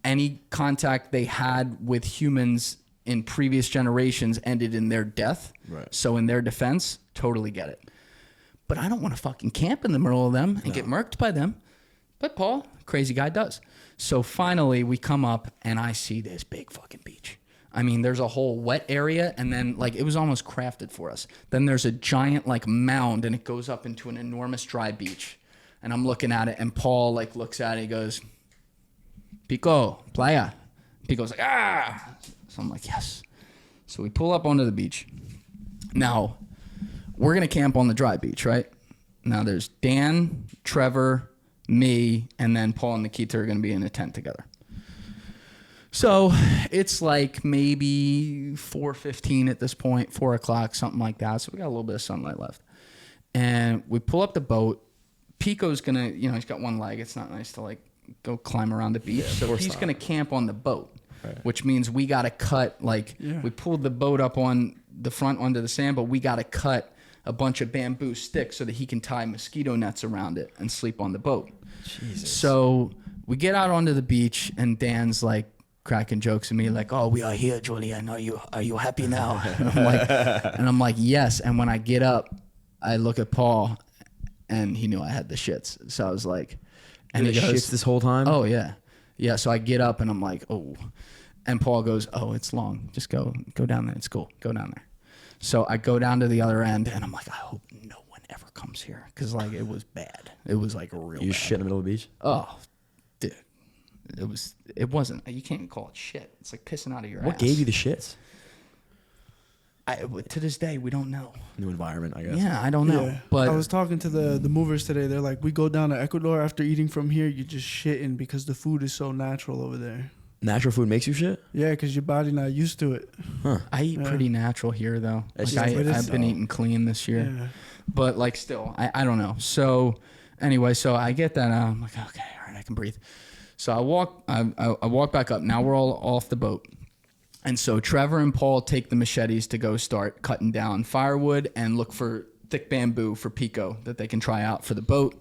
any contact they had with humans in previous generations ended in their death. Right. So in their defense, totally get it. But I don't want to fucking camp in the middle of them and get murked by them. But Paul, crazy guy, does. So finally we come up and I see this big fucking beach. I mean, there's a whole wet area, and then like it was almost crafted for us. Then there's a giant like mound, and it goes up into an enormous dry beach. And I'm looking at it, and Paul like looks at it, he goes, "Pico, playa." Pico's like, "Ah." So I'm like, yes. So we pull up onto the beach. Now, we're going to camp on the dry beach, right? Now, there's Dan, Trevor, me, and then Paul and Nikita are going to be in a tent together. So it's like maybe 4:15 at this point, 4 o'clock, something like that. So we got a little bit of sunlight left. And we pull up the boat. Pico's going to, you know, he's got one leg. It's not nice to like go climb around the beach. Yeah, so he's going to camp on the boat. Right. Which means we got to cut, we pulled the boat up on the front onto the sand, but we got to cut a bunch of bamboo sticks so that he can tie mosquito nets around it and sleep on the boat. Jesus. So we get out onto the beach, and Dan's like cracking jokes at me like, "Oh, we are here, Julian. Are you happy now?" And I'm like, yes. And when I get up, I look at Paul, and he knew I had the shits. So I was like, and he goes, shits this whole time? Oh, yeah. Yeah, so I get up, and I'm like, oh. And Paul goes, "Oh, it's long. Just go down there. It's cool. Go down there." So I go down to the other end, and I'm like, I hope no one ever comes here, because like it was bad. It was like real bad. You shit in the middle of the beach? Oh, dude. It wasn't. You can't call it shit. It's like pissing out of your ass. What gave you the shits? To this day, we don't know. New environment, I guess. Yeah, I don't know. Yeah. But I was talking to the movers today. They're like, we go down to Ecuador after eating from here, you're just shitting because the food is so natural over there. Natural food makes you shit? Yeah, because your body not used to it. Huh. I eat pretty natural here, though. Like I've been eating clean this year. Yeah. But like still, I don't know. So anyway, so I get that. I'm like, okay, all right, I can breathe. So I walk back up. Now we're all off the boat. And so Trevor and Paul take the machetes to go start cutting down firewood and look for thick bamboo for Pico that they can try out for the boat.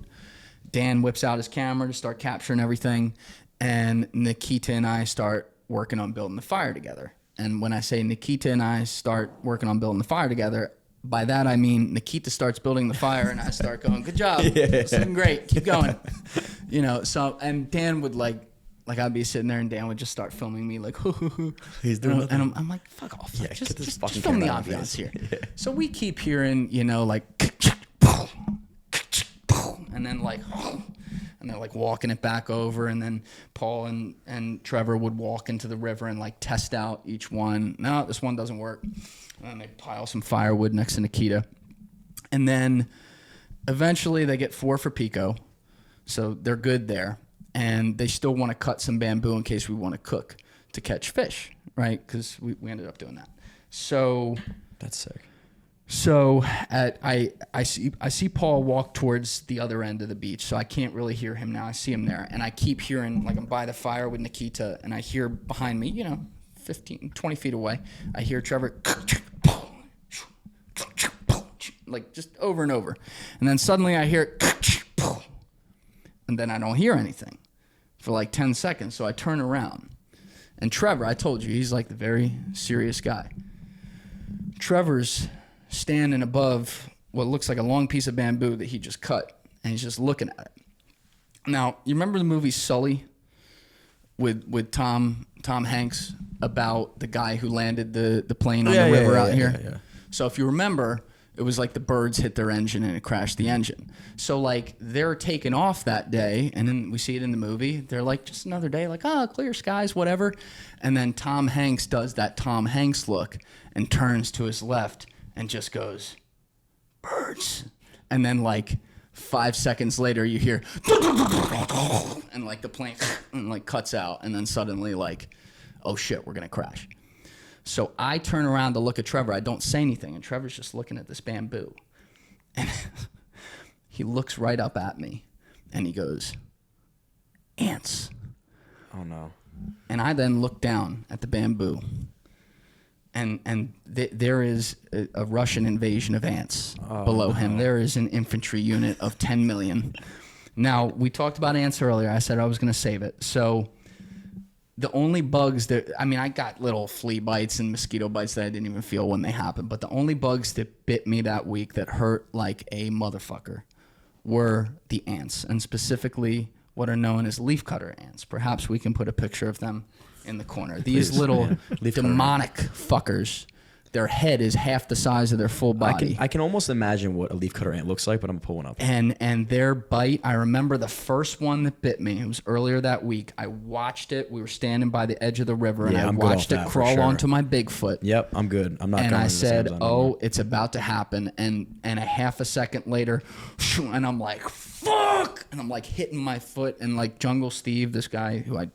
Dan whips out his camera to start capturing everything. And Nikita and I start working on building the fire together. And when I say Nikita and I start working on building the fire together, by that I mean Nikita starts building the fire and I start going, good job. It's looking great. Keep going. You know, so, and Dan would like I'd be sitting there and Dan would just start filming me like, he's doing nothing. and I'm like, fuck off. Yeah, just fucking film the camera ambiance here. Yeah. So we keep hearing, you know, like, and then like, and they're like walking it back over, and then Paul and Trevor would walk into the river and like test out each one. No, this one doesn't work. And then they pile some firewood next to Nikita. And then eventually they get 4 for Pico. So they're good there. And they still want to cut some bamboo in case we want to cook to catch fish, right? Because we ended up doing that. So That's sick. So I see Paul walk towards the other end of the beach, so I can't really hear him now. I see him there, and I keep hearing, like I'm by the fire with Nikita, and I hear behind me, you know, 15, 20 feet away, I hear Trevor, like just over and over. And then suddenly I hear, and then I don't hear anything for like 10 seconds, so I turn around. And Trevor, I told you, he's like the very serious guy. Trevor's standing above what looks like a long piece of bamboo that he just cut, and he's just looking at it. Now, you remember the movie Sully with Tom Hanks about the guy who landed the plane on the river out here? Yeah. So if you remember, it was like the birds hit their engine and it crashed the engine. So like they're taking off that day, and then we see it in the movie. They're like, just another day, like, oh, clear skies, whatever. And then Tom Hanks does that Tom Hanks look and turns to his left and just goes, birds. And then like 5 seconds later you hear and like the plane and like cuts out, and then suddenly like, oh shit, we're gonna crash. So I turn around to look at Trevor. I don't say anything, and Trevor's just looking at this bamboo. And he looks right up at me and he goes, ants. Oh no. And I then look down at the bamboo, and there is a Russian invasion of ants below him. There is an infantry unit of 10 million. Now, we talked about ants earlier. I said I was going to save it. So the only bugs that, I mean, I got little flea bites and mosquito bites that I didn't even feel when they happened, but the only bugs that bit me that week that hurt like a motherfucker were the ants, and specifically what are known as leafcutter ants. Perhaps we can put a picture of them in the corner. These little demonic fuckers, their head is half the size of their full body. I can almost imagine what a leafcutter ant looks like, but I'm pulling up. And their bite, I remember the first one that bit me. It was earlier that week. I watched it. We were standing by the edge of the river, and I watched it crawl onto my Bigfoot. Yep, I'm good. I'm not. And I said, "Oh, it's about to happen." And a half a second later, and I'm like, "Fuck!" And I'm like hitting my foot, and like Jungle Steve, this guy who I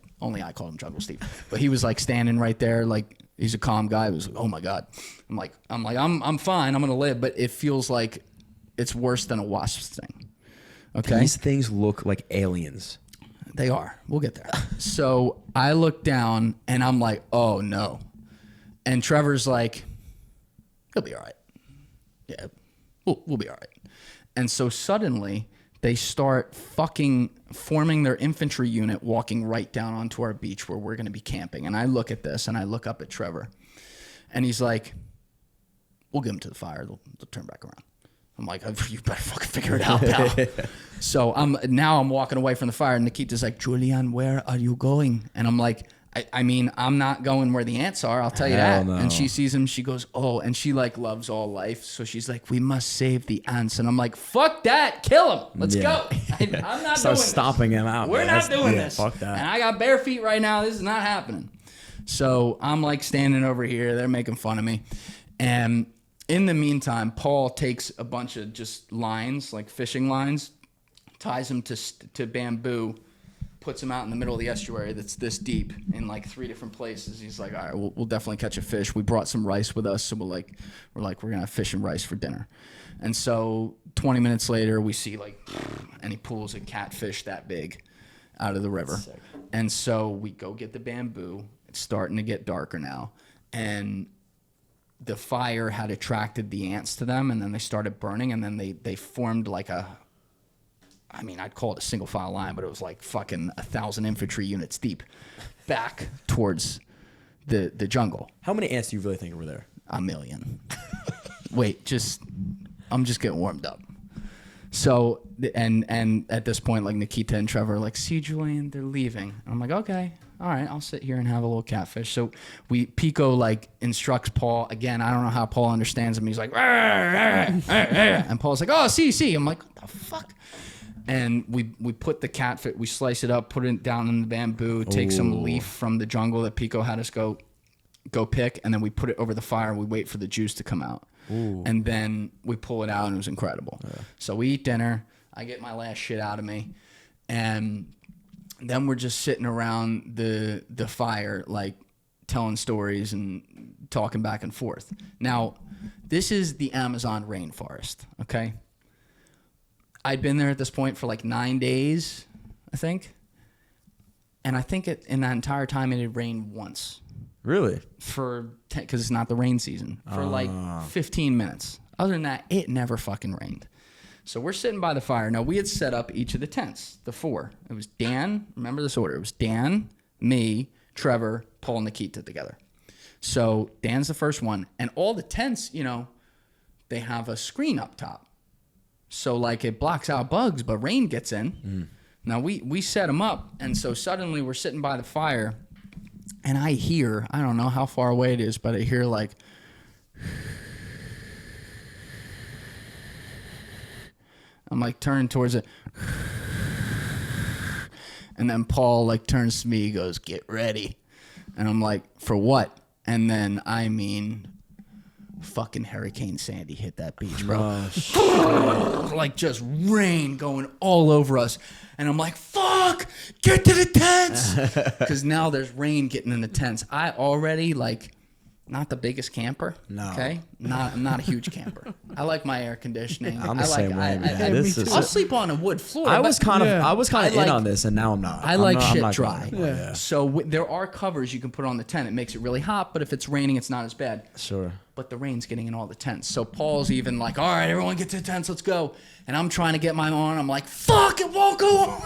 called him Jungle Steve, but he was like standing right there, like. He's a calm guy. He was like, oh my God. I'm fine. I'm going to live. But it feels like it's worse than a wasp sting. Okay. These things look like aliens. They are. We'll get there. So I look down and I'm like, oh no. And Trevor's like, he'll be all right. Yeah, we'll be all right. And so suddenly they start fucking forming their infantry unit, walking right down onto our beach where we're going to be camping. And I look at this and I look up at Trevor, and he's like, we'll give them to the fire. They'll turn back around. I'm like, you better fucking figure it out, pal. So I'm walking away from the fire, and Nikita's like, Julian, where are you going? And I'm like, I mean, I'm not going where the ants are. I'll tell you that. No. And she sees him. She goes, oh, and she like loves all life. So she's like, we must save the ants. And I'm like, fuck that. Kill him. Let's go. I'm not doing this. Stomping him out. We're not doing this. Fuck that. And I got bare feet right now. This is not happening. So I'm like standing over here. They're making fun of me. And in the meantime, Paul takes a bunch of just lines, like fishing lines, ties them to bamboo, puts him out in the middle of the estuary that's this deep in like 3 different places. He's like, all right, we'll definitely catch a fish. We brought some rice with us, so we're gonna have fish and rice for dinner. And so 20 minutes later, we see like, and he pulls a catfish that big out of the river. And so we go get the bamboo. It's starting to get darker now, and the fire had attracted the ants to them, and then they started burning, and then they formed like I'd call it a single file line, but it was like fucking 1,000 infantry units deep back towards the jungle. How many ants do you really think were there? A million. Wait, I'm just getting warmed up. So, and at this point, like Nikita and Trevor are like, see, Julian, they're leaving. And I'm like, okay, all right, I'll sit here and have a little catfish. So Pico like instructs Paul again. I don't know how Paul understands him. He's like, and Paul's like, oh, see. I'm like, what the fuck? And we put the catfish, we slice it up, put it down in the bamboo, take some leaf from the jungle that Pico had us go pick, and then we put it over the fire and we wait for the juice to come out. Ooh. And then we pull it out and it was incredible. Yeah. So we eat dinner. I get my last shit out of me. And then we're just sitting around the fire, like telling stories and talking back and forth. Now, this is the Amazon rainforest, okay? I'd been there at this point for like 9 days, I think. And I think in that entire time it had rained once. Really? Because it's not the rain season. For like 15 minutes. Other than that, it never fucking rained. So we're sitting by the fire. Now, we had set up each of the tents, the 4. It was Dan. Remember this order. It was Dan, me, Trevor, Paul, and Nikita together. So Dan's the first one. And all the tents, you know, they have a screen up top. So, like, it blocks out bugs, but rain gets in. Mm. Now, we set them up. And so suddenly we're sitting by the fire. And I hear, I don't know how far away it is, but I hear like, I'm like turning towards it. And then Paul like turns to me, he goes, get ready. And I'm like, for what? And then, I mean, fucking Hurricane Sandy hit that beach, bro. Oh, like just rain going all over us. And I'm like, fuck, get to the tents. Because now there's rain getting in the tents. I already, like, not the biggest camper. No. Okay? I'm not a huge camper. I like my air conditioning. I'm the same way, man. I'll sleep on a wood floor. I was kind of in on this, and now I'm not. I like shit dry. Yeah. So there are covers you can put on the tent. It makes it really hot, but if it's raining, it's not as bad. Sure. But the rain's getting in all the tents. So Paul's even like, all right, everyone get to the tents, let's go. And I'm trying to get mine on. I'm like, fuck, it won't go on.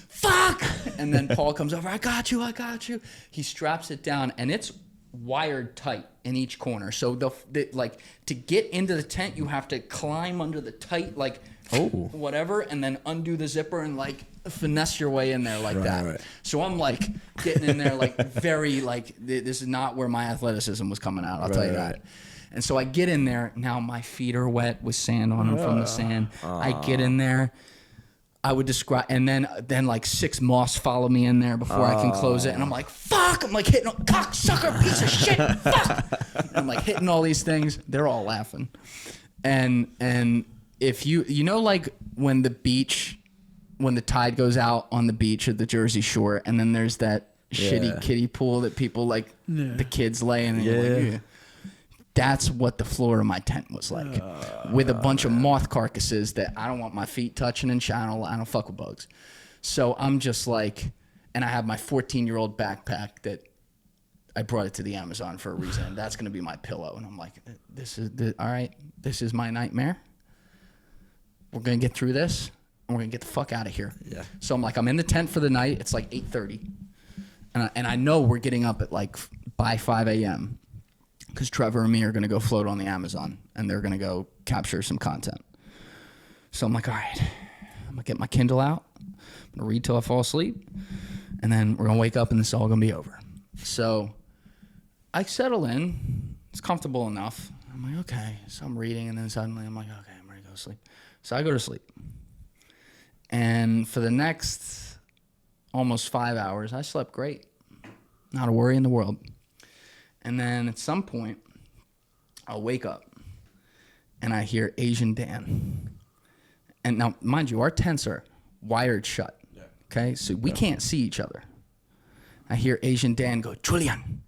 Fuck. And then Paul comes over, I got you. He straps it down, and it's wired tight in each corner. So like to get into the tent, you have to climb under the tight, like, whatever, and then undo the zipper and like finesse your way in there like that. Right. So I'm like getting in there like very like this is not where my athleticism was coming out. I'll tell you that. And so I get in there. Now my feet are wet with sand on them from the sand. I get in there. I would describe, and then like 6 moths follow me in there before I can close it, and I'm like, fuck! I'm like hitting, cocksucker, piece of shit, fuck! And I'm like hitting all these things. They're all laughing, and if you know like when the tide goes out on the beach at the Jersey Shore, and then there's that shitty kiddie pool that people like the kids lay in. And you're like, that's what the floor of my tent was like, with a bunch of moth carcasses that I don't want my feet touching and I don't fuck with bugs. So I'm just like, and I have my 14-year-old backpack that I brought it to the Amazon for a reason. And that's going to be my pillow. And I'm like, all right, this is my nightmare. We're going to get through this and we're going to get the fuck out of here. Yeah. So I'm like, I'm in the tent for the night. It's like 8:30. And I know we're getting up at like by 5 a.m. because Trevor and me are going to go float on the Amazon, and they're going to go capture some content. So I'm like, all right, I'm going to get my Kindle out. I'm going to read till I fall asleep, and then we're going to wake up, and this is all going to be over. So I settle in. It's comfortable enough. I'm like, okay. So I'm reading, and then suddenly I'm like, okay, I'm ready to go to sleep. So I go to sleep. And for the next almost 5 hours, I slept great. Not a worry in the world. And then at some point, I'll wake up and I hear Asian Dan. And now, mind you, our tents are wired shut. Okay? So we can't see each other. I hear Asian Dan go, Julian,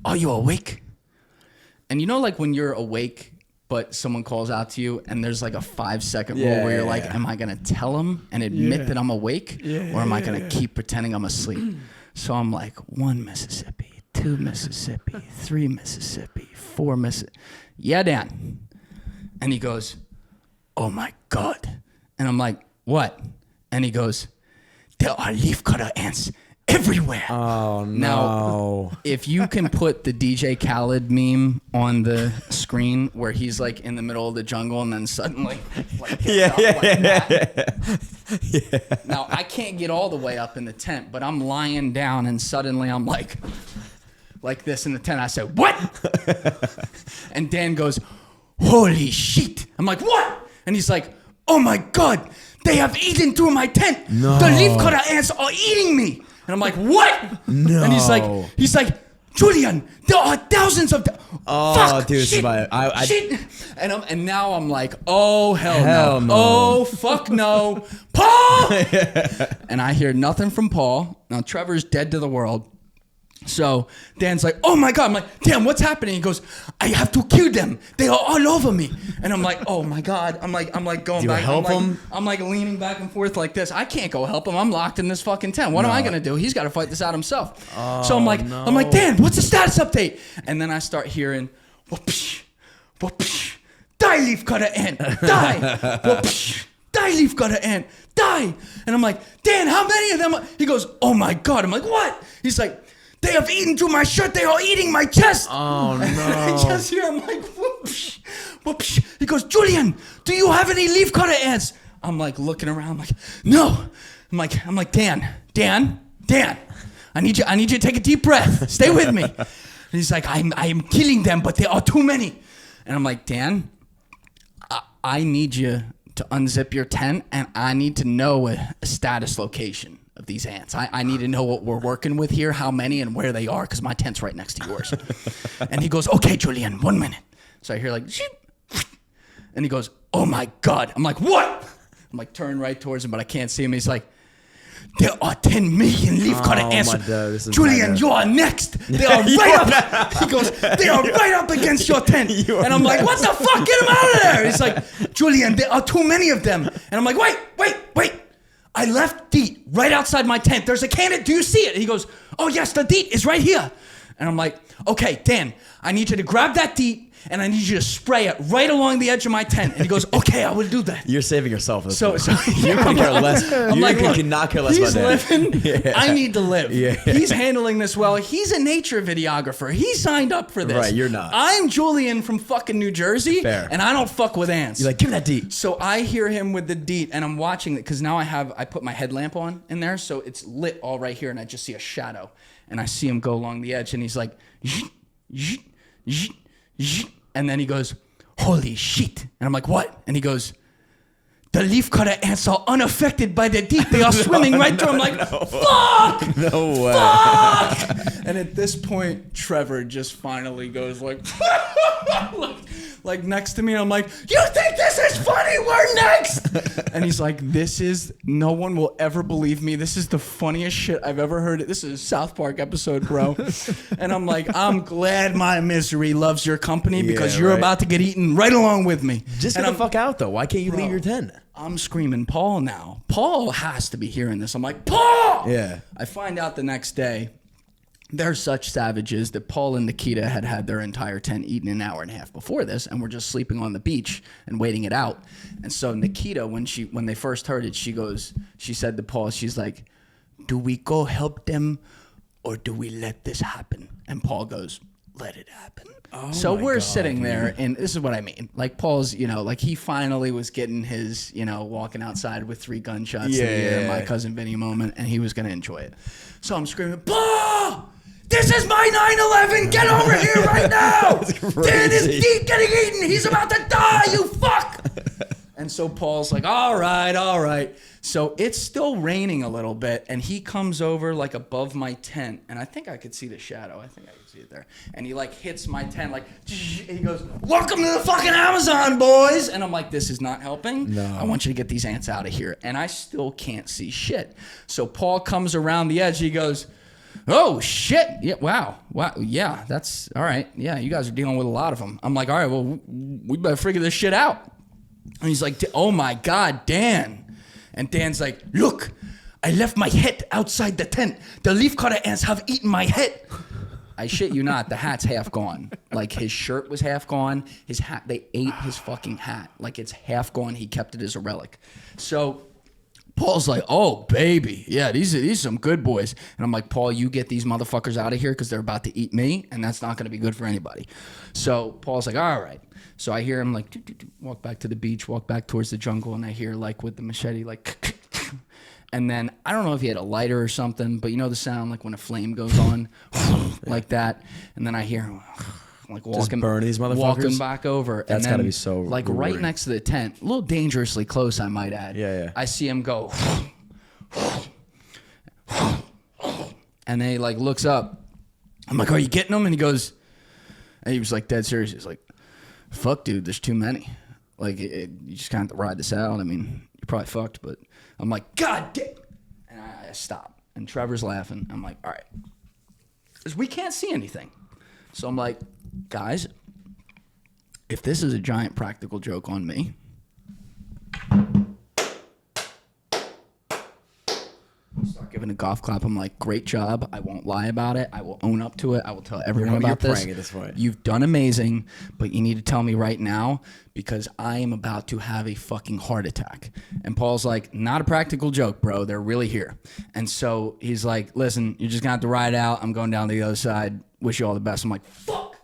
are you awake? And you know, like when you're awake, but someone calls out to you and there's like a 5-second rule where you're like, am I going to tell him and admit that I'm awake? Or am I going to keep pretending I'm asleep? So I'm like, 1 Mississippi. 2 Mississippi, 3 Mississippi, 4 Mississippi. Yeah, Dan. And he goes, oh my God. And I'm like, what? And he goes, there are leafcutter ants everywhere. Oh, no. Now, if you can put the DJ Khaled meme on the screen where he's like in the middle of the jungle and then suddenly like gets up like that. Now, I can't get all the way up in the tent, but I'm lying down and suddenly I'm like this in the tent. I said, what? And Dan goes, holy shit. I'm like, what? And he's like, oh my God, they have eaten through my tent. No. The leafcutter ants are eating me. And I'm like, what? No. And he's like, Julian, there are thousands of them. Oh, fuck, dude, shit, shit. And now I'm like, oh, hell no. Oh, fuck no. Paul! And I hear nothing from Paul. Now, Trevor's dead to the world. So Dan's like, oh my God. I'm like, damn, what's happening? He goes, I have to kill them. They are all over me. And I'm like, oh my God. I'm like going Do you back. help him? I'm like leaning back and forth like this. I can't go help him. I'm locked in this fucking tent. What am I gonna do? He's got to fight this out himself. So I'm like, Dan, what's the status update? And then I start hearing, whoopsh, whoopsh, die leafcutter ant, die, whoopsh, die leafcutter ant, die. And I'm like, Dan, how many of them? He goes, oh my God. I'm like, what? He's like, they have eaten through my shirt. They are eating my chest. Oh, no. I just hear him like, whoosh, whoosh. He goes, Julian, do you have any leafcutter ants? I'm like looking around like, no. I'm like, Dan. I need you to take a deep breath. Stay with me. And he's like, I am killing them, but there are too many. And I'm like, Dan, I need you to unzip your tent, and I need to know a status location of these ants. I need to know what we're working with here, how many and where they are, because my tent's right next to yours. And he goes, okay, Julian, 1 minute. So I hear like, sheep. And he goes, oh my God. I'm like, what? I'm like, turn right towards him, but I can't see him. He's like, there are 10 million leafcutter ants. Julian, you are next. They are right up. He goes, they are right up against your tent. And I'm like, what the fuck? Get him out of there. He's like, Julian, there are too many of them. And I'm like, wait. I left DEET right outside my tent. There's a cannon. Do you see it? He goes, oh, yes, the DEET is right here. And I'm like, okay, Dan, I need you to grab that DEET and I need you to spray it right along the edge of my tent. And he goes, okay, I will do that. You're saving yourself. So you can care less. I'm You like, cannot care less he's about that. living. Yeah. I need to live. Yeah. He's handling this well. He's a nature videographer. He signed up for this. Right, you're not. I'm Julian from fucking New Jersey. Fair. And I don't fuck with ants. You're like, give me that DEET. So I hear him with the DEET, and I'm watching it because now I put my headlamp on in there, so it's lit all right here, and I just see a shadow, and I see him go along the edge, and he's like, and then he goes, holy shit. And I'm like, what? And he goes, the leafcutter ants are unaffected by the DEET. They are swimming right through. I'm like, fuck! No way. Fuck! And at this point, Trevor just finally goes like, like next to me. And I'm like, you think this is funny? We're next! And he's like, no one will ever believe me. This is the funniest shit I've ever heard. This is a South Park episode, bro. And I'm like, I'm glad my misery loves your company because you're about to get eaten right along with me. Just get the fuck out, though. Why can't you leave your tent? I'm screaming Paul now. Paul has to be hearing this. I'm like, Paul! Yeah. I find out the next day, they're such savages that Paul and Nikita had their entire tent eaten an hour and a half before this, and were just sleeping on the beach and waiting it out. And so Nikita, when they first heard it, she said to Paul, she's like, do we go help them or do we let this happen? And Paul goes, let it happen. Oh, so we're sitting there, and this is what I mean. Like Paul's, like he finally was getting his, walking outside with 3 gunshots in the air, my cousin Vinny moment, and he was going to enjoy it. So I'm screaming, Paul! This is my 9/11! Get over here right now! Dan is deep getting eaten! He's about to die, you fuck! And so Paul's like, all right. So it's still raining a little bit, and he comes over like above my tent, and I think I could see the shadow. I think I could see it there. And he like hits my tent, like, and he goes, welcome to the fucking Amazon, boys! And I'm like, this is not helping. No. I want you to get these ants out of here. And I still can't see shit. So Paul comes around the edge, he goes, oh, shit. Yeah, wow. Yeah, that's all right. Yeah, you guys are dealing with a lot of them. I'm like, all right, well, we better figure this shit out. And he's like, oh my God, Dan. And Dan's like, look, I left my hat outside the tent. The leafcutter ants have eaten my hat. I shit you not, the hat's half gone. Like his shirt was half gone. His hat, they ate his fucking hat. Like it's half gone. He kept it as a relic. So Paul's like, oh, baby. Yeah, these are some good boys. And I'm like, Paul, you get these motherfuckers out of here because they're about to eat me, and that's not going to be good for anybody. So Paul's like, all right. So I hear him like, walk back to the beach, walk back towards the jungle, and I hear like with the machete, like, and then I don't know if he had a lighter or something, but you know the sound like when a flame goes on, like that. And then I hear him like walking, burn these motherfuckers? walking back over. That's and then, gotta be so like rewarding. right next to the tent, a little dangerously close, I might add. Yeah. I see him go, and then he like looks up. I'm like, are you getting them? And he goes, and he was like dead serious. He's like, fuck, dude, there's too many. Like, you just kind of have to ride this out. I mean, you're probably fucked, but I'm like, God damn. And I stop. And Trevor's laughing. I'm like, all right. Because we can't see anything. So I'm like, guys, if this is a giant practical joke on me, start giving a golf clap. I'm like, great job. I won't lie about it. I will own up to it. I will tell everyone about you're this. praying at this point. You've done amazing, but you need to tell me right now because I am about to have a fucking heart attack. And Paul's like, not a practical joke, bro. They're really here. And so he's like, listen, you're just going to have to ride out. I'm going down to the other side. Wish you all the best. I'm like, fuck.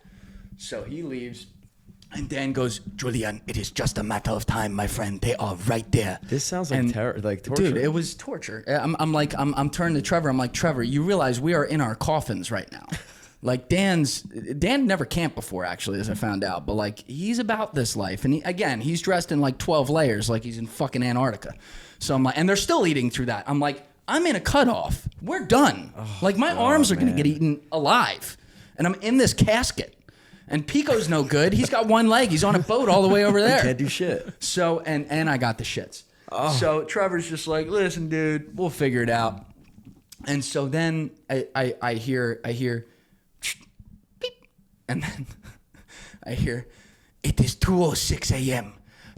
So he leaves. And Dan goes, Julian, it is just a matter of time, my friend. They are right there. This sounds like like torture. Dude, it was torture. I'm turning to Trevor. I'm like, Trevor, you realize we are in our coffins right now. Like Dan never camped before, actually, as I found out. But like, he's about this life. And he's dressed in like 12 layers, like he's in fucking Antarctica. So I'm like, and they're still eating through that. I'm like, I'm in a cutoff. We're done. Like my arms are going to get eaten alive. And I'm in this casket. And Pico's no good. He's got one leg. He's on a boat all the way over there. Can't do shit. So, and I got the shits. Oh. So Trevor's just like, listen, dude, we'll figure it out. And so then I hear, beep. And then I hear, it is 2:06 a.m.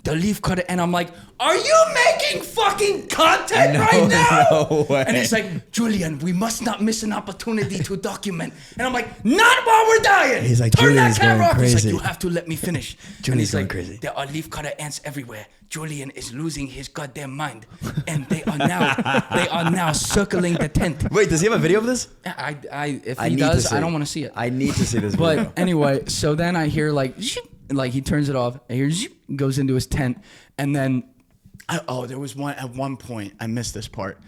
The leaf cutter. And I'm like, are you making fucking content right now? No way. And he's like, Julian, we must not miss an opportunity to document. And I'm like, not while we're dying. He's like, turn Julian's that camera going off. He's crazy. like, you have to let me finish. Julian's and he's going like, crazy. there are leaf cutter ants everywhere. Julian is losing his goddamn mind. And they are now circling the tent. Wait, does he have a video of this? If he does, I don't want to see it. I need to see this video. But anyway, so then I hear like he turns it off. I hear goes into his tent, and then there was at one point I missed this part.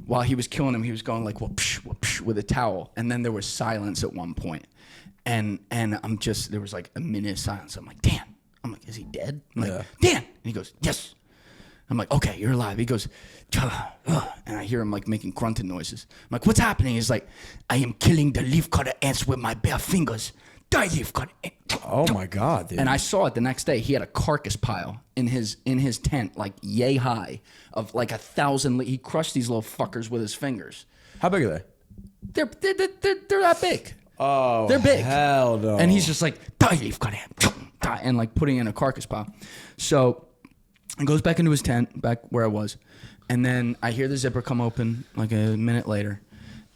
While he was killing him, he was going like whoopsh, whoopsh, with a towel, and then there was silence at one point, and there was like a minute of silence. I'm like, Dan. I'm like, is he dead? I'm like, Dan. And he goes, yes. I'm like, okay, you're alive. He goes, and I hear him like making grunting noises. I'm like, what's happening? He's like, I am killing the leafcutter ants with my bare fingers. Die, leafcutter ant. Oh my God, dude. And I saw it the next day. He had a carcass pile in his tent, like yay high, of like 1,000. He crushed these little fuckers with his fingers. How big are they? They're that big. Oh, they're big. Hell no. And he's just like, die, leafcutter ant. Die, and like putting in a carcass pile. So he goes back into his tent, back where I was. And then I hear the zipper come open like a minute later.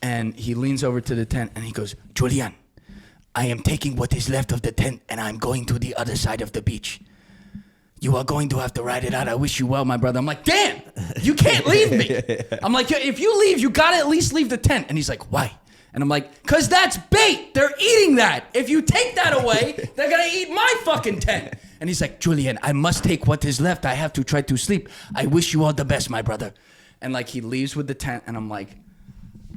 And he leans over to the tent and he goes, Julian, I am taking what is left of the tent and I'm going to the other side of the beach. You are going to have to ride it out. I wish you well, my brother. I'm like, Dan, you can't leave me. I'm like, if you leave, you got to at least leave the tent. And he's like, why? And I'm like, because that's bait. They're eating that. If you take that away, they're going to eat my fucking tent. And he's like, Julian, I must take what is left. I have to try to sleep. I wish you all the best, my brother. And like he leaves with the tent and I'm like,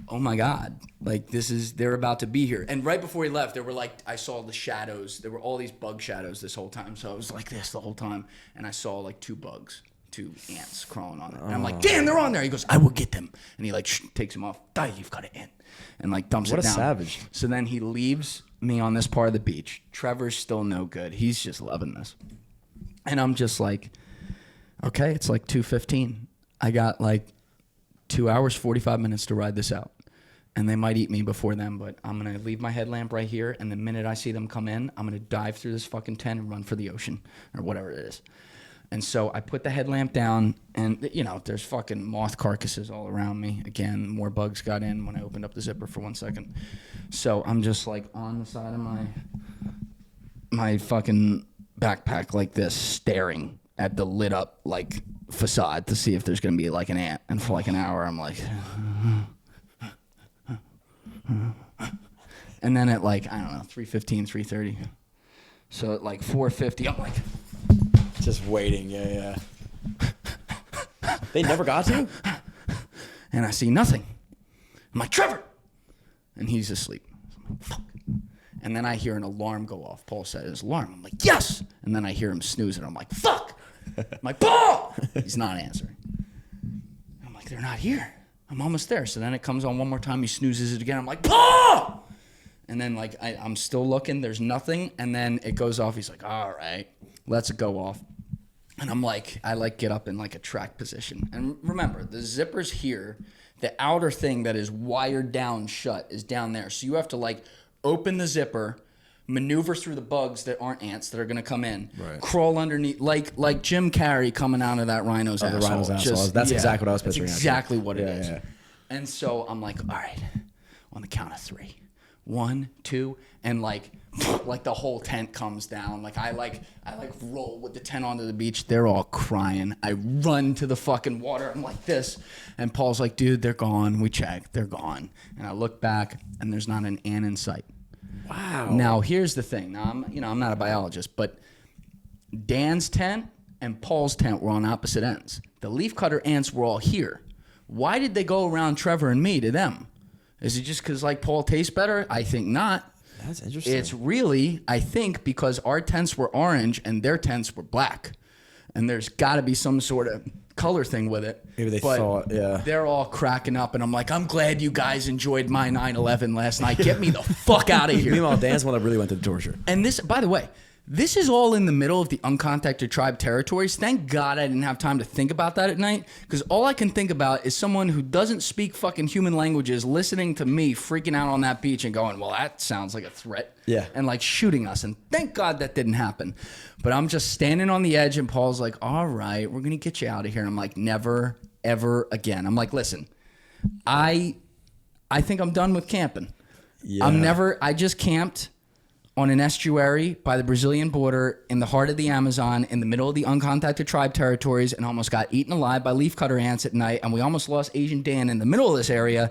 oh my God, like they're about to be here. And right before he left, there were like, I saw the shadows. There were all these bug shadows this whole time. So I was like this the whole time. And I saw like two ants crawling on it. And I'm like, damn, they're on there. He goes, I will get them. And he like takes them off. Die, you've got an ant. And like dumps it down. What a savage. So then he leaves me on this part of the beach. Trevor's still no good. He's just loving this. And I'm just like, okay, it's like 2:15. I got like 2 hours, 45 minutes to ride this out. And they might eat me before then, but I'm going to leave my headlamp right here. And the minute I see them come in, I'm going to dive through this fucking tent and run for the ocean or whatever it is. And so I put the headlamp down and, you know, there's fucking moth carcasses all around me. Again, more bugs got in when I opened up the zipper for 1 second. So I'm just like on the side of my fucking backpack like this, staring at the lit up like facade to see if there's gonna be like an ant. And for like an hour, I'm like, and then at like, I don't know, 3:15, 3:30. So at like 4:50, I'm like, just waiting. Yeah. They never got to? and I see nothing. I'm like, Trevor! And he's asleep. Fuck. And then I hear an alarm go off. Paul said his alarm. I'm like, yes! And then I hear him snooze, and I'm like, fuck! I'm like, Paul! He's not answering. I'm like, they're not here. I'm almost there. So then it comes on one more time. He snoozes it again. I'm like, Paul! And then like I'm still looking. There's nothing. And then it goes off. He's like, all right, let's go off. And I'm like, I like get up in like a track position. And remember, the zipper's here. The outer thing that is wired down shut is down there. So you have to like open the zipper, maneuver through the bugs that aren't ants that are going to come in, crawl underneath, like Jim Carrey coming out of that rhino's asshole. The rhino's asshole. That's exactly what I was picturing. That's exactly what it is. Yeah. And so I'm like, all right, on the count of 3. 1, 2, and like the whole tent comes down. Like I roll with the tent onto the beach. They're all crying. I run to the fucking water. I'm like this, and Paul's like, dude, they're gone. We checked, they're gone. And I look back, and there's not an ant in sight. Wow. Now here's the thing. Now I'm not a biologist, but Dan's tent and Paul's tent were on opposite ends. The leafcutter ants were all here. Why did they go around Trevor and me to them? Is it just because like Paul tastes better? I think not. That's interesting. It's really, I think, because our tents were orange and their tents were black. And there's got to be some sort of color thing with it. Maybe they thought, yeah. They're all cracking up, and I'm like, I'm glad you guys enjoyed my 9/11 last night. Get me the fuck out of here. Meanwhile, Dan's one that really went to the torture. And this, by the way, this is all in the middle of the uncontacted tribe territories. Thank God I didn't have time to think about that at night, because all I can think about is someone who doesn't speak fucking human languages listening to me freaking out on that beach and going, well, that sounds like a threat. Yeah. And like shooting us. And thank God that didn't happen. But I'm just standing on the edge, and Paul's like, all right, we're going to get you out of here. And I'm like, never, ever again. I'm like, listen, I think I'm done with camping. Yeah. I just camped on an estuary by the Brazilian border in the heart of the Amazon in the middle of the uncontacted tribe territories and almost got eaten alive by leafcutter ants at night, and we almost lost Asian Dan in the middle of this area.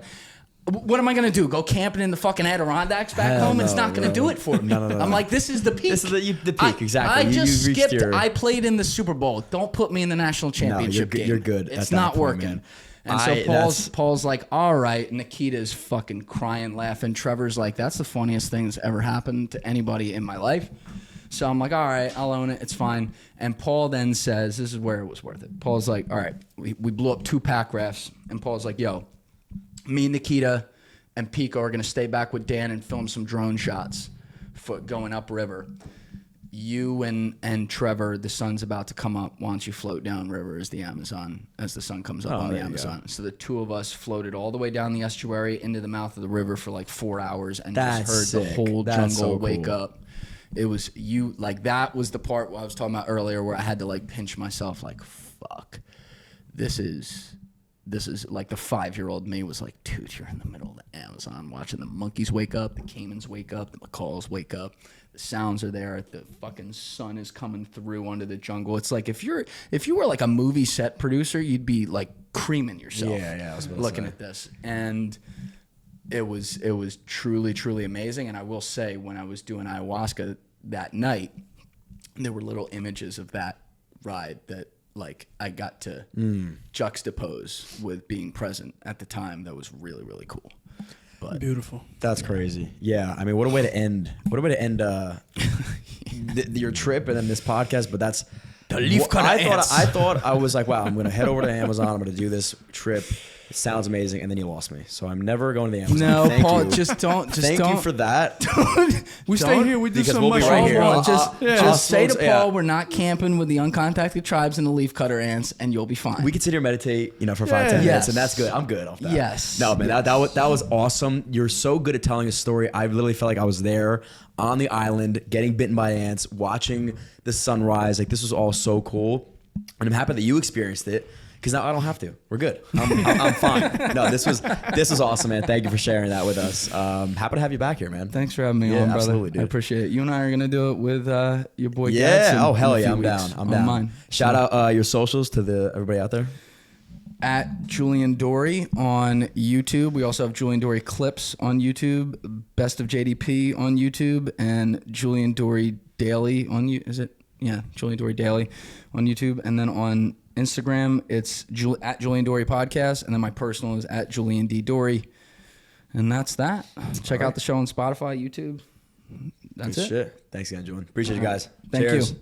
What am I going to do? Go camping in the fucking Adirondacks back home? It's not going to do it for me. No. I'm like, this is the peak. This is the peak, exactly. I just skipped. Your... I played in the Super Bowl. Don't put me in the national championship game. You're good. It's not point, working. Man. And so Paul's like, all right. Nikita's fucking crying, laughing. Trevor's like, that's the funniest thing that's ever happened to anybody in my life. So I'm like, all right, I'll own it. It's fine. And Paul then says, this is where it was worth it. Paul's like, all right, we blew up 2 pack rafts. And Paul's like, yo, me, Nikita, and Pico are going to stay back with Dan and film some drone shots for going upriver. You and Trevor, the sun's about to come up. Why don't you float down river as the Amazon, as the sun comes up on the Amazon. So the 2 of us floated all the way down the estuary into the mouth of the river for like 4 hours and just heard the whole jungle wake up. It was that was the part I was talking about earlier where I had to like pinch myself like, fuck, this is like the 5-year-old me was like, dude, you're in the middle of the Amazon watching the monkeys wake up, the caimans wake up, the macaws wake up. The sounds are there. The fucking sun is coming through under the jungle. It's like if you were like a movie set producer, you'd be like creaming yourself. Yeah. I was looking at this, and it was truly, truly amazing. And I will say, when I was doing ayahuasca that night, there were little images of that ride that like I got to juxtapose with being present at the time. That was really, really cool. But beautiful. That's crazy. Yeah. I mean, what a way to end your trip and then this podcast. But that's the leafcutter ants. I thought I was like, wow, I'm going to head over to Amazon. I'm going to do this trip. It sounds amazing, and then you lost me. So I'm never going to the Amazon. No, Thank Paul, you. Just don't. Thank you for that. We stay here. We do because some we'll be mushroom right here. walks. Just say to Paul, we're not camping with the uncontacted tribes and the leafcutter ants, and you'll be fine. We can sit here and meditate, for 5-10 minutes, Yes. and that's good. I'm good off that. Yes. No, man, that was awesome. You're so good at telling a story. I literally felt like I was there on the island, getting bitten by ants, watching the sunrise. Like, this was all so cool, and I'm happy that you experienced it. Because now I don't have to. We're good. I'm fine. No, this was awesome, man. Thank you for sharing that with us. Happy to have you back here, man. Thanks for having me Yeah, on, brother. absolutely, dude. I appreciate it. You and I are gonna do it with your boy. Yeah. Gadsden Oh, hell in a yeah. few I'm weeks down. I'm on down. Mine. Shout out your socials to everybody out there. At Julian Dorey on YouTube. We also have Julian Dorey clips on YouTube, Best of JDP on YouTube, and Julian Dorey Daily on you. Is it? Yeah, Julian Dorey Daily on YouTube, and then on Instagram it's at Julian Dorey Podcast, and then my personal is at Julian D Dorey, and that's that. Check out the show on Spotify, YouTube. That's Good it. shit. Thanks again, Julian. Appreciate you guys. Thank Cheers. you.